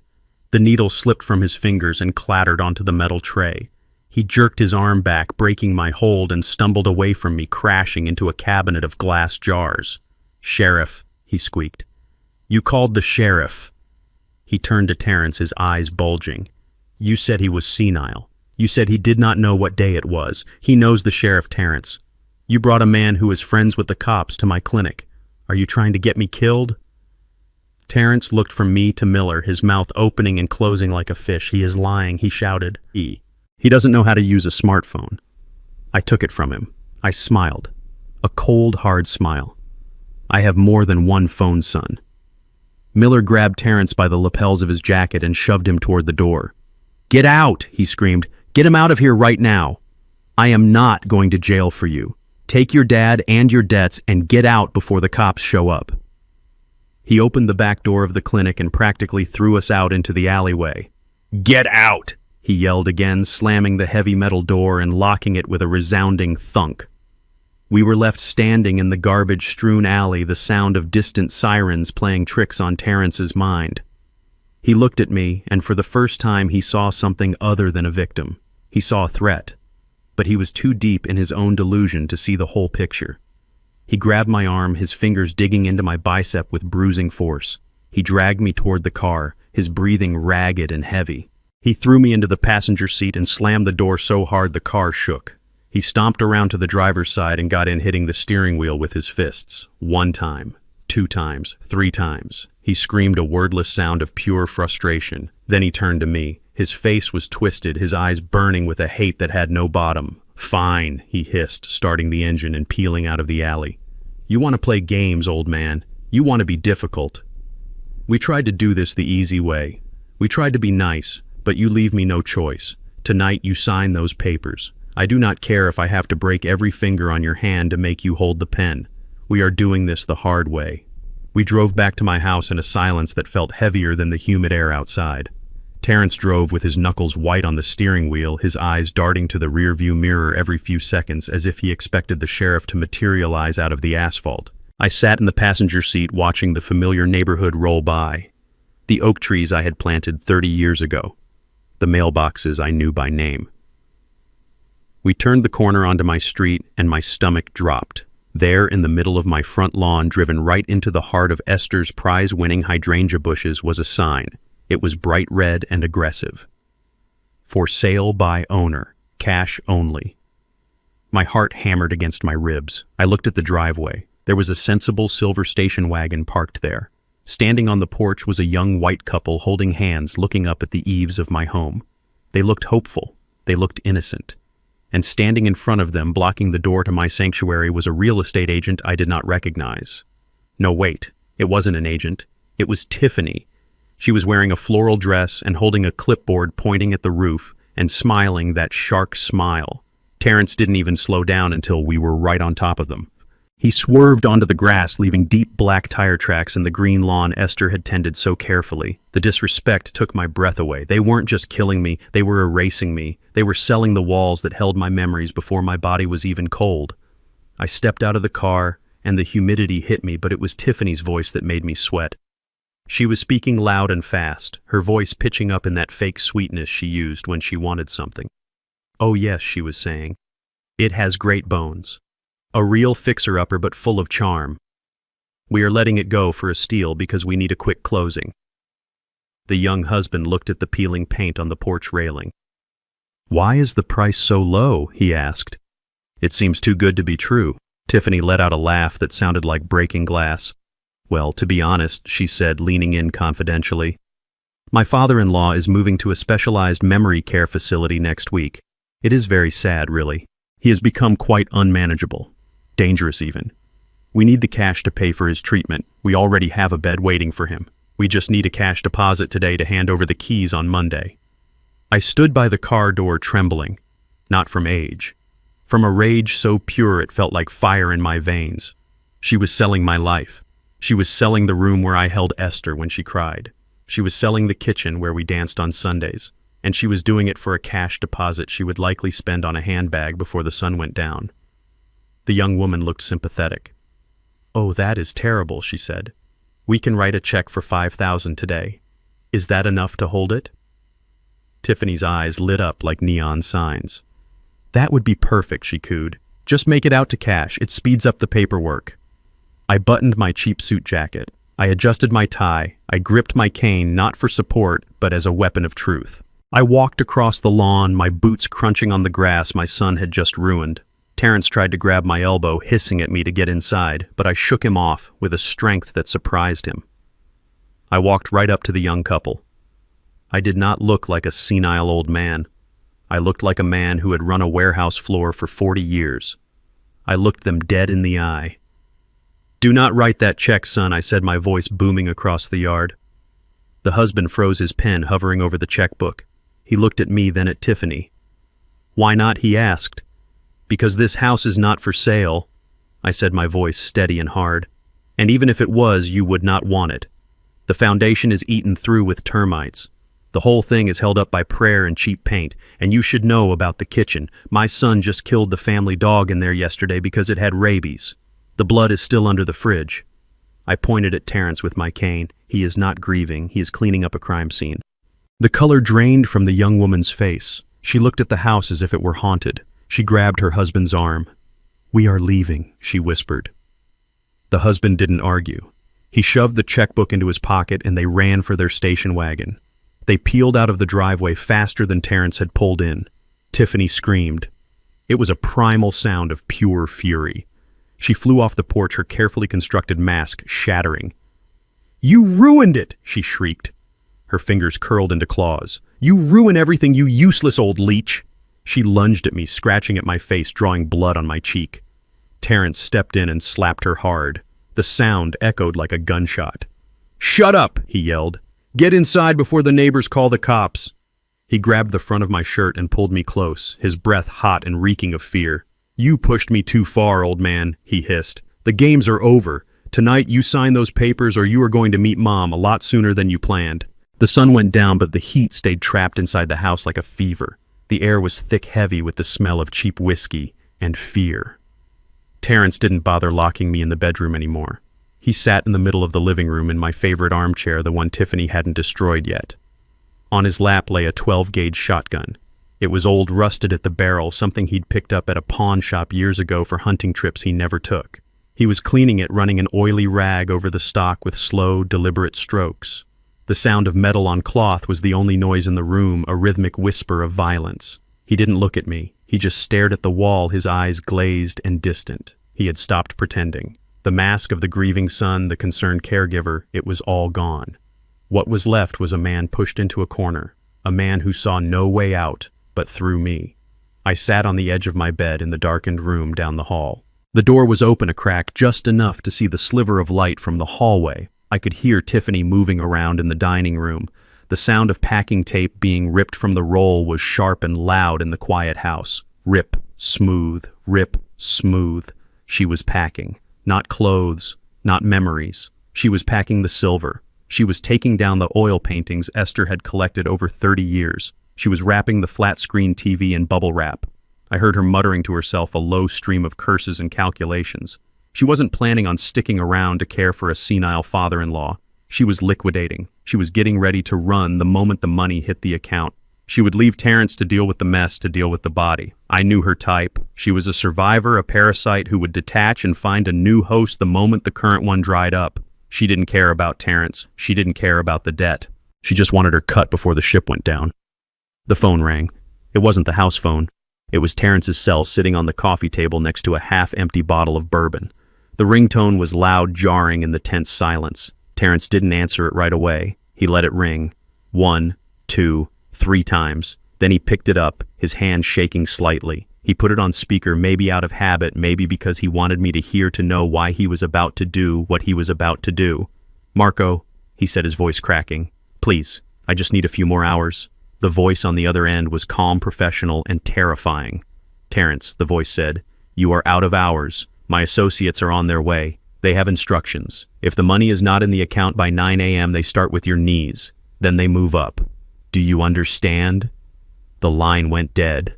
The needle slipped from his fingers and clattered onto the metal tray. He jerked his arm back, breaking my hold, and stumbled away from me, crashing into a cabinet of glass jars. "Sheriff," he squeaked. "You called the sheriff." He turned to Terrence, his eyes bulging. "You said he was senile. You said he did not know what day it was. He knows the sheriff, Terrence. You brought a man who is friends with the cops to my clinic. Are you trying to get me killed?" Terrence looked from me to Miller, his mouth opening and closing like a fish. "He is lying," he shouted. He doesn't know how to use a smartphone. I took it from him. I smiled. A cold, hard smile. I have more than one phone, son. Miller grabbed Terrence by the lapels of his jacket and shoved him toward the door. "Get out!" he screamed. "Get him out of here right now. I am not going to jail for you. Take your dad and your debts and get out before the cops show up." He opened the back door of the clinic and practically threw us out into the alleyway. "Get out!" he yelled again, slamming the heavy metal door and locking it with a resounding thunk. We were left standing in the garbage-strewn alley, the sound of distant sirens playing tricks on Terrence's mind. He looked at me, and for the first time he saw something other than a victim. He saw a threat. But he was too deep in his own delusion to see the whole picture. He grabbed my arm, his fingers digging into my bicep with bruising force. He dragged me toward the car, his breathing ragged and heavy. He threw me into the passenger seat and slammed the door so hard the car shook. He stomped around to the driver's side and got in, hitting the steering wheel with his fists. 1 time, 2 times, 3 times. He screamed a wordless sound of pure frustration. Then he turned to me. His face was twisted, his eyes burning with a hate that had no bottom. "Fine," he hissed, starting the engine and peeling out of the alley. "You want to play games, old man. You want to be difficult. We tried to do this the easy way. We tried to be nice, but you leave me no choice. Tonight you sign those papers. I do not care if I have to break every finger on your hand to make you hold the pen. We are doing this the hard way." We drove back to my house in a silence that felt heavier than the humid air outside. Terrence drove with his knuckles white on the steering wheel, his eyes darting to the rearview mirror every few seconds as if he expected the sheriff to materialize out of the asphalt. I sat in the passenger seat watching the familiar neighborhood roll by. The oak trees I had planted 30 years ago. The mailboxes I knew by name. We turned the corner onto my street and my stomach dropped. There, in the middle of my front lawn, driven right into the heart of Esther's prize-winning hydrangea bushes, was a sign. It was bright red and aggressive. "For sale by owner. Cash only." My heart hammered against my ribs. I looked at the driveway. There was a sensible silver station wagon parked there. Standing on the porch was a young white couple holding hands, looking up at the eaves of my home. They looked hopeful. They looked innocent. And standing in front of them, blocking the door to my sanctuary, was a real estate agent I did not recognize. No, wait. It wasn't an agent. It was Tiffany. She was wearing a floral dress and holding a clipboard pointing at the roof and smiling that shark smile. Terrence didn't even slow down until we were right on top of them. He swerved onto the grass, leaving deep black tire tracks in the green lawn Esther had tended so carefully. The disrespect took my breath away. They weren't just killing me, they were erasing me. They were selling the walls that held my memories before my body was even cold. I stepped out of the car, and the humidity hit me, but it was Tiffany's voice that made me sweat. She was speaking loud and fast, her voice pitching up in that fake sweetness she used when she wanted something. "Oh yes," she was saying. "It has great bones. A real fixer-upper but full of charm. We are letting it go for a steal because we need a quick closing." The young husband looked at the peeling paint on the porch railing. "Why is the price so low?" he asked. "It seems too good to be true." Tiffany let out a laugh that sounded like breaking glass. "Well, to be honest," she said, leaning in confidentially, "my father-in-law is moving to a specialized memory care facility next week. It is very sad, really. He has become quite unmanageable. Dangerous even. We need the cash to pay for his treatment. We already have a bed waiting for him. We just need a cash deposit today to hand over the keys on Monday." I stood by the car door trembling, not from age. From a rage so pure it felt like fire in my veins. She was selling my life. She was selling the room where I held Esther when she cried. She was selling the kitchen where we danced on Sundays. And she was doing it for a cash deposit she would likely spend on a handbag before the sun went down. The young woman looked sympathetic. "Oh, that is terrible," she said. "We can write a check for $5,000 today. Is that enough to hold it?" Tiffany's eyes lit up like neon signs. "That would be perfect," she cooed. "Just make it out to cash. It speeds up the paperwork." I buttoned my cheap suit jacket. I adjusted my tie. I gripped my cane not for support, but as a weapon of truth. I walked across the lawn, my boots crunching on the grass my son had just ruined. Terrence tried to grab my elbow, hissing at me to get inside, but I shook him off with a strength that surprised him. I walked right up to the young couple. I did not look like a senile old man. I looked like a man who had run a warehouse floor for 40 years. I looked them dead in the eye. "Do not write that check, son," I said, my voice booming across the yard. The husband froze his pen, hovering over the checkbook. He looked at me, then at Tiffany. "Why not?" he asked. "Because this house is not for sale," I said, my voice steady and hard. "And even if it was, you would not want it. The foundation is eaten through with termites. The whole thing is held up by prayer and cheap paint, and you should know about the kitchen. My son just killed the family dog in there yesterday because it had rabies. The blood is still under the fridge." I pointed at Terrence with my cane. He is not grieving. He is cleaning up a crime scene. The color drained from the young woman's face. She looked at the house as if it were haunted. She grabbed her husband's arm. "We are leaving," she whispered. The husband didn't argue. He shoved the checkbook into his pocket and they ran for their station wagon. They peeled out of the driveway faster than Terrence had pulled in. Tiffany screamed. It was a primal sound of pure fury. She flew off the porch, her carefully constructed mask shattering. "You ruined it!" she shrieked. Her fingers curled into claws. "You ruin everything, you useless old leech!" She lunged at me, scratching at my face, drawing blood on my cheek. Terrence stepped in and slapped her hard. The sound echoed like a gunshot. "Shut up!" he yelled. "Get inside before the neighbors call the cops." He grabbed the front of my shirt and pulled me close, his breath hot and reeking of fear. "You pushed me too far, old man," he hissed. "The games are over. Tonight you sign those papers or you are going to meet Mom a lot sooner than you planned." The sun went down, but the heat stayed trapped inside the house like a fever. The air was thick, heavy with the smell of cheap whiskey and fear. Terrence didn't bother locking me in the bedroom anymore. He sat in the middle of the living room in my favorite armchair, the one Tiffany hadn't destroyed yet. On his lap lay a 12-gauge shotgun. It was old, rusted at the barrel, something he'd picked up at a pawn shop years ago for hunting trips he never took. He was cleaning it, running an oily rag over the stock with slow, deliberate strokes. The sound of metal on cloth was the only noise in the room, a rhythmic whisper of violence. He didn't look at me. He just stared at the wall, his eyes glazed and distant. He had stopped pretending. The mask of the grieving son, the concerned caregiver, it was all gone. What was left was a man pushed into a corner, a man who saw no way out but through me. I sat on the edge of my bed in the darkened room down the hall. The door was open a crack, just enough to see the sliver of light from the hallway. I could hear Tiffany moving around in the dining room. The sound of packing tape being ripped from the roll was sharp and loud in the quiet house. Rip, smooth, rip, smooth. She was packing. Not clothes, not memories. She was packing the silver. She was taking down the oil paintings Esther had collected over 30 years. She was wrapping the flat-screen TV in bubble wrap. I heard her muttering to herself a low stream of curses and calculations. She wasn't planning on sticking around to care for a senile father-in-law. She was liquidating. She was getting ready to run the moment the money hit the account. She would leave Terrence to deal with the mess, to deal with the body. I knew her type. She was a survivor, a parasite who would detach and find a new host the moment the current one dried up. She didn't care about Terrence. She didn't care about the debt. She just wanted her cut before the ship went down. The phone rang. It wasn't the house phone. It was Terrence's cell sitting on the coffee table next to a half-empty bottle of bourbon. The ringtone was loud, jarring in the tense silence. Terrence didn't answer it right away. He let it ring. 1, 2, 3 times. Then he picked it up, his hand shaking slightly. He put it on speaker, maybe out of habit, maybe because he wanted me to hear, to know why he was about to do what he was about to do. "Marco," he said, his voice cracking. "Please, I just need a few more hours." The voice on the other end was calm, professional, and terrifying. "Terrence," the voice said, "you are out of hours. My associates are on their way. They have instructions. If the money is not in the account by 9 a.m., they start with your knees. Then they move up. Do you understand?" The line went dead.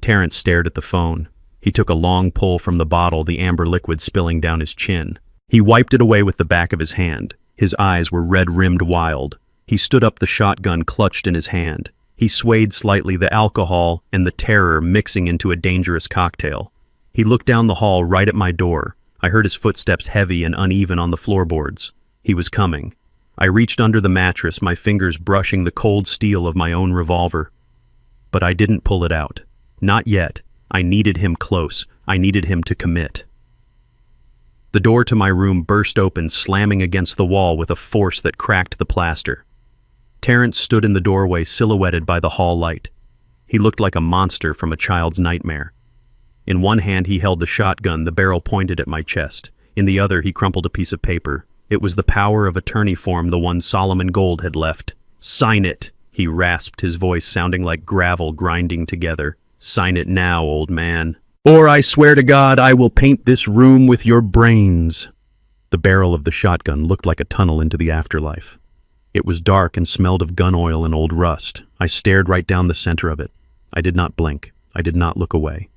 Terrence stared at the phone. He took a long pull from the bottle, the amber liquid spilling down his chin. He wiped it away with the back of his hand. His eyes were red-rimmed wild. He stood up, the shotgun clutched in his hand. He swayed slightly, the alcohol and the terror mixing into a dangerous cocktail. He looked down the hall right at my door. I heard his footsteps heavy and uneven on the floorboards. He was coming. I reached under the mattress, my fingers brushing the cold steel of my own revolver. But I didn't pull it out. Not yet. I needed him close. I needed him to commit. The door to my room burst open, slamming against the wall with a force that cracked the plaster. Terrence stood in the doorway, silhouetted by the hall light. He looked like a monster from a child's nightmare. In one hand he held the shotgun, the barrel pointed at my chest. In the other he crumpled a piece of paper. It was the power of attorney form, the one Solomon Gold had left. "Sign it," he rasped, his voice sounding like gravel grinding together. "Sign it now, old man. Or I swear to God I will paint this room with your brains." The barrel of the shotgun looked like a tunnel into the afterlife. It was dark and smelled of gun oil and old rust. I stared right down the center of it. I did not blink. I did not look away.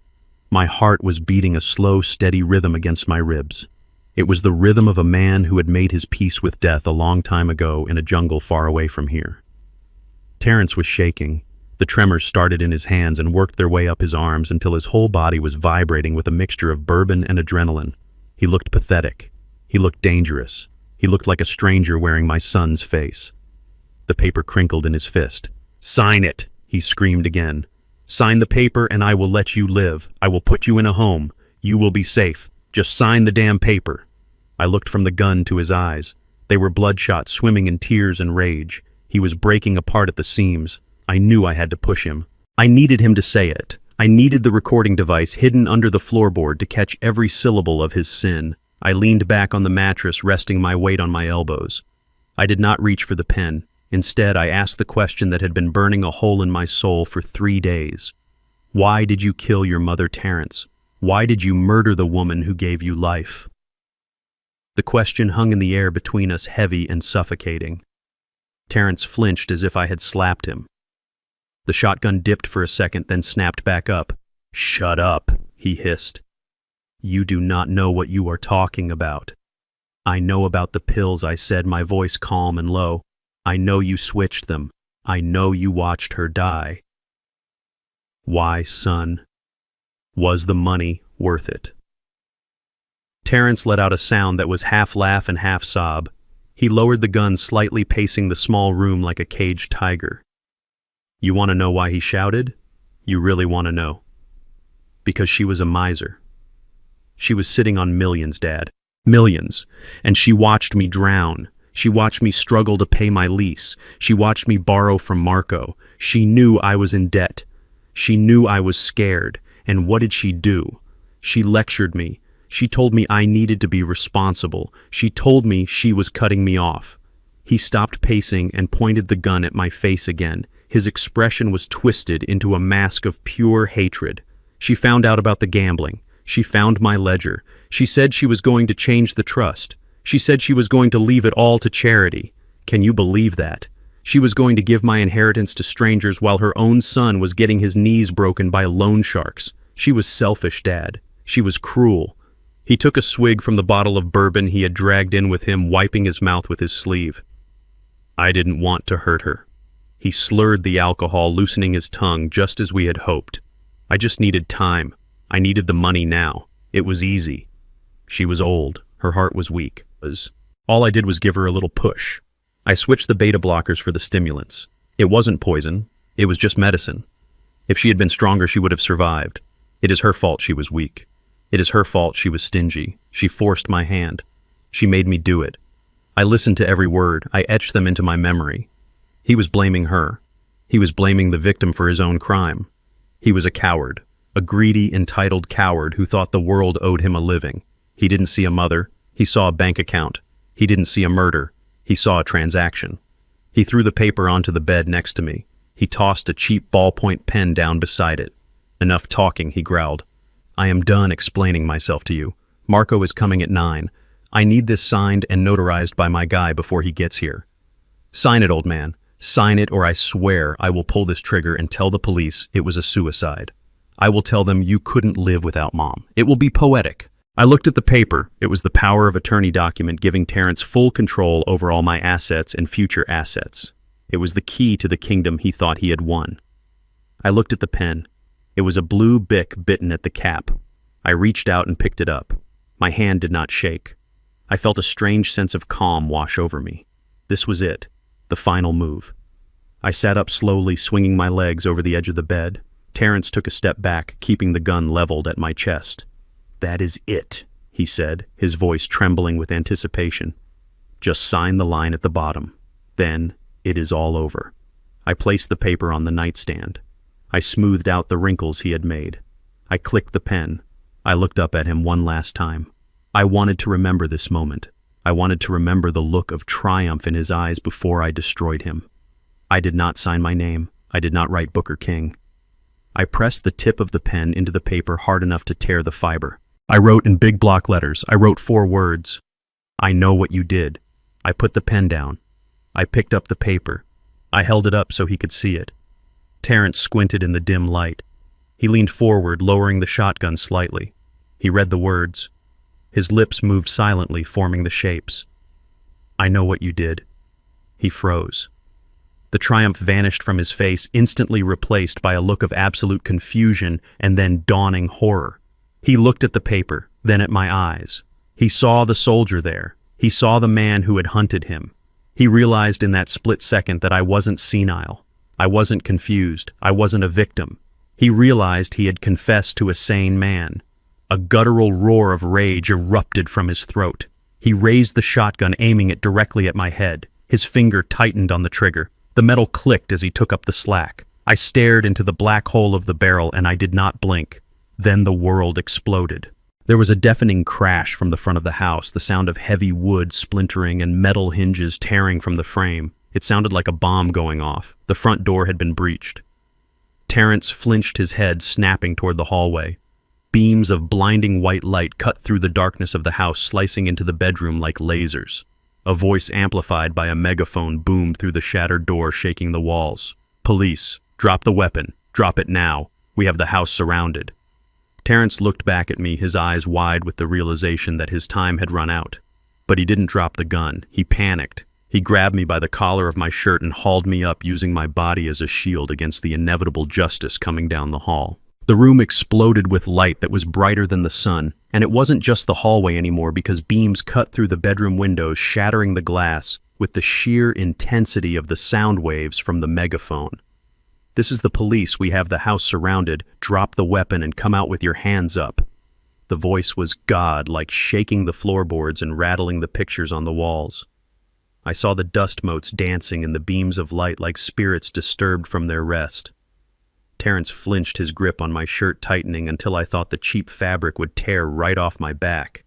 My heart was beating a slow, steady rhythm against my ribs. It was the rhythm of a man who had made his peace with death a long time ago in a jungle far away from here. Terrence was shaking. The tremors started in his hands and worked their way up his arms until his whole body was vibrating with a mixture of bourbon and adrenaline. He looked pathetic. He looked dangerous. He looked like a stranger wearing my son's face. The paper crinkled in his fist. "Sign it," he screamed again. "Sign the paper and I will let you live. I will put you in a home. You will be safe. Just sign the damn paper." I looked from the gun to his eyes. They were bloodshot, swimming in tears and rage. He was breaking apart at the seams. I knew I had to push him. I needed him to say it. I needed the recording device hidden under the floorboard to catch every syllable of his sin. I leaned back on the mattress, resting my weight on my elbows. I did not reach for the pen. Instead, I asked the question that had been burning a hole in my soul for 3 days. Why did you kill your mother, Terrence? Why did you murder the woman who gave you life? The question hung in the air between us, heavy and suffocating. Terrence flinched as if I had slapped him. The shotgun dipped for a second, then snapped back up. "Shut up," he hissed. "You do not know what you are talking about." "I know about the pills," I said, my voice calm and low. "I know you switched them. I know you watched her die." "Why, son? Was the money worth it?" Terrence let out a sound that was half laugh and half sob. He lowered the gun, slightly pacing the small room like a caged tiger. "You want to know why he shouted? You really want to know?" "Because she was a miser. She was sitting on millions, Dad. Millions. And she watched me drown. She watched me struggle to pay my lease. She watched me borrow from Marco. She knew I was in debt. She knew I was scared. And what did she do? She lectured me. She told me I needed to be responsible. She told me she was cutting me off." He stopped pacing and pointed the gun at my face again. His expression was twisted into a mask of pure hatred. "She found out about the gambling. She found my ledger. She said she was going to change the trust. She said she was going to leave it all to charity. Can you believe that? She was going to give my inheritance to strangers while her own son was getting his knees broken by loan sharks. She was selfish, Dad. She was cruel." He took a swig from the bottle of bourbon he had dragged in with him, wiping his mouth with his sleeve. "I didn't want to hurt her." He slurred the alcohol, loosening his tongue just as we had hoped. "I just needed time. I needed the money now. It was easy. She was old. Her heart was weak. All I did was give her a little push. I switched the beta blockers for the stimulants. It wasn't poison. It was just medicine. If she had been stronger, she would have survived. It is her fault she was weak. It is her fault she was stingy. She forced my hand. She made me do it. I listened to every word. I etched them into my memory. He was blaming her. He was blaming the victim for his own crime. He was a coward, a greedy, entitled coward who thought the world owed him a living. He didn't see a mother. He saw a bank account. He didn't see a murder. He saw a transaction. He threw the paper onto the bed next to me. He tossed a cheap ballpoint pen down beside it. "Enough talking," he growled. "I am done explaining myself to you. Marco is coming at 9. I need this signed and notarized by my guy before he gets here. Sign it, old man. Sign it, or I swear I will pull this trigger and tell the police it was a suicide. I will tell them you couldn't live without Mom. It will be poetic." I looked at the paper. It was the power of attorney document giving Terrence full control over all my assets and future assets. It was the key to the kingdom he thought he had won. I looked at the pen. It was a blue Bic bitten at the cap. I reached out and picked it up. My hand did not shake. I felt a strange sense of calm wash over me. This was it, the final move. I sat up slowly, swinging my legs over the edge of the bed. Terrence took a step back, keeping the gun leveled at my chest. "That is it," he said, his voice trembling with anticipation. "Just sign the line at the bottom. Then it is all over." I placed the paper on the nightstand. I smoothed out the wrinkles he had made. I clicked the pen. I looked up at him one last time. I wanted to remember this moment. I wanted to remember the look of triumph in his eyes before I destroyed him. I did not sign my name. I did not write Booker King. I pressed the tip of the pen into the paper hard enough to tear the fiber. I wrote in big block letters. I wrote 4 words. I know what you did. I put the pen down. I picked up the paper. I held it up so he could see it. Terrence squinted in the dim light. He leaned forward, lowering the shotgun slightly. He read the words. His lips moved silently, forming the shapes. I know what you did. He froze. The triumph vanished from his face, instantly replaced by a look of absolute confusion and then dawning horror. He looked at the paper, then at my eyes. He saw the soldier there. He saw the man who had hunted him. He realized in that split second that I wasn't senile. I wasn't confused. I wasn't a victim. He realized he had confessed to a sane man. A guttural roar of rage erupted from his throat. He raised the shotgun, aiming it directly at my head. His finger tightened on the trigger. The metal clicked as he took up the slack. I stared into the black hole of the barrel and I did not blink. Then the world exploded. There was a deafening crash from the front of the house, the sound of heavy wood splintering and metal hinges tearing from the frame. It sounded like a bomb going off. The front door had been breached. Terrence flinched his head, snapping toward the hallway. Beams of blinding white light cut through the darkness of the house, slicing into the bedroom like lasers. A voice amplified by a megaphone boomed through the shattered door, shaking the walls. Police, drop the weapon. Drop it now. We have the house surrounded. Terrence looked back at me, his eyes wide with the realization that his time had run out. But he didn't drop the gun. He panicked. He grabbed me by the collar of my shirt and hauled me up, using my body as a shield against the inevitable justice coming down the hall. The room exploded with light that was brighter than the sun, and it wasn't just the hallway anymore because beams cut through the bedroom windows, shattering the glass with the sheer intensity of the sound waves from the megaphone. This is the police. We have the house surrounded. Drop the weapon and come out with your hands up. The voice was God-like, shaking the floorboards and rattling the pictures on the walls. I saw the dust motes dancing in the beams of light like spirits disturbed from their rest. Terrence flinched, his grip on my shirt tightening until I thought the cheap fabric would tear right off my back.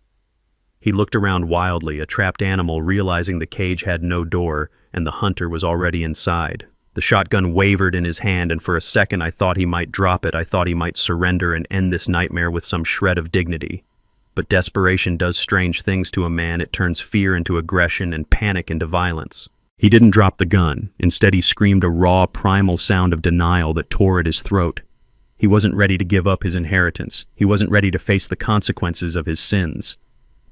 He looked around wildly, a trapped animal, realizing the cage had no door and the hunter was already inside. The shotgun wavered in his hand, and for a second I thought he might drop it. I thought he might surrender and end this nightmare with some shred of dignity. But desperation does strange things to a man. It turns fear into aggression and panic into violence. He didn't drop the gun. Instead, he screamed a raw, primal sound of denial that tore at his throat. He wasn't ready to give up his inheritance. He wasn't ready to face the consequences of his sins.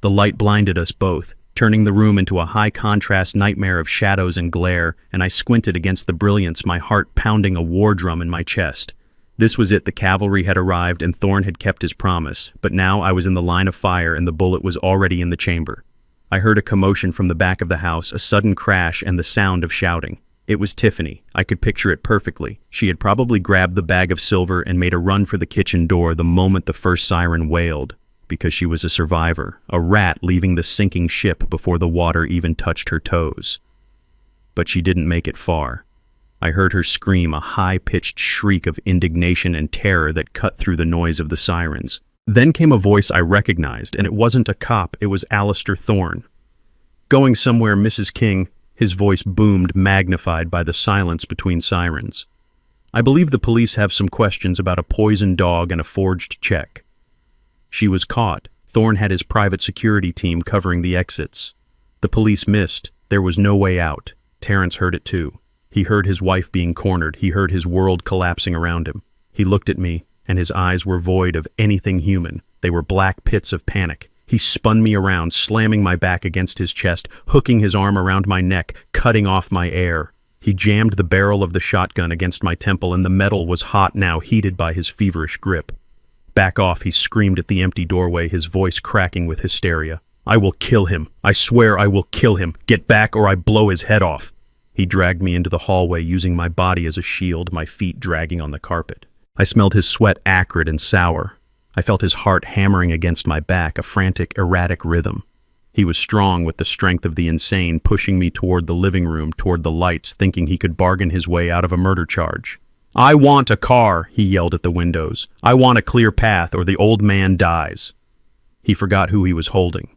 The light blinded us both, turning the room into a high-contrast nightmare of shadows and glare, and I squinted against the brilliance, my heart pounding a war drum in my chest. This was it. The cavalry had arrived, and Thorne had kept his promise. But now I was in the line of fire, and the bullet was already in the chamber. I heard a commotion from the back of the house, a sudden crash, and the sound of shouting. It was Tiffany. I could picture it perfectly. She had probably grabbed the bag of silver and made a run for the kitchen door the moment the first siren wailed, because she was a survivor, a rat leaving the sinking ship before the water even touched her toes. But she didn't make it far. I heard her scream, a high-pitched shriek of indignation and terror that cut through the noise of the sirens. Then came a voice I recognized, and it wasn't a cop, it was Alistair Thorne. "Going somewhere, Mrs. King," his voice boomed, magnified by the silence between sirens. "I believe the police have some questions about a poisoned dog and a forged check." She was caught. Thorne had his private security team covering the exits. The police missed. There was no way out. Terrence heard it too. He heard his wife being cornered. He heard his world collapsing around him. He looked at me, and his eyes were void of anything human. They were black pits of panic. He spun me around, slamming my back against his chest, hooking his arm around my neck, cutting off my air. He jammed the barrel of the shotgun against my temple, and the metal was hot now, heated by his feverish grip. "Back off," he screamed at the empty doorway, his voice cracking with hysteria. "I will kill him. I swear I will kill him. Get back or I blow his head off." He dragged me into the hallway, using my body as a shield, my feet dragging on the carpet. I smelled his sweat acrid and sour. I felt his heart hammering against my back, a frantic, erratic rhythm. He was strong with the strength of the insane, pushing me toward the living room, toward the lights, thinking he could bargain his way out of a murder charge. "I want a car," he yelled at the windows. "I want a clear path or the old man dies." He forgot who he was holding.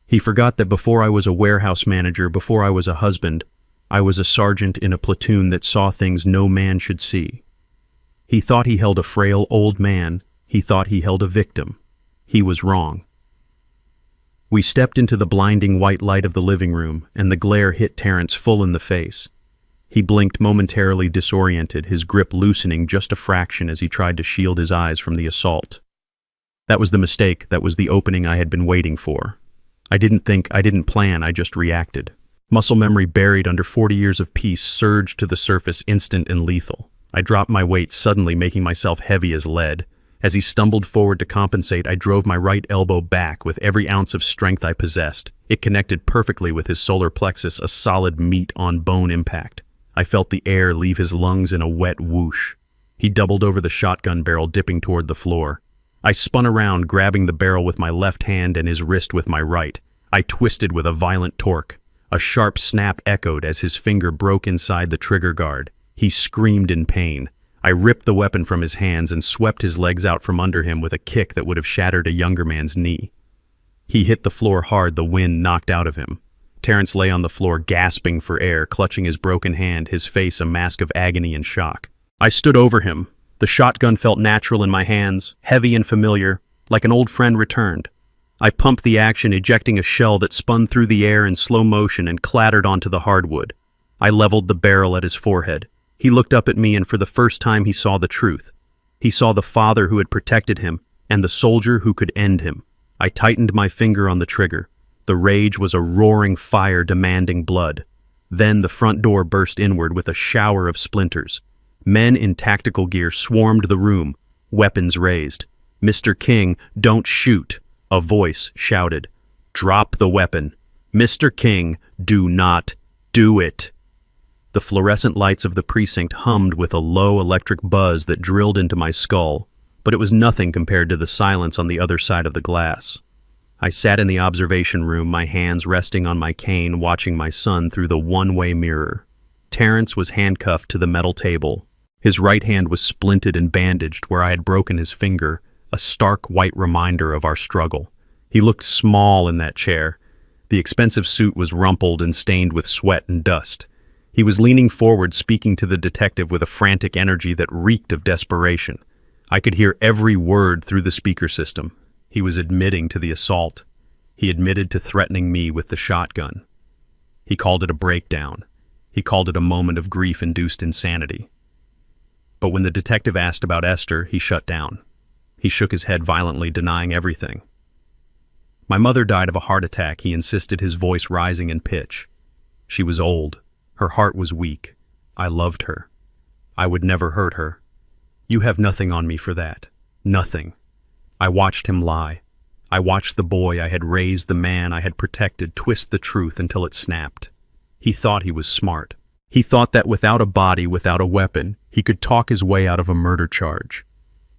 He forgot that before I was a warehouse manager, before I was a husband, I was a sergeant in a platoon that saw things no man should see. He thought he held a frail old man. He thought he held a victim. He was wrong. We stepped into the blinding white light of the living room, and the glare hit Terrence full in the face. He blinked, momentarily disoriented, his grip loosening just a fraction as he tried to shield his eyes from the assault. That was the mistake. That was the opening I had been waiting for. I didn't think, I didn't plan, I just reacted. Muscle memory buried under 40 years of peace surged to the surface, instant and lethal. I dropped my weight, suddenly making myself heavy as lead. As he stumbled forward to compensate, I drove my right elbow back with every ounce of strength I possessed. It connected perfectly with his solar plexus, a solid meat-on-bone impact. I felt the air leave his lungs in a wet whoosh. He doubled over the shotgun barrel, dipping toward the floor. I spun around, grabbing the barrel with my left hand and his wrist with my right. I twisted with a violent torque. A sharp snap echoed as his finger broke inside the trigger guard. He screamed in pain. I ripped the weapon from his hands and swept his legs out from under him with a kick that would have shattered a younger man's knee. He hit the floor hard, the wind knocked out of him. Terrence lay on the floor, gasping for air, clutching his broken hand, his face a mask of agony and shock. I stood over him. The shotgun felt natural in my hands, heavy and familiar, like an old friend returned. I pumped the action, ejecting a shell that spun through the air in slow motion and clattered onto the hardwood. I leveled the barrel at his forehead. He looked up at me, and for the first time he saw the truth. He saw the father who had protected him, and the soldier who could end him. I tightened my finger on the trigger. The rage was a roaring fire demanding blood. Then the front door burst inward with a shower of splinters. Men in tactical gear swarmed the room, weapons raised. "Mr. King, don't shoot," a voice shouted. "Drop the weapon. Mr. King, do not do it." The fluorescent lights of the precinct hummed with a low electric buzz that drilled into my skull, but it was nothing compared to the silence on the other side of the glass. I sat in the observation room, my hands resting on my cane, watching my son through the one-way mirror. Terrence was handcuffed to the metal table. His right hand was splinted and bandaged where I had broken his finger, a stark white reminder of our struggle. He looked small in that chair. The expensive suit was rumpled and stained with sweat and dust. He was leaning forward, speaking to the detective with a frantic energy that reeked of desperation. I could hear every word through the speaker system. He was admitting to the assault. He admitted to threatening me with the shotgun. He called it a breakdown. He called it a moment of grief-induced insanity. But when the detective asked about Esther, he shut down. He shook his head violently, denying everything. "My mother died of a heart attack," he insisted, his voice rising in pitch. "She was old. Her heart was weak. I loved her. I would never hurt her. You have nothing on me for that. Nothing." I watched him lie. I watched the boy I had raised, the man I had protected, twist the truth until it snapped. He thought he was smart. He thought that without a body, without a weapon, he could talk his way out of a murder charge.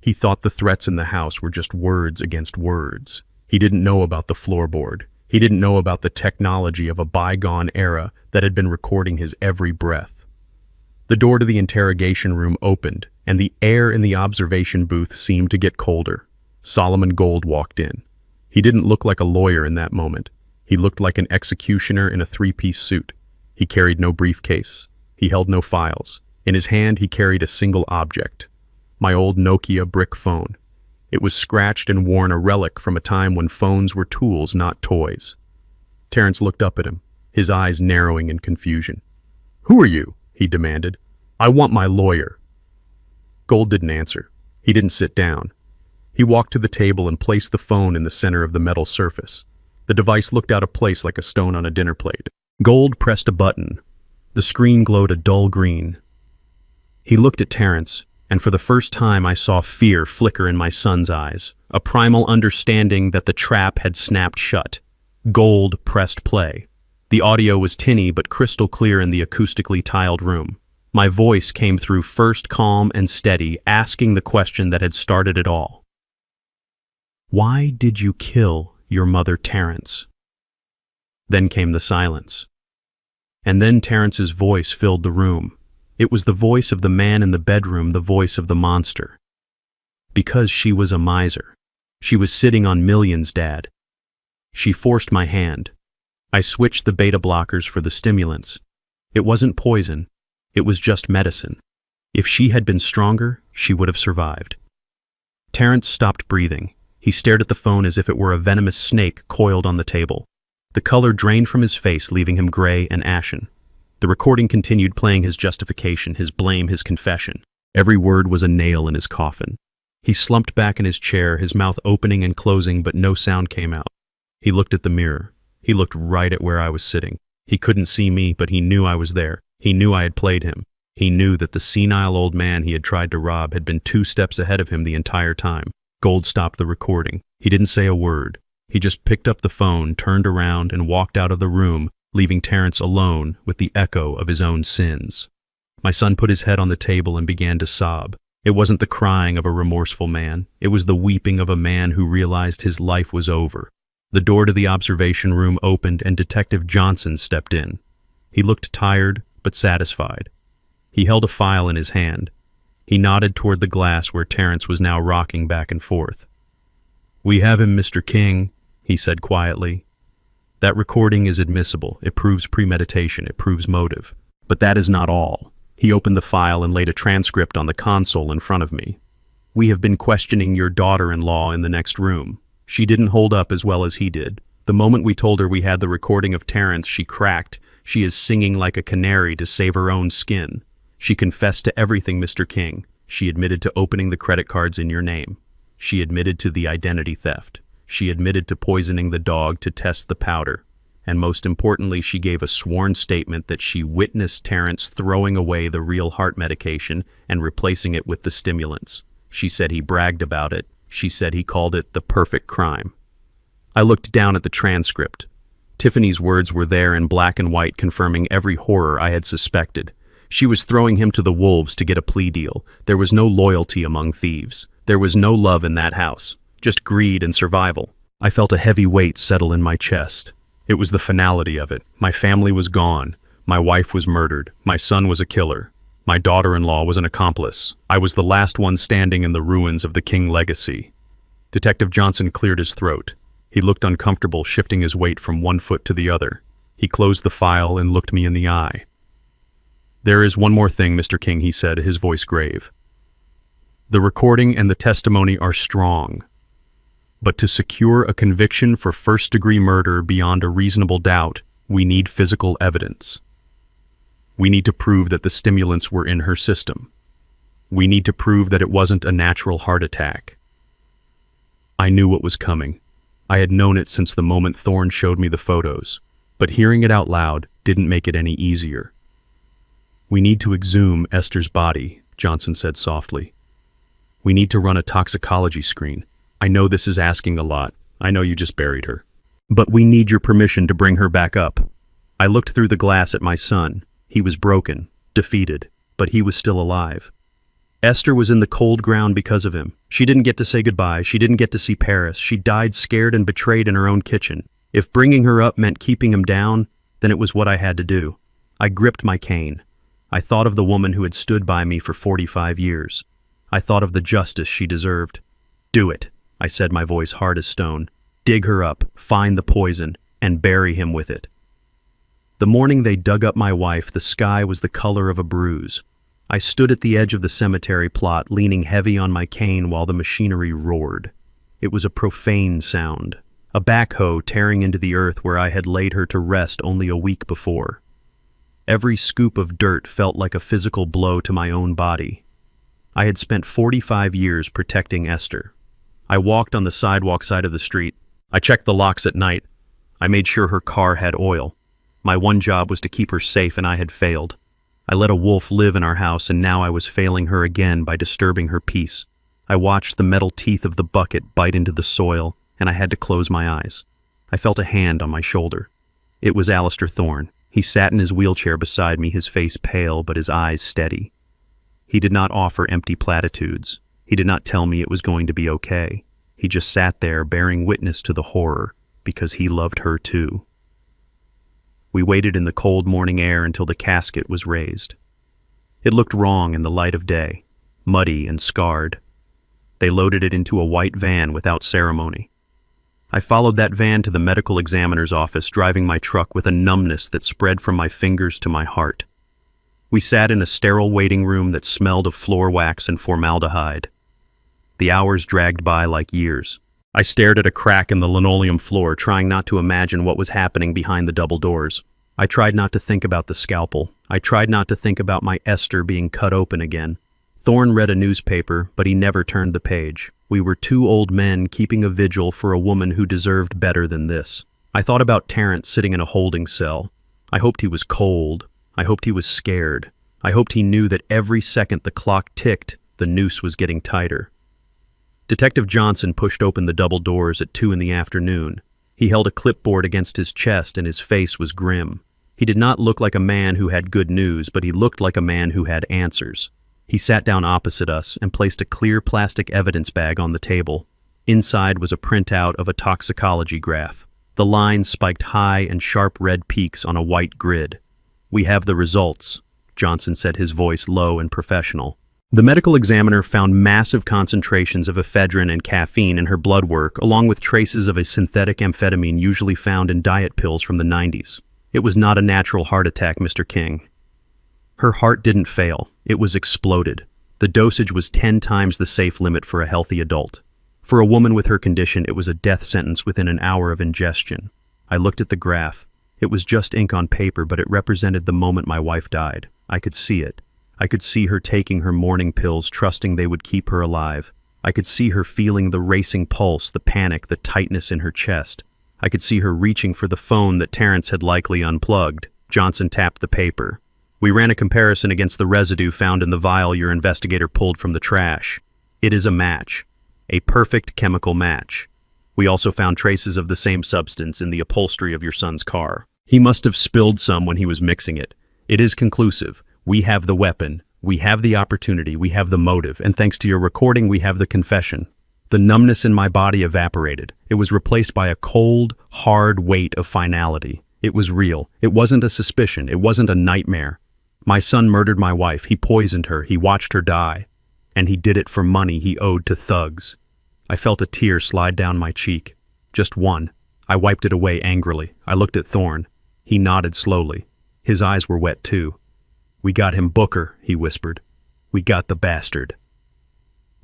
He thought the threats in the house were just words against words. He didn't know about the floorboard. He didn't know about the technology of a bygone era that had been recording his every breath. The door to the interrogation room opened, and the air in the observation booth seemed to get colder. Solomon Gold walked in. He didn't look like a lawyer in that moment. He looked like an executioner in a three-piece suit. He carried no briefcase. He held no files. In his hand, he carried a single object. My old Nokia brick phone. It was scratched and worn, a relic from a time when phones were tools, not toys. Terrence looked up at him, his eyes narrowing in confusion. "Who are you?" he demanded. "I want my lawyer." Gold didn't answer. He didn't sit down. He walked to the table and placed the phone in the center of the metal surface. The device looked out of place like a stone on a dinner plate. Gold pressed a button. The screen glowed a dull green. He looked at Terrence, and for the first time I saw fear flicker in my son's eyes, a primal understanding that the trap had snapped shut. Gold pressed play. The audio was tinny but crystal clear in the acoustically tiled room. My voice came through first calm and steady, asking the question that had started it all. "Why did you kill your mother, Terrence?" Then came the silence. And then Terrence's voice filled the room. It was the voice of the man in the bedroom, the voice of the monster. Because she was a miser. She was sitting on millions, Dad. She forced my hand. I switched the beta blockers for the stimulants. It wasn't poison. It was just medicine. If she had been stronger, she would have survived. Terrence stopped breathing. He stared at the phone as if it were a venomous snake coiled on the table. The color drained from his face, leaving him gray and ashen. The recording continued, playing his justification, his blame, his confession. Every word was a nail in his coffin. He slumped back in his chair, his mouth opening and closing, but no sound came out. He looked at the mirror. He looked right at where I was sitting. He couldn't see me, but he knew I was there. He knew I had played him. He knew that the senile old man he had tried to rob had been 2 steps ahead of him the entire time. Gold stopped the recording. He didn't say a word. He just picked up the phone, turned around, and walked out of the room, leaving Terrence alone with the echo of his own sins. My son put his head on the table and began to sob. It wasn't the crying of a remorseful man. It was the weeping of a man who realized his life was over. The door to the observation room opened and Detective Johnson stepped in. He looked tired, but satisfied. He held a file in his hand. He nodded toward the glass where Terrence was now rocking back and forth. "We have him, Mr. King," he said quietly. "That recording is admissible. It proves premeditation. It proves motive. But that is not all." He opened the file and laid a transcript on the console in front of me. "We have been questioning your daughter-in-law in the next room. She didn't hold up as well as he did. The moment we told her we had the recording of Terrence, she cracked. She is singing like a canary to save her own skin. She confessed to everything, Mr. King. She admitted to opening the credit cards in your name. She admitted to the identity theft. She admitted to poisoning the dog to test the powder. And most importantly, she gave a sworn statement that she witnessed Terrence throwing away the real heart medication and replacing it with the stimulants. She said he bragged about it. She said he called it the perfect crime." I looked down at the transcript. Tiffany's words were there in black and white, confirming every horror I had suspected. She was throwing him to the wolves to get a plea deal. There was no loyalty among thieves. There was no love in that house, just greed and survival. I felt a heavy weight settle in my chest. It was the finality of it. My family was gone. My wife was murdered. My son was a killer. My daughter-in-law was an accomplice. I was the last one standing in the ruins of the King legacy. Detective Johnson cleared his throat. He looked uncomfortable, shifting his weight from one foot to the other. He closed the file and looked me in the eye. "There is one more thing, Mr. King," he said, his voice grave. "The recording and the testimony are strong. But to secure a conviction for first-degree murder beyond a reasonable doubt, we need physical evidence. We need to prove that the stimulants were in her system. We need to prove that it wasn't a natural heart attack." I knew what was coming. I had known it since the moment Thorne showed me the photos, but hearing it out loud didn't make it any easier. "We need to exhume Esther's body," Johnson said softly. "We need to run a toxicology screen. I know this is asking a lot. I know you just buried her. But we need your permission to bring her back up." I looked through the glass at my son. He was broken, defeated, but he was still alive. Esther was in the cold ground because of him. She didn't get to say goodbye. She didn't get to see Paris. She died scared and betrayed in her own kitchen. If bringing her up meant keeping him down, then it was what I had to do. I gripped my cane. I thought of the woman who had stood by me for 45 years. I thought of the justice she deserved. "Do it," I said, my voice hard as stone. "Dig her up, find the poison, and bury him with it." The morning they dug up my wife, the sky was the color of a bruise. I stood at the edge of the cemetery plot, leaning heavy on my cane while the machinery roared. It was a profane sound, a backhoe tearing into the earth where I had laid her to rest only a week before. Every scoop of dirt felt like a physical blow to my own body. I had spent 45 years protecting Esther. I walked on the sidewalk side of the street. I checked the locks at night. I made sure her car had oil. My one job was to keep her safe, and I had failed. I let a wolf live in our house, and now I was failing her again by disturbing her peace. I watched the metal teeth of the bucket bite into the soil, and I had to close my eyes. I felt a hand on my shoulder. It was Alistair Thorne. He sat in his wheelchair beside me, his face pale but his eyes steady. He did not offer empty platitudes. He did not tell me it was going to be okay. He just sat there bearing witness to the horror, because he loved her too. We waited in the cold morning air until the casket was raised. It looked wrong in the light of day, muddy and scarred. They loaded it into a white van without ceremony. I followed that van to the medical examiner's office, driving my truck with a numbness that spread from my fingers to my heart. We sat in a sterile waiting room that smelled of floor wax and formaldehyde. The hours dragged by like years. I stared at a crack in the linoleum floor, trying not to imagine what was happening behind the double doors. I tried not to think about the scalpel. I tried not to think about my Esther being cut open again. Thorne read a newspaper, but he never turned the page. We were two old men keeping a vigil for a woman who deserved better than this. I thought about Terrence sitting in a holding cell. I hoped he was cold. I hoped he was scared. I hoped he knew that every second the clock ticked, the noose was getting tighter. Detective Johnson pushed open the double doors at 2 in the afternoon. He held a clipboard against his chest and his face was grim. He did not look like a man who had good news, but he looked like a man who had answers. He sat down opposite us and placed a clear plastic evidence bag on the table. Inside was a printout of a toxicology graph. The lines spiked high and sharp red peaks on a white grid. "We have the results," Johnson said, his voice low and professional. The medical examiner found massive concentrations of ephedrine and caffeine in her blood work, along with traces of a synthetic amphetamine usually found in diet pills from the 90s. It was not a natural heart attack, Mr. King. Her heart didn't fail. It was exploded. The dosage was 10 times the safe limit for a healthy adult. For a woman with her condition, it was a death sentence within an hour of ingestion. I looked at the graph. It was just ink on paper, but it represented the moment my wife died. I could see it. I could see her taking her morning pills, trusting they would keep her alive. I could see her feeling the racing pulse, the panic, the tightness in her chest. I could see her reaching for the phone that Terrence had likely unplugged. Johnson tapped the paper. "We ran a comparison against the residue found in the vial your investigator pulled from the trash. It is a match. A perfect chemical match. We also found traces of the same substance in the upholstery of your son's car. He must have spilled some when he was mixing it. It is conclusive. We have the weapon, we have the opportunity, we have the motive, and thanks to your recording, we have the confession." The numbness in my body evaporated. It was replaced by a cold, hard weight of finality. It was real. It wasn't a suspicion. It wasn't a nightmare. My son murdered my wife. He poisoned her. He watched her die. And he did it for money he owed to thugs. I felt a tear slide down my cheek. Just one. I wiped it away angrily. I looked at Thorne. He nodded slowly. His eyes were wet too. "We got him, Booker," he whispered. "We got the bastard."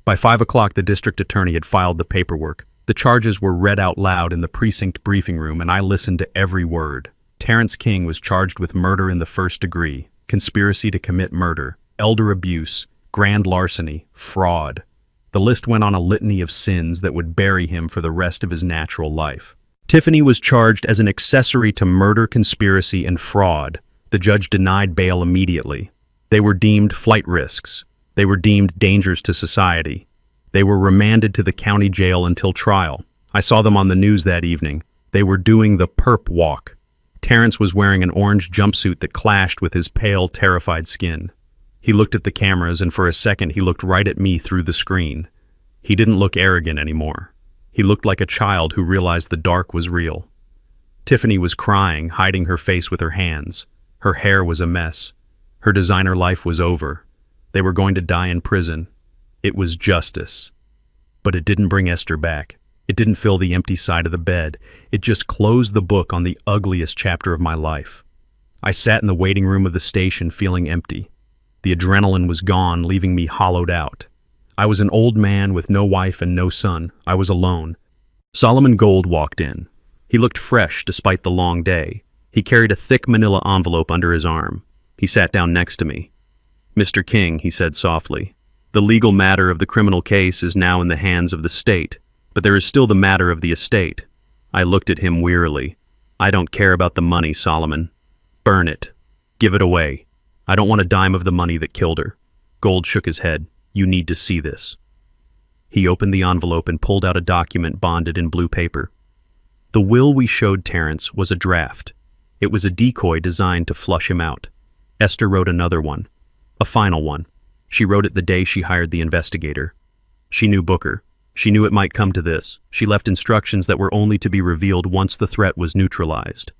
By 5 o'clock, the district attorney had filed the paperwork. The charges were read out loud in the precinct briefing room, and I listened to every word. Terrence King was charged with murder in the first degree, conspiracy to commit murder, elder abuse, grand larceny, fraud. The list went on a litany of sins that would bury him for the rest of his natural life. Tiffany was charged as an accessory to murder, conspiracy, and fraud. The judge denied bail immediately. They were deemed flight risks. They were deemed dangers to society. They were remanded to the county jail until trial. I saw them on the news that evening. They were doing the perp walk. Terrence was wearing an orange jumpsuit that clashed with his pale, terrified skin. He looked at the cameras, and for a second he looked right at me through the screen. He didn't look arrogant anymore. He looked like a child who realized the dark was real. Tiffany was crying, hiding her face with her hands. Her hair was a mess. Her designer life was over. They were going to die in prison. It was justice. But it didn't bring Esther back. It didn't fill the empty side of the bed. It just closed the book on the ugliest chapter of my life. I sat in the waiting room of the station feeling empty. The adrenaline was gone, leaving me hollowed out. I was an old man with no wife and no son. I was alone. Solomon Gold walked in. He looked fresh despite the long day. He carried a thick manila envelope under his arm. He sat down next to me. "Mr. King," he said softly, "the legal matter of the criminal case is now in the hands of the state, but there is still the matter of the estate." I looked at him wearily. "I don't care about the money, Solomon. Burn it. Give it away. I don't want a dime of the money that killed her." Gold shook his head. "You need to see this." He opened the envelope and pulled out a document bonded in blue paper. The will we showed Terrence was a draft. It was a decoy designed to flush him out. Esther wrote another one. A final one. She wrote it the day she hired the investigator. She knew Booker. She knew it might come to this. She left instructions that were only to be revealed once the threat was neutralized.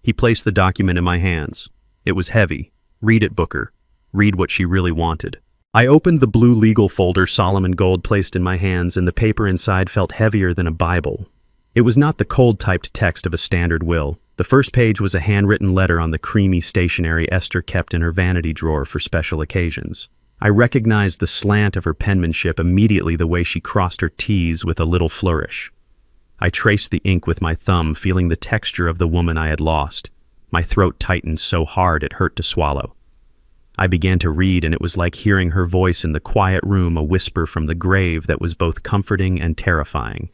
He placed the document in my hands. It was heavy. "Read it, Booker." read what she really wanted. I opened the blue legal folder Solomon Gold placed in my hands, and the paper inside felt heavier than a Bible. It was not the cold-typed text of a standard will. The first page was a handwritten letter on the creamy stationery Esther kept in her vanity drawer for special occasions. I recognized the slant of her penmanship immediately, the way she crossed her T's with a little flourish. I traced the ink with my thumb, feeling the texture of the woman I had lost. My throat tightened so hard it hurt to swallow. I began to read, and it was like hearing her voice in the quiet room, a whisper from the grave that was both comforting and terrifying.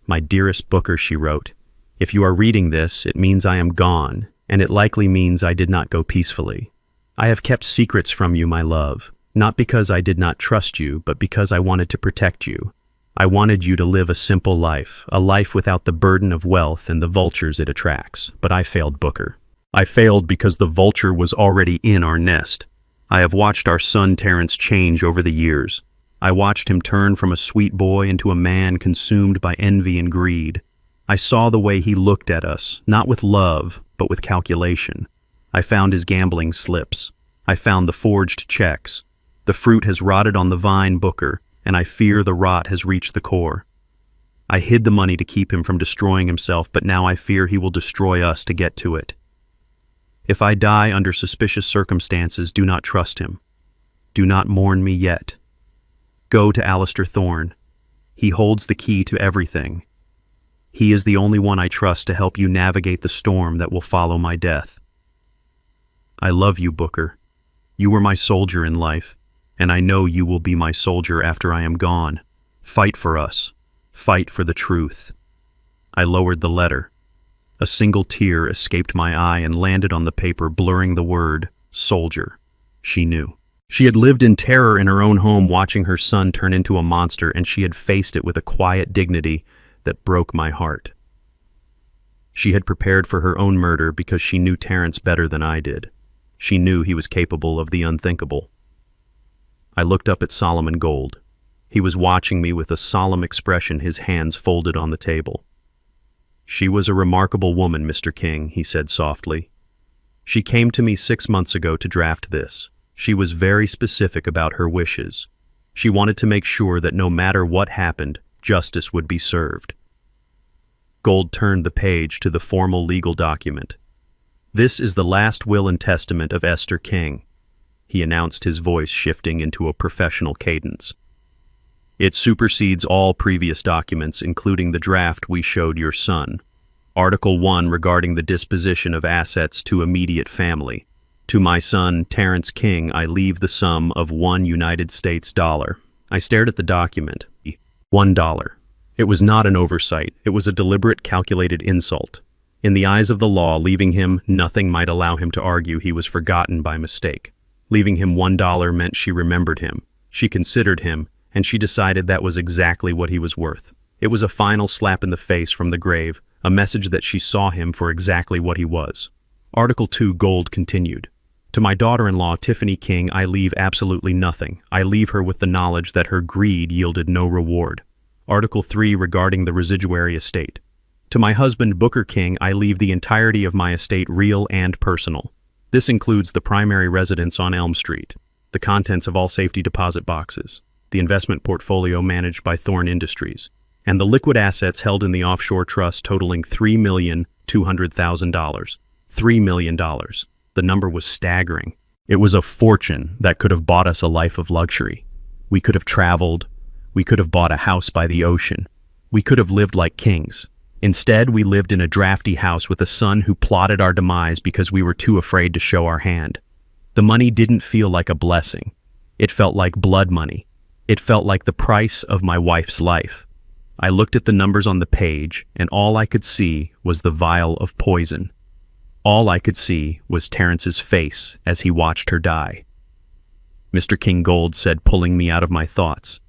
"My dearest Booker," she wrote, "if you are reading this, it means I am gone, and it likely means I did not go peacefully. I have kept secrets from you, my love, not because I did not trust you, but because I wanted to protect you. I wanted you to live a simple life, a life without the burden of wealth and the vultures it attracts. But I failed, Booker. I failed because the vulture was already in our nest. I have watched our son Terence change over the years. I watched him turn from a sweet boy into a man consumed by envy and greed. I saw the way he looked at us, not with love, but with calculation. I found his gambling slips. I found the forged checks. The fruit has rotted on the vine, Booker, and I fear the rot has reached the core. I hid the money to keep him from destroying himself, but now I fear he will destroy us to get to it. If I die under suspicious circumstances, do not trust him. Do not mourn me yet. Go to Alistair Thorne. He holds the key to everything. He is the only one I trust to help you navigate the storm that will follow my death. I love you, Booker. You were my soldier in life, and I know you will be my soldier after I am gone. Fight for us. Fight for the truth." I lowered the letter. A single tear escaped my eye and landed on the paper, blurring the word soldier. She knew. She had lived in terror in her own home, watching her son turn into a monster, and she had faced it with a quiet dignity that broke my heart. She had prepared for her own murder because she knew Terence better than I did. She knew he was capable of the unthinkable. I looked up at Solomon Gold. He was watching me with a solemn expression, his hands folded on the table. "She was a remarkable woman, Mr. King," he said softly. "She came to me 6 months ago to draft this. She was very specific about her wishes. She wanted to make sure that no matter what happened, justice would be served." Gold turned the page to the formal legal document. "This is the last will and testament of Esther King," he announced, his voice shifting into a professional cadence. "It supersedes all previous documents, including the draft we showed your son. Article 1 regarding the disposition of assets to immediate family. To my son, Terence King, I leave the sum of $1 US. I stared at the document. $1. It was not an oversight. It was a deliberate, calculated insult. In the eyes of the law, leaving him nothing might allow him to argue he was forgotten by mistake. Leaving him $1 meant she remembered him. She considered him, and she decided that was exactly what he was worth. It was a final slap in the face from the grave, a message that she saw him for exactly what he was. Article 2 Gold continued. To my daughter-in-law, Tiffany King, I leave absolutely nothing. I leave her with the knowledge that her greed yielded no reward. Article 3 regarding the residuary estate. To my husband, Booker King, I leave the entirety of my estate, real and personal. This includes the primary residence on Elm Street, the contents of all safety deposit boxes, the investment portfolio managed by Thorne Industries, and the liquid assets held in the offshore trust totaling $3,200,000. $3 million. The number was staggering. It was a fortune that could have bought us a life of luxury. We could have traveled. We could have bought a house by the ocean. We could have lived like kings. Instead, we lived in a drafty house with a son who plotted our demise because we were too afraid to show our hand. The money didn't feel like a blessing. It felt like blood money. It felt like the price of my wife's life. I looked at the numbers on the page, and all I could see was the vial of poison. All I could see was Terence's face as he watched her die. Mr. King Gold said, pulling me out of my thoughts,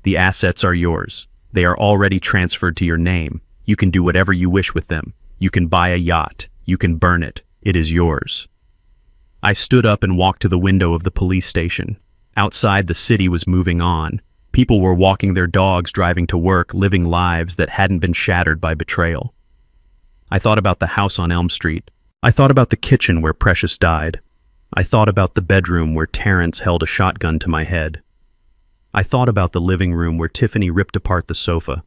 "The assets are yours. They are already transferred to your name. You can do whatever you wish with them. You can buy a yacht. You can burn it. It is yours." I stood up and walked to the window of the police station. Outside, the city was moving on. People were walking their dogs, driving to work, living lives that hadn't been shattered by betrayal. I thought about the house on Elm Street. I thought about the kitchen where Precious died. I thought about the bedroom where Terrence held a shotgun to my head. I thought about the living room where Tiffany ripped apart the sofa.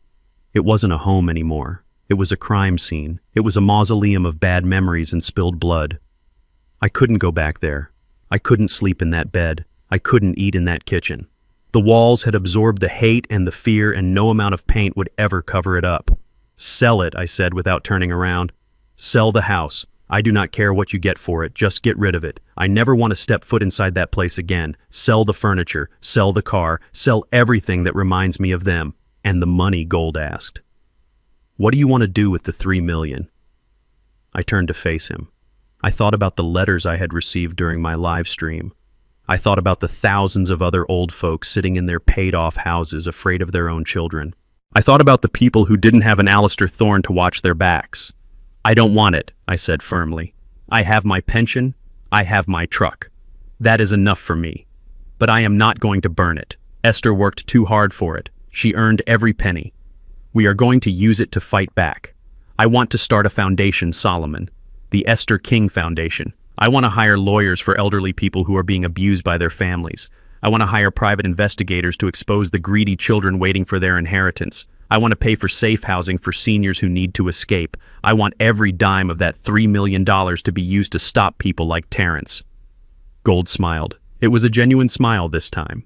It wasn't a home anymore. It was a crime scene. It was a mausoleum of bad memories and spilled blood. I couldn't go back there. I couldn't sleep in that bed. I couldn't eat in that kitchen. The walls had absorbed the hate and the fear, and no amount of paint would ever cover it up. Sell it, I said without turning around. Sell the house. I do not care what you get for it. Just get rid of it. I never want to step foot inside that place again. Sell the furniture. Sell the car. Sell everything that reminds me of them. And the money, Gold asked. What do you want to do with the $3 million? I turned to face him. I thought about the letters I had received during my live stream. I thought about the thousands of other old folks sitting in their paid-off houses afraid of their own children. I thought about the people who didn't have an Alistair Thorne to watch their backs. I don't want it, I said firmly. I have my pension. I have my truck. That is enough for me. But I am not going to burn it. Esther worked too hard for it. She earned every penny. We are going to use it to fight back. I want to start a foundation, Solomon. The Esther King Foundation. I want to hire lawyers for elderly people who are being abused by their families. I want to hire private investigators to expose the greedy children waiting for their inheritance. I want to pay for safe housing for seniors who need to escape. I want every dime of that $3 million to be used to stop people like Terrence. Gold smiled. It was a genuine smile this time.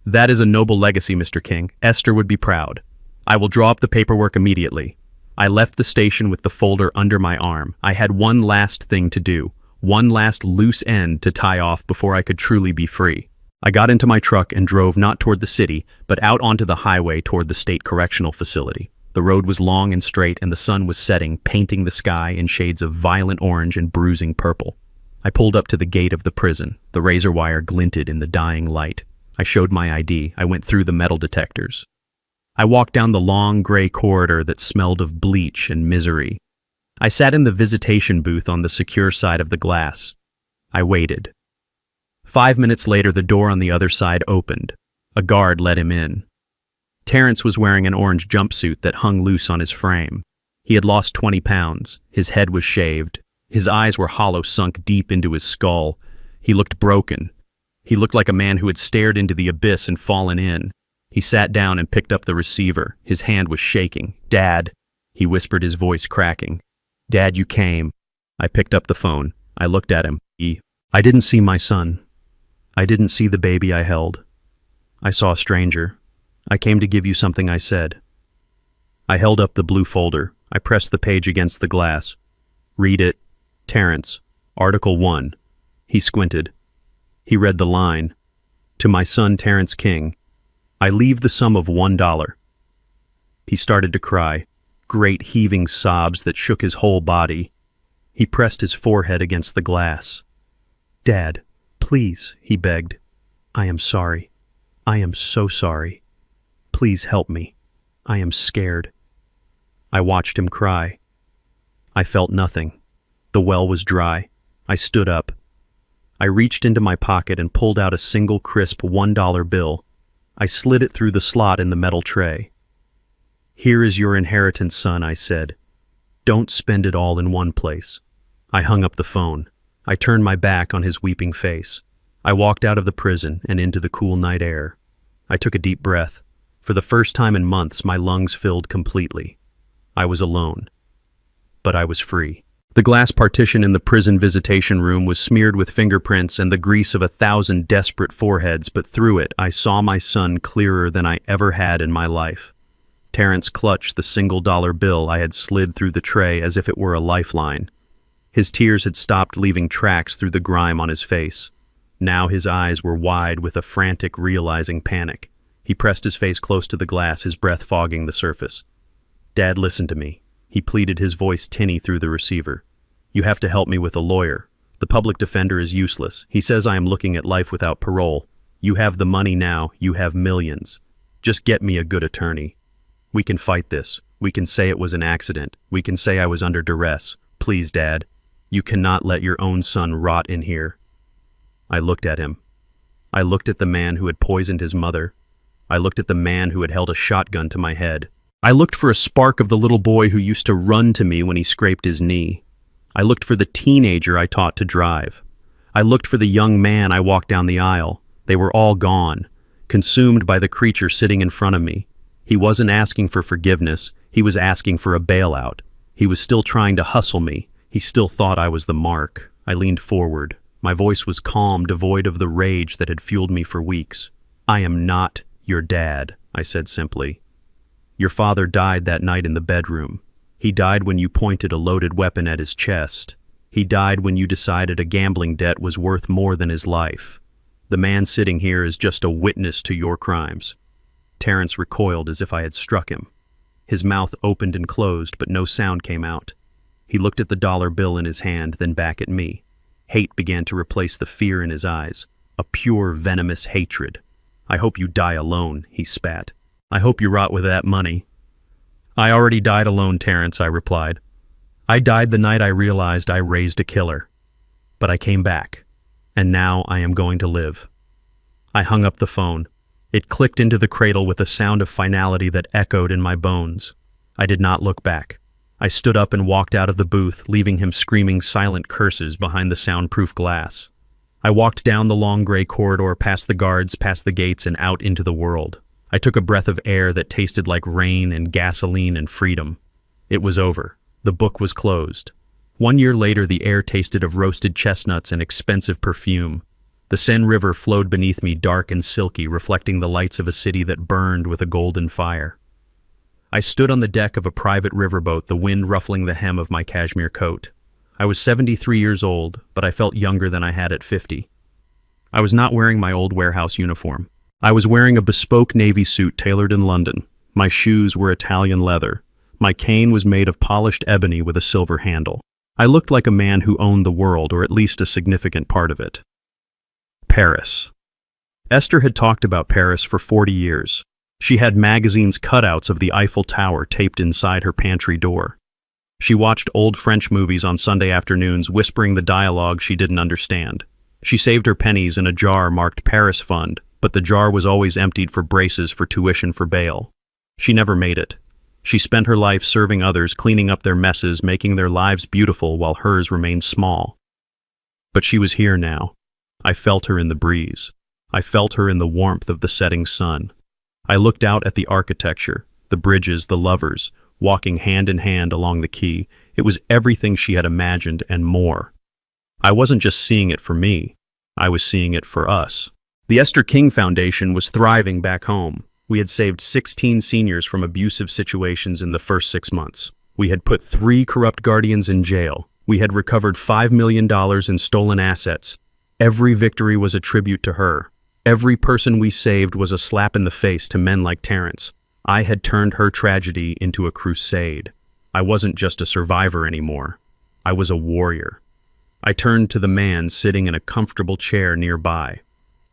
That is a noble legacy, Mr. King. Esther would be proud. I will draw up the paperwork immediately. I left the station with the folder under my arm. I had one last thing to do. One last loose end to tie off before I could truly be free. I got into my truck and drove not toward the city, but out onto the highway toward the state correctional facility. The road was long and straight, and the sun was setting, painting the sky in shades of violent orange and bruising purple. I pulled up to the gate of the prison. The razor wire glinted in the dying light. I showed my ID. I went through the metal detectors. I walked down the long gray corridor that smelled of bleach and misery. I sat in the visitation booth on the secure side of the glass. I waited. 5 minutes later, the door on the other side opened. A guard let him in. Terrence was wearing an orange jumpsuit that hung loose on his frame. He had lost 20 pounds. His head was shaved. His eyes were hollow, sunk deep into his skull. He looked broken. He looked like a man who had stared into the abyss and fallen in. He sat down and picked up the receiver. His hand was shaking. "Dad," he whispered, his voice cracking. "Dad, you came." I picked up the phone. I looked at him. I didn't see my son. I didn't see the baby I held. I saw a stranger. "I came to give you something," I said. I held up the blue folder. I pressed the page against the glass. "Read it. Terrence, Article 1. He squinted. He read the line. "To my son Terrence King, I leave the sum of $1. He started to cry, great heaving sobs that shook his whole body. He pressed his forehead against the glass. "Dad, please," he begged. "I am sorry. I am so sorry. Please help me. I am scared." I watched him cry. I felt nothing. The well was dry. I stood up. I reached into my pocket and pulled out a single crisp $1 bill. I slid it through the slot in the metal tray. "Here is your inheritance, son," I said. "Don't spend it all in one place." I hung up the phone. I turned my back on his weeping face. I walked out of the prison and into the cool night air. I took a deep breath. For the first time in months, my lungs filled completely. I was alone. But I was free. The glass partition in the prison visitation room was smeared with fingerprints and the grease of 1,000 desperate foreheads, but through it I saw my son clearer than I ever had in my life. Terrence clutched the single-dollar bill I had slid through the tray as if it were a lifeline. His tears had stopped leaving tracks through the grime on his face. Now his eyes were wide with a frantic, realizing panic. He pressed his face close to the glass, his breath fogging the surface. "Dad, listen to me." He pleaded, his voice tinny through the receiver. "You have to help me with a lawyer. The public defender is useless. He says I am looking at life without parole. You have the money now. You have millions. Just get me a good attorney. We can fight this. We can say it was an accident. We can say I was under duress. Please, Dad. You cannot let your own son rot in here." I looked at him. I looked at the man who had poisoned his mother. I looked at the man who had held a shotgun to my head. I looked for a spark of the little boy who used to run to me when he scraped his knee. I looked for the teenager I taught to drive. I looked for the young man. I walked down the aisle. They were all gone, consumed by the creature sitting in front of me. He wasn't asking for forgiveness. He was asking for a bailout. He was still trying to hustle me. He still thought I was the mark. I leaned forward. My voice was calm, devoid of the rage that had fueled me for weeks. "I am not your dad," I said simply. "Your father died that night in the bedroom. He died when you pointed a loaded weapon at his chest. He died when you decided a gambling debt was worth more than his life. The man sitting here is just a witness to your crimes." Terrence recoiled as if I had struck him. His mouth opened and closed, but no sound came out. He looked at the dollar bill in his hand, then back at me. Hate began to replace the fear in his eyes, a pure, venomous hatred. "I hope you die alone," he spat. "I hope you rot with that money." "I already died alone, Terrence," I replied. "I died the night I realized I raised a killer. But I came back, and now I am going to live." I hung up the phone. It clicked into the cradle with a sound of finality that echoed in my bones. I did not look back. I stood up and walked out of the booth, leaving him screaming silent curses behind the soundproof glass. I walked down the long gray corridor, past the guards, past the gates, and out into the world. I took a breath of air that tasted like rain and gasoline and freedom. It was over. The book was closed. 1 year later, the air tasted of roasted chestnuts and expensive perfume. The Seine River flowed beneath me, dark and silky, reflecting the lights of a city that burned with a golden fire. I stood on the deck of a private riverboat, the wind ruffling the hem of my cashmere coat. I was 73 years old, but I felt younger than I had at 50. I was not wearing my old warehouse uniform. I was wearing a bespoke navy suit tailored in London. My shoes were Italian leather. My cane was made of polished ebony with a silver handle. I looked like a man who owned the world, or at least a significant part of it. Paris. Esther had talked about Paris for 40 years. She had magazines' cutouts of the Eiffel Tower taped inside her pantry door. She watched old French movies on Sunday afternoons, whispering the dialogue she didn't understand. She saved her pennies in a jar marked Paris Fund, but the jar was always emptied for braces for tuition for bail. She never made it. She spent her life serving others, cleaning up their messes, making their lives beautiful while hers remained small. But she was here now. I felt her in the breeze. I felt her in the warmth of the setting sun. I looked out at the architecture, the bridges, the lovers, walking hand in hand along the quay. It was everything she had imagined and more. I wasn't just seeing it for me. I was seeing it for us. The Esther King Foundation was thriving back home. We had saved 16 seniors from abusive situations in the first 6 months. We had put 3 corrupt guardians in jail. We had recovered $5 million in stolen assets. Every victory was a tribute to her. Every person we saved was a slap in the face to men like Terrence. I had turned her tragedy into a crusade. I wasn't just a survivor anymore. I was a warrior. I turned to the man sitting in a comfortable chair nearby.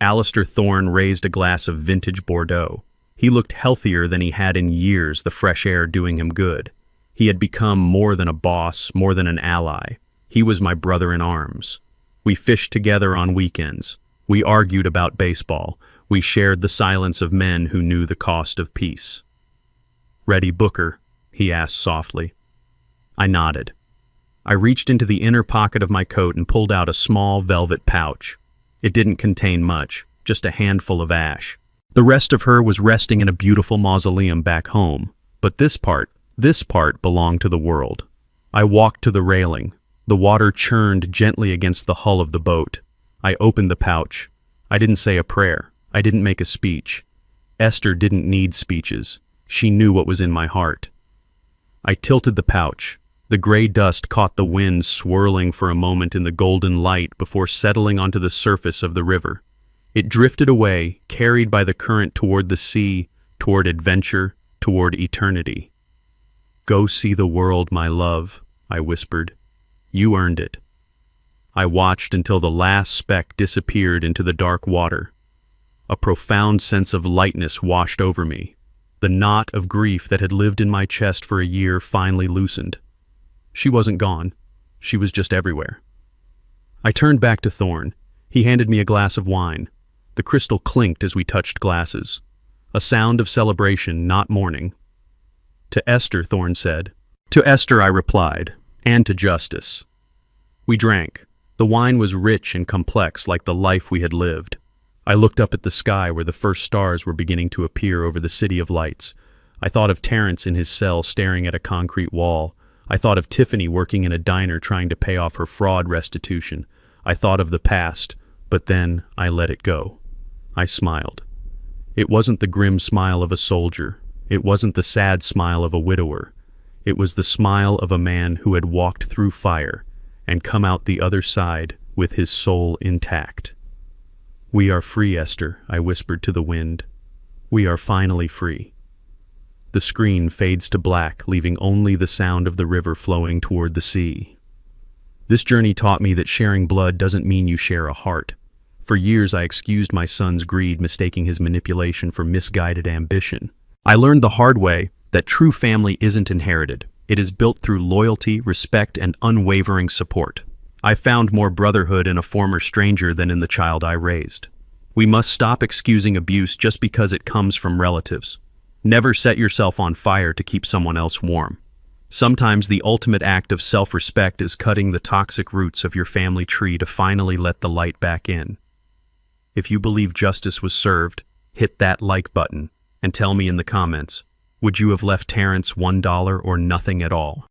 Alistair Thorne raised a glass of vintage Bordeaux. He looked healthier than he had in years, the fresh air doing him good. He had become more than a boss, more than an ally. He was my brother in arms. We fished together on weekends. We argued about baseball. We shared the silence of men who knew the cost of peace. "Ready, Booker?" he asked softly. I nodded. I reached into the inner pocket of my coat and pulled out a small velvet pouch. It didn't contain much, just a handful of ash. The rest of her was resting in a beautiful mausoleum back home. But this part belonged to the world. I walked to the railing. The water churned gently against the hull of the boat. I opened the pouch. I didn't say a prayer. I didn't make a speech. Esther didn't need speeches. She knew what was in my heart. I tilted the pouch. The gray dust caught the wind, swirling for a moment in the golden light before settling onto the surface of the river. It drifted away, carried by the current toward the sea, toward adventure, toward eternity. "Go see the world, my love," I whispered. "You earned it." I watched until the last speck disappeared into the dark water. A profound sense of lightness washed over me. The knot of grief that had lived in my chest for a year finally loosened. She wasn't gone. She was just everywhere. I turned back to Thorne. He handed me a glass of wine. The crystal clinked as we touched glasses. A sound of celebration, not mourning. "To Esther," Thorne said. "To Esther," I replied, "and to justice." We drank. The wine was rich and complex like the life we had lived. I looked up at the sky where the first stars were beginning to appear over the city of lights. I thought of Terrence in his cell staring at a concrete wall. I thought of Tiffany working in a diner trying to pay off her fraud restitution. I thought of the past, but then I let it go. I smiled. It wasn't the grim smile of a soldier. It wasn't the sad smile of a widower. It was the smile of a man who had walked through fire and come out the other side with his soul intact. "We are free, Esther," I whispered to the wind. "We are finally free." The screen fades to black, leaving only the sound of the river flowing toward the sea. This journey taught me that sharing blood doesn't mean you share a heart. For years I excused my son's greed, mistaking his manipulation for misguided ambition. I learned the hard way that true family isn't inherited. It is built through loyalty, respect, and unwavering support. I found more brotherhood in a former stranger than in the child I raised. We must stop excusing abuse just because it comes from relatives. Never set yourself on fire to keep someone else warm. Sometimes the ultimate act of self-respect is cutting the toxic roots of your family tree to finally let the light back in. If you believe justice was served, hit that like button and tell me in the comments, would you have left Terrence $1 or nothing at all?